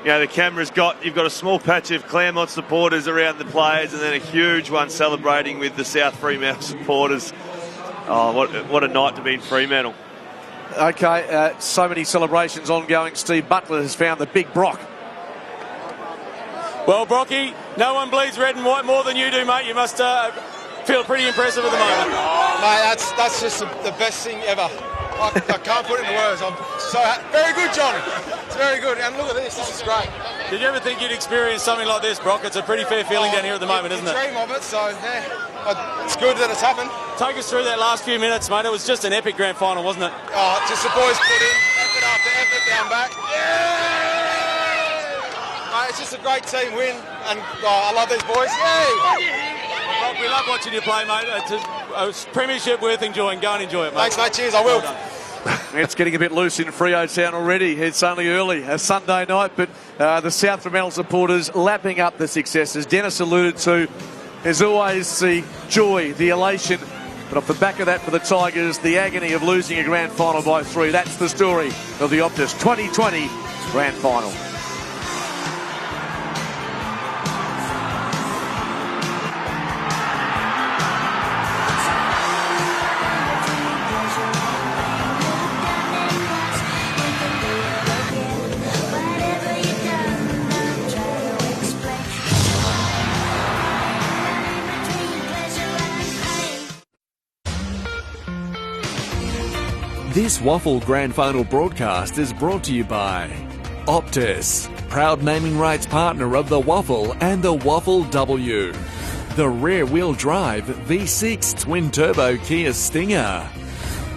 you know, the camera's you've got a small patch of Claremont supporters around the players, and then a huge one celebrating with the South Fremantle supporters. Oh, what a night to be in Fremantle. Okay, so many celebrations ongoing. Steve Butler has found the big Brock. Well, Brocky, no one bleeds red and white more than you do, mate. You must feel pretty impressive at the moment. Mate, that's just the best thing ever. I can't put it into words. I'm so happy. Very good, John. It's very good. And look at this. This is great. Did you ever think you'd experience something like this, Brock? It's a pretty fair feeling down here at the moment, isn't it? Dream of it, so yeah, it's good that it's happened. Take us through that last few minutes, mate. It was just an epic grand final, wasn't it? Oh, just the boys put in effort after effort down back. Mate, it's just a great team win, and I love these boys. Well, we love watching you play, mate. It's a premiership worth enjoying. Go and enjoy it, mate. Thanks, mate. Cheers. I will. Well It's getting a bit loose in Freo Town already. It's only early, a Sunday night, but the South Fremantle supporters lapping up the successes. Dennis alluded to, there's always the joy, the elation, but off the back of that for the Tigers, the agony of losing a grand final by 3. That's the story of the Optus 2020 grand final. This WAFL Grand Final broadcast is brought to you by Optus. proud naming rights partner of the WAFL and the WAFL W. The rear-wheel drive V6 twin-turbo Kia Stinger.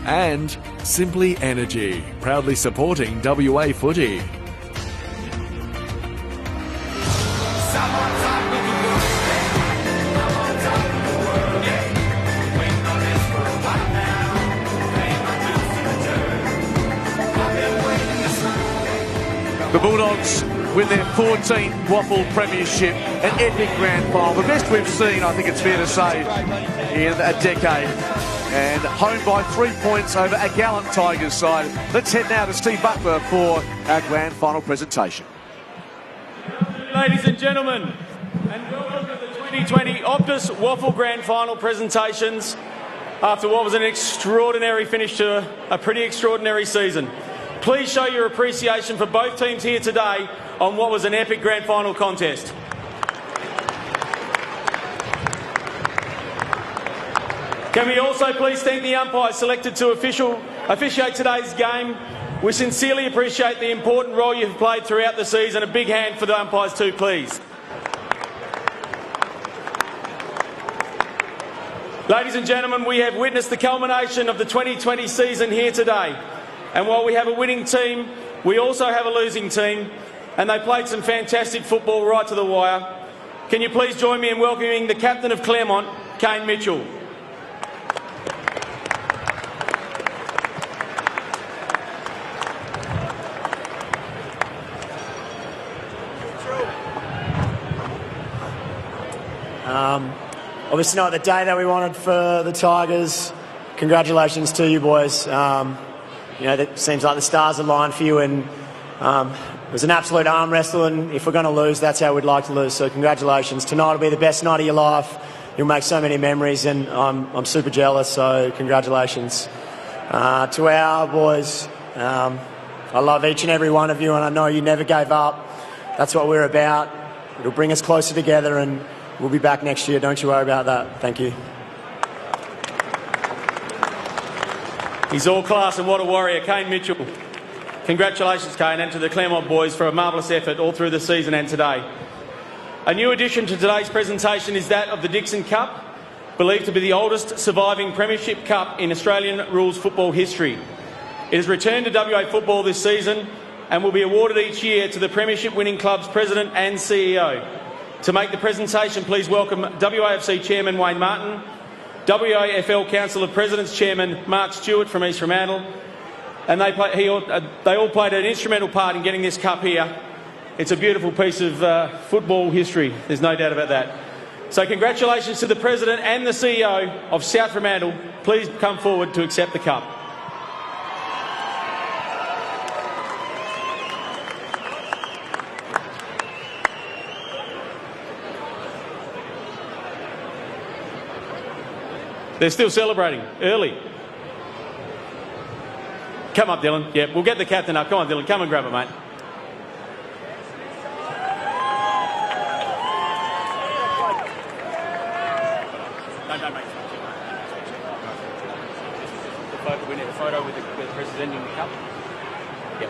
And Simply Energy, proudly supporting WA footy. The Bulldogs win their 14th WAFL Premiership, an epic grand final. The best we've seen, I think it's fair to say, in a decade. And home by 3 points over a gallant Tigers side. Let's head now to Steve Butler for our grand final presentation. Ladies and gentlemen, and welcome to the 2020 Optus WAFL Grand Final presentations after what was an extraordinary finish to a pretty extraordinary season. Please show your appreciation for both teams here today on what was an epic grand final contest. Can we also please thank the umpires selected to officiate today's game? We sincerely appreciate the important role you've played throughout the season. A big hand for the umpires too, please. Ladies and gentlemen, we have witnessed the culmination of the 2020 season here today. And while we have a winning team, we also have a losing team, and they played some fantastic football right to the wire. Can you please join me in welcoming the captain of Claremont, Kane Mitchell. Obviously not the day that we wanted for the Tigers. Congratulations to you boys. You know, it seems like the stars aligned for you, and it was an absolute arm wrestle, and if we're going to lose, that's how we'd like to lose. So congratulations. Tonight will be the best night of your life. You'll make so many memories, and I'm super jealous, so congratulations. To our boys, I love each and every one of you, and I know you never gave up. That's what we're about. It'll bring us closer together, and we'll be back next year. Don't you worry about that. Thank you. He's all class and what a warrior, Kane Mitchell. Congratulations, Kane, and to the Claremont boys for a marvellous effort all through the season and today. A new addition to today's presentation is that of the Dixon Cup, believed to be the oldest surviving Premiership Cup in Australian rules football history. It has returned to WA football this season and will be awarded each year to the Premiership winning club's president and CEO. To make the presentation, please welcome WAFC Chairman Wayne Martin, WAFL Council of Presidents Chairman Mark Stewart from East Fremantle, and they all played an instrumental part in getting this cup here. It's a beautiful piece of football history, there's no doubt about that. So congratulations to the President and the CEO of South Fremantle. Please come forward to accept the cup. They're still celebrating early. Come up, Dylan. Yeah, we'll get the captain up. Come on, Dylan. Come and grab it, mate. Don't make it. We need a photo with the presenting the cup. Yep.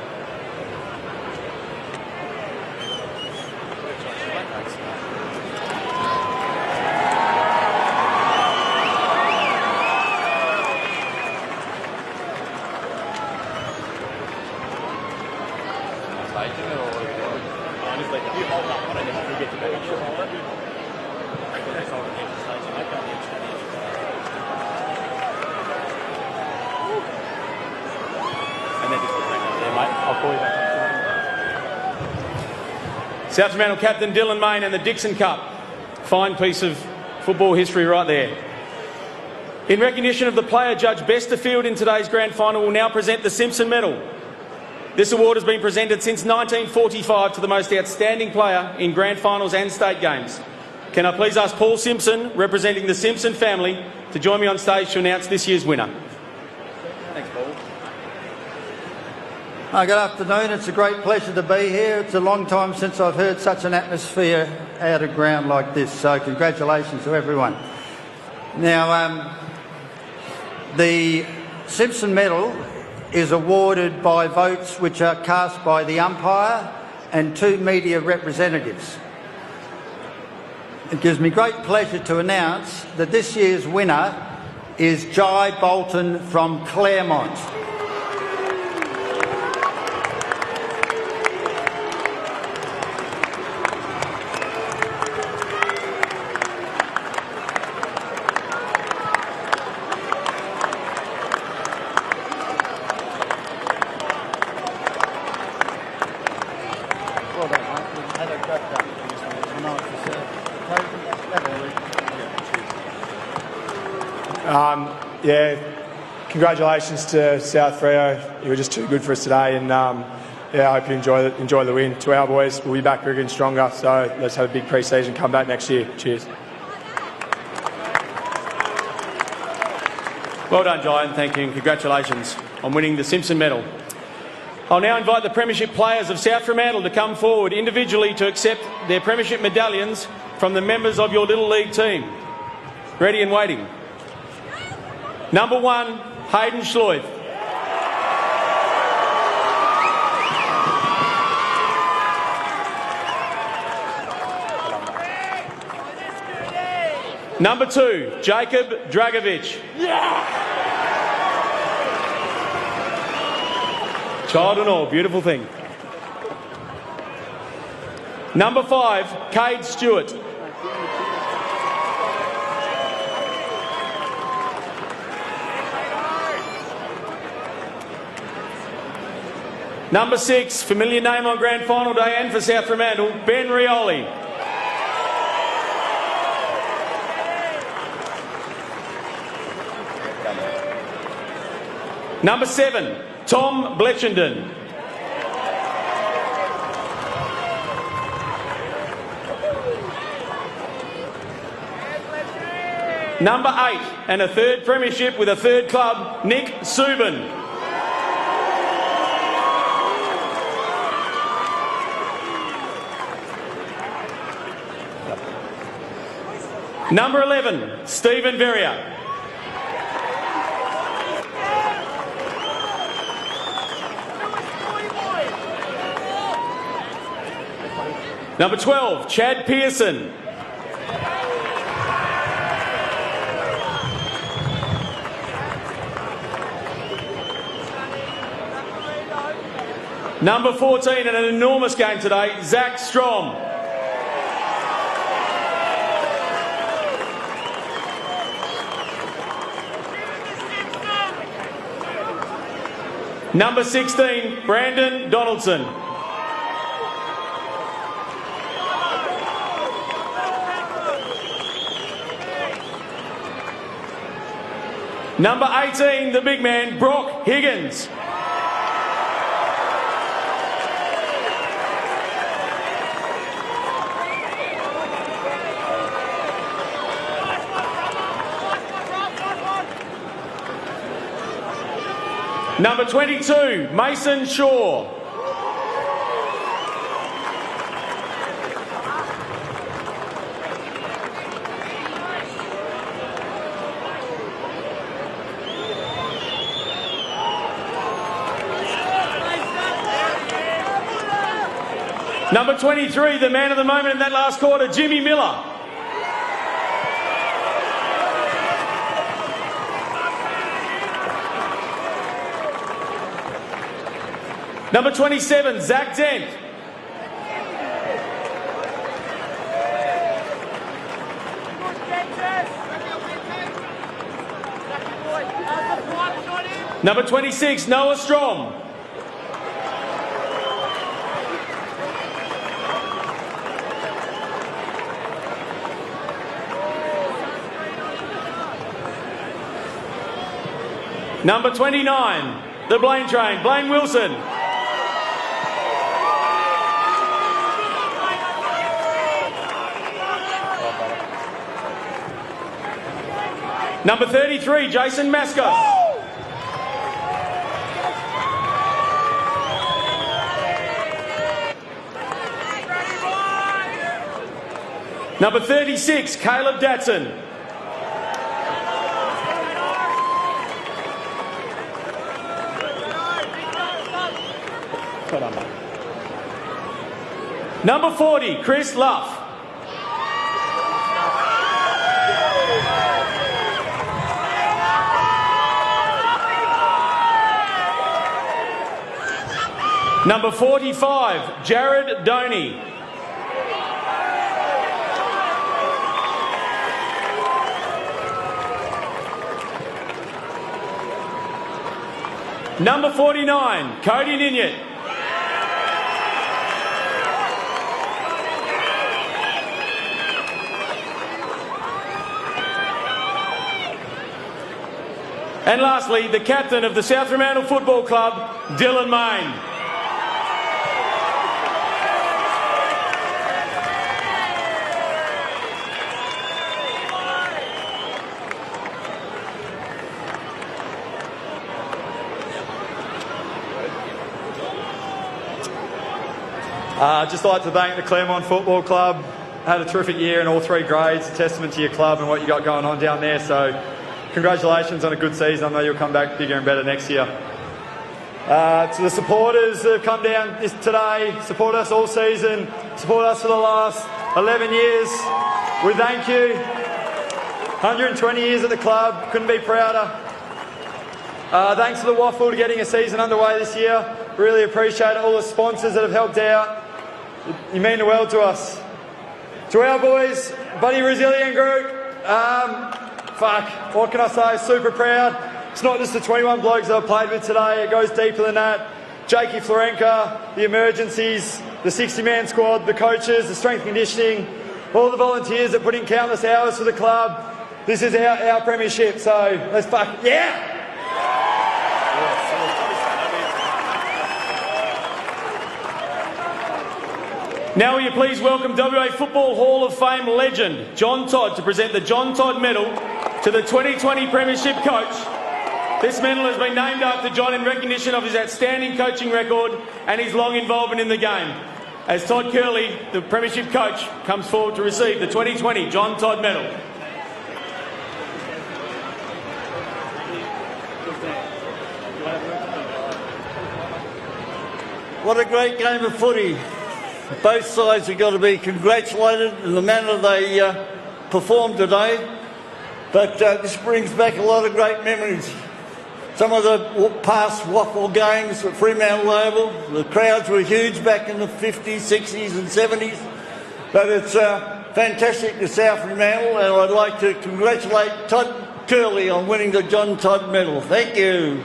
South Fremantle captain Dylan Mayne and the Dixon Cup. Fine piece of football history right there. In recognition of the player judged best afield in today's grand final, we'll now present the Simpson Medal. This award has been presented since 1945 to the most outstanding player in grand finals and state games. Can I please ask Paul Simpson, representing the Simpson family, to join me on stage to announce this year's winner. Thanks, Paul. Good afternoon. It's a great pleasure to be here. It's a long time since I've heard such an atmosphere out of ground like this, so congratulations to everyone. Now, the Simpson Medal is awarded by votes which are cast by the umpire and 2 media representatives. It gives me great pleasure to announce that this year's winner is Jai Bolton from Claremont. Yeah, congratulations to South Freo. You were just too good for us today, and yeah, I hope you enjoy the win. To our boys, we'll be back bigger and stronger. So let's have a big pre-season. Come back next year. Cheers. Well done, Jai, and thank you, and congratulations on winning the Simpson Medal. I'll now invite the Premiership players of South Fremantle to come forward individually to accept their Premiership medallions from the members of your Little League team. Ready and waiting. Number 1, Hayden Schloith. Number 2, Jacob Dragovic. Child and all, beautiful thing. Number 5, Cade Stewart. Number 6, familiar name on Grand Final day and for South Fremantle, Ben Rioli. Number 7, Tom Bletchenden. Number 8, and a 3rd premiership with a 3rd club, Nick Subin. Number 11, Stephen Verrier. Number 12, Chad Pearson. Number 14, and an enormous game today, Zach Strom. Number 16, Brandon Donaldson. Number 18, the big man, Brock Higgins. Number 22, Mason Shaw. Number 23, the man of the moment in that last quarter, Jimmy Miller. Number 27, Zach Dent. Number 26, Noah Strom. Number 29, the Blaine train, Blaine Wilson. Number 33, Jason Mascot. Number 36, Caleb Datson. Number 40, Chris Luff. Number 45, Jared Doney. Number 49, Cody Ninyat. And lastly, the captain of the South Fremantle Football Club, Dylan Main. I'd just like to thank the Claremont Football Club. Had a terrific year in all three grades, a testament to your club and what you got going on down there. So congratulations on a good season. I know you'll come back bigger and better next year. To the supporters that have come down today, support us all season, support us for the last 11 years. We thank you. 120 years at the club, couldn't be prouder. Thanks to the WAFL for getting a season underway this year. Really appreciate all the sponsors that have helped out. You mean the world to us. To our boys, Buddy Resilient Group, what can I say? Super proud. It's not just the 21 blokes that I've played with today, it goes deeper than that. Jakey Florenka, the emergencies, the 60-man squad, the coaches, the strength conditioning, all the volunteers that put in countless hours for the club. This is our premiership, so let's yeah! Now will you please welcome WA Football Hall of Fame legend John Todd to present the John Todd Medal to the 2020 Premiership coach. This medal has been named after John in recognition of his outstanding coaching record and his long involvement in the game. As Todd Curley, the Premiership coach, comes forward to receive the 2020 John Todd Medal. What a great game of footy. Both sides have got to be congratulated in the manner they performed today. But this brings back a lot of great memories. Some of the past WAFL games at Fremantle Oval, the crowds were huge back in the 50s, 60s and 70s. But it's fantastic to South Fremantle, and I'd like to congratulate Todd Curley on winning the John Todd Medal. Thank you.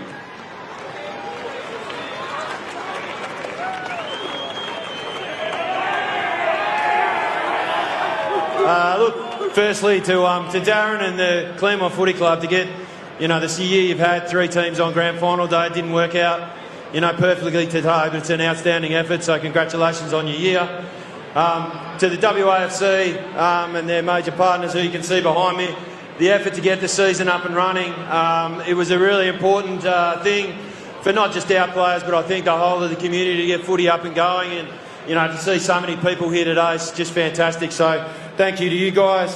Look, firstly to Darren and the Claremont Footy Club to get, this year you've had 3 teams on grand final day. It didn't work out, perfectly today, but it's an outstanding effort, so congratulations on your year. To the WAFC and their major partners who you can see behind me, the effort to get the season up and running, it was a really important thing for not just our players, but I think the whole of the community to get footy up and going, and to see so many people here today is just fantastic. So thank you to you guys.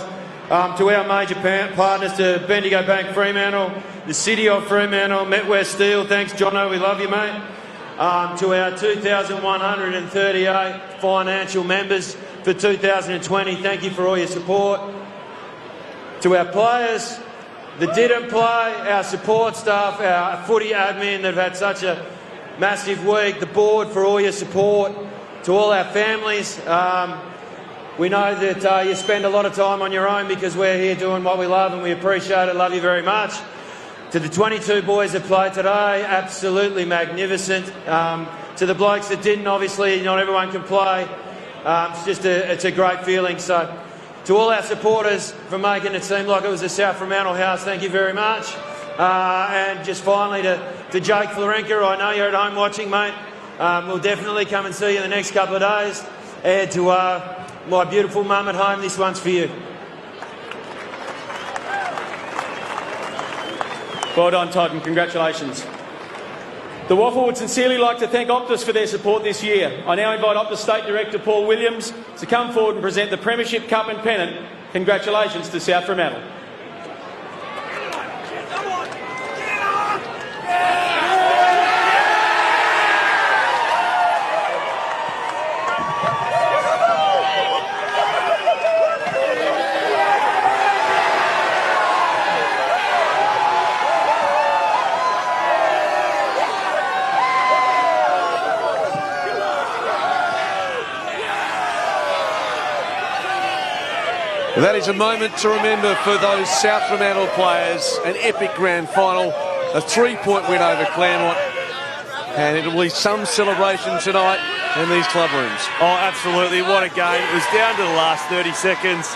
To our major partners, to Bendigo Bank Fremantle, the City of Fremantle, Met West Steel, thanks Jono, we love you mate. To our 2,138 financial members for 2020, thank you for all your support. To our players that didn't play, our support staff, our footy admin that have had such a massive week, the board for all your support. To all our families, we know that you spend a lot of time on your own because we're here doing what we love and we appreciate it. Love you very much. To the 22 boys that played today, absolutely magnificent. To the blokes that didn't, obviously, not everyone can play. It's a great feeling. So, to all our supporters for making it seem like it was a South Fremantle house, thank you very much. And just finally to Jake Florenka, I know you're at home watching, mate. We'll definitely come and see you in the next couple of days. And to my beautiful mum at home, this one's for you. Well done, Todd, and congratulations. The WAFL would sincerely like to thank Optus for their support this year. I now invite Optus State Director Paul Williams to come forward and present the Premiership Cup and Pennant. Congratulations to South Fremantle. That is a moment to remember for those South Fremantle players. An epic grand final, a 3-point win over Claremont, and it'll be some celebration tonight in these club rooms. Oh, absolutely. What a game. It was down to the last 30 seconds.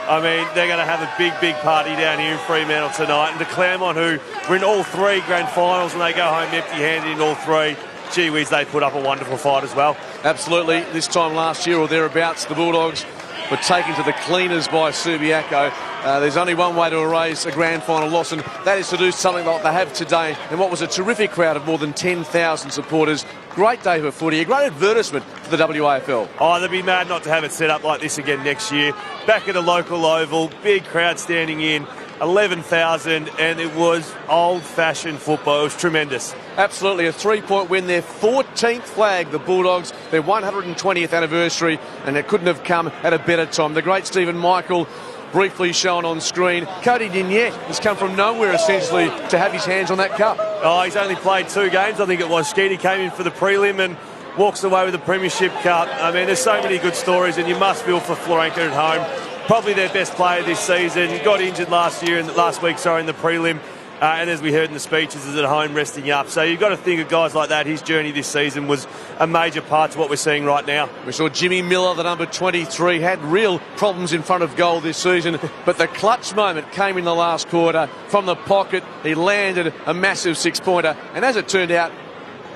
I mean, they're going to have a big, big party down here in Fremantle tonight. And to Claremont, who were in all 3 grand finals, and they go home empty-handed in all 3, gee whiz, they put up a wonderful fight as well. Absolutely. This time last year or thereabouts, the Bulldogs were taken to the cleaners by Subiaco. There's only one way to erase a grand final loss, and that is to do something like they have today in what was a terrific crowd of more than 10,000 supporters. Great day for footy, a great advertisement for the WAFL. Oh, they'd be mad not to have it set up like this again next year. Back at the local oval, big crowd standing in, 11,000, and it was old-fashioned football. It was tremendous. Absolutely, a 3-point win, their 14th flag, the Bulldogs, their 120th anniversary, and it couldn't have come at a better time. The great Stephen Michael, briefly shown on screen. Cody Dignette has come from nowhere, essentially, to have his hands on that cup. Oh, he's only played 2 games, I think it was. Skeety came in for the prelim and walks away with the Premiership Cup. I mean, there's so many good stories, and you must feel for Fremantle at home. Probably their best player this season. Got injured last week, in the prelim. And as we heard in the speeches, is at home resting up. So you've got to think of guys like that. His journey this season was a major part to what we're seeing right now. We saw Jimmy Miller, the number 23, had real problems in front of goal this season, but the clutch moment came in the last quarter. From the pocket, he landed a massive 6-pointer, and as it turned out,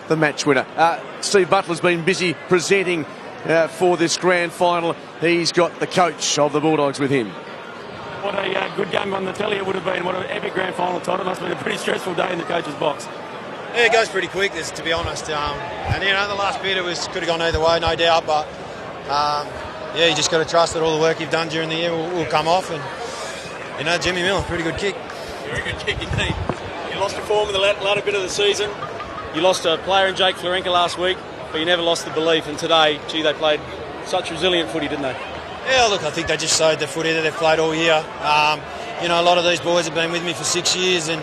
the match winner. Steve Butler's been busy presenting for this grand final. He's got the coach of the Bulldogs with him. What a good game on the telly it would have been. What an epic grand final, Todd. It must have been a pretty stressful day in the coach's box. Yeah, it goes pretty quick, to be honest. And, you know, the last bit could have gone either way, no doubt. But, yeah, you just got to trust that all the work you've done during the year will come off. And, you know, Jimmy Miller, pretty good kick. Very good kick indeed. You lost your form in the latter bit of the season. You lost a player in Jake Florenka last week, but you never lost the belief. And today, gee, they played such resilient footy, didn't they? Yeah, look, I think they just showed the footy that they've played all year. You know, a lot of these boys have been with me for 6 years and,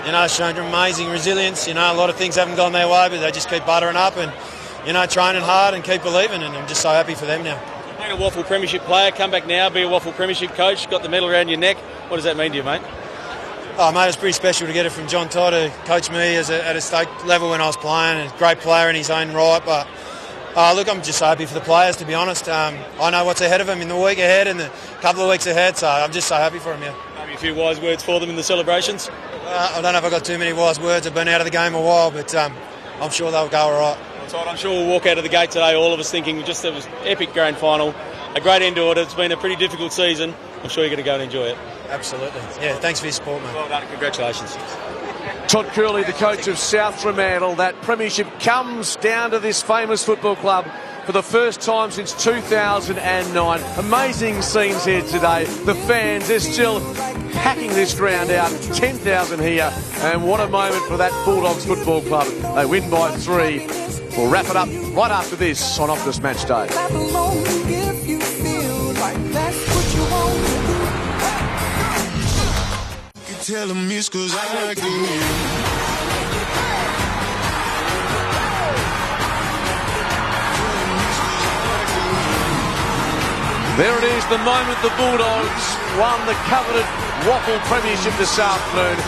you know, shown amazing resilience. You know, a lot of things haven't gone their way, but they just keep buttering up and, you know, training hard and keep believing, and I'm just so happy for them now. Being a WAFL Premiership player, come back now, be a WAFL Premiership coach, got the medal around your neck. What does that mean to you, mate? Oh, mate, it's pretty special to get it from John Todd, who coached me at a state level when I was playing. A great player in his own right, but look, I'm just so happy for the players, to be honest. I know what's ahead of them in the week ahead and the couple of weeks ahead, so I'm just so happy for them, yeah. Maybe a few wise words for them in the celebrations? I don't know if I've got too many wise words. I've been out of the game a while, but I'm sure they'll go all right. That's right. I'm sure we'll walk out of the gate today, all of us thinking just it was an epic grand final, a great end to it. It's been a pretty difficult season. I'm sure you're going to go and enjoy it. Absolutely. Yeah, thanks for your support, mate. Well done. Congratulations. Todd Curley, the coach of South Fremantle. That premiership comes down to this famous football club for the first time since 2009. Amazing scenes here today. The fans, they're still hacking this ground out. 10,000 here. And what a moment for that Bulldogs football club. They win by 3. We'll wrap it up right after this on Optus Match Day. Tell them it's 'cause I like the There it is, the moment the Bulldogs won the coveted WAFL Premiership this afternoon.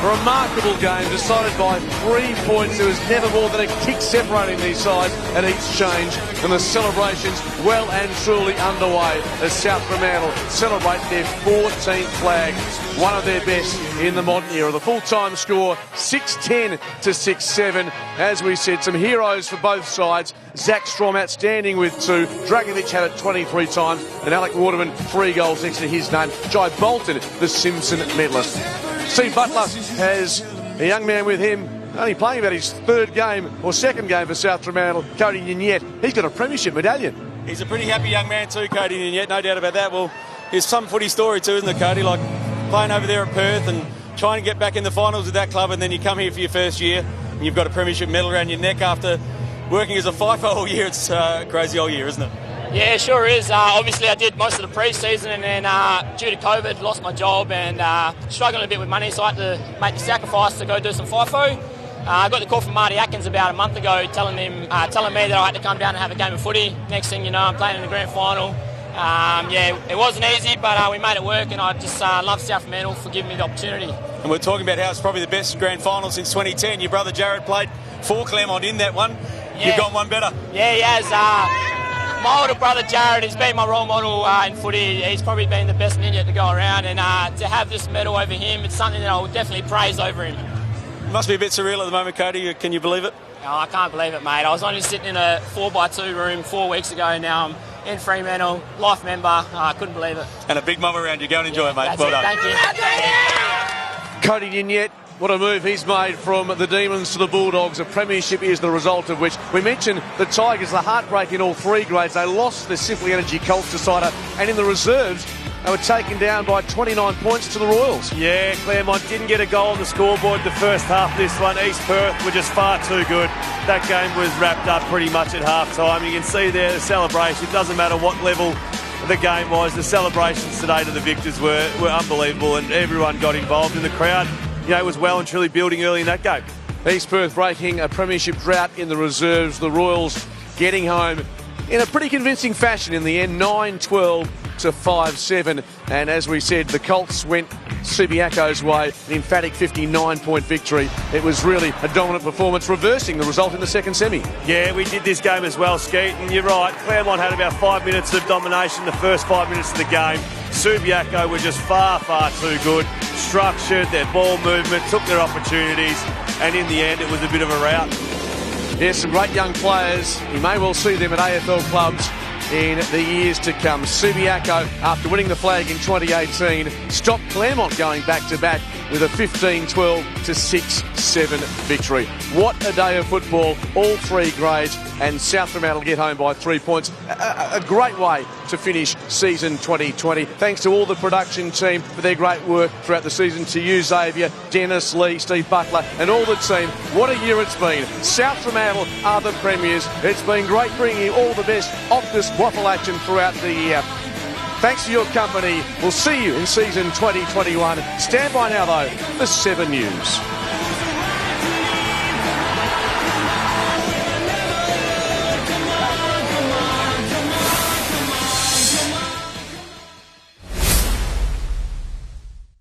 A remarkable game decided by 3 points. There was never more than a kick separating these sides at each change, and the celebrations well and truly underway as South Fremantle celebrate their 14th flag, one of their best in the modern era. The full-time score 6-10 to 6-7. As we said, some heroes for both sides. Zach Strom outstanding with 2. Dragovic had it 23 times, and Alec Waterman 3 goals next to his name. Jai Bolton, the Simpson medalist. Steve Butler has a young man with him, only playing about his 3rd game or 2nd game for South Fremantle, Cody Dignette. He's got a premiership medallion. He's a pretty happy young man too, Cody Dignette, no doubt about that. Well, here's some footy story too, isn't it, Cody? Like playing over there at Perth and trying to get back in the finals with that club, and then you come here for your first year and you've got a premiership medal around your neck after working as a FIFO all year. It's a crazy old year, isn't it? Yeah, it sure is. Obviously, I did most of the pre-season, and then due to COVID, lost my job and struggling a bit with money, so I had to make the sacrifice to go do some FIFO. I got the call from Marty Atkins about a month ago telling me that I had to come down and have a game of footy. Next thing you know, I'm playing in the grand final. Yeah, it wasn't easy, but we made it work, and I just love South Fremantle for giving me the opportunity. And we're talking about how it's probably the best grand final since 2010. Your brother Jared played for Claremont in that one. Yeah. You've got one better. Yeah, he has. My older brother Jared has been my role model in footy. He's probably been the best ninja to go around, and to have this medal over him, it's something that I will definitely praise over him. It must be a bit surreal at the moment, Cody. Can you believe it? No, I can't believe it, mate. I was only sitting in a 4x2 room 4 weeks ago, and now I'm in Fremantle, life member. I couldn't believe it. And a big mum around you. Go and enjoy it, mate. That's Well it. done. Thank you. Cody Dignette, what a move he's made from the Demons to the Bulldogs. A premiership is the result of which we mentioned the Tigers, the heartbreak in all 3 grades. They lost the Simply Energy Colts decider, and in the reserves, they were taken down by 29 points to the Royals. Yeah, Claremont didn't get a goal on the scoreboard the first half of this one. East Perth were just far too good. That game was wrapped up pretty much at half-time. You can see there the celebration. It doesn't matter what level the game was. The celebrations today to the victors were unbelievable, and everyone got involved. And the crowd, was well and truly building early in that game. East Perth breaking a premiership drought in the reserves. The Royals getting home in a pretty convincing fashion in the end, 9-12 to 5-7. And as we said, the Colts went Subiaco's way, an emphatic 59-point victory. It was really a dominant performance, reversing the result in the second semi. Yeah, we did this game as well, Skeet, and you're right. Claremont had about 5 minutes of domination the first 5 minutes of the game. Subiaco were just far, far too good. Structured, their ball movement, took their opportunities, and in the end it was a bit of a rout. Yes, some great young players. You may well see them at AFL clubs in the years to come. Subiaco, after winning the flag in 2018, stopped Claremont going back-to-back with a 15-12 to 6-7 victory. What a day of football, all 3 grades, and South Fremantle get home by 3 points. A great way to finish season 2020. Thanks to all the production team for their great work throughout the season, to you, Xavier, Dennis, Lee, Steve Butler, and all the team. What a year it's been. South Fremantle are the premiers. It's been great bringing you all the best Optus WAFL action throughout the year. Thanks for your company. We'll see you in season 2021. Stand by now, though, for 7 News.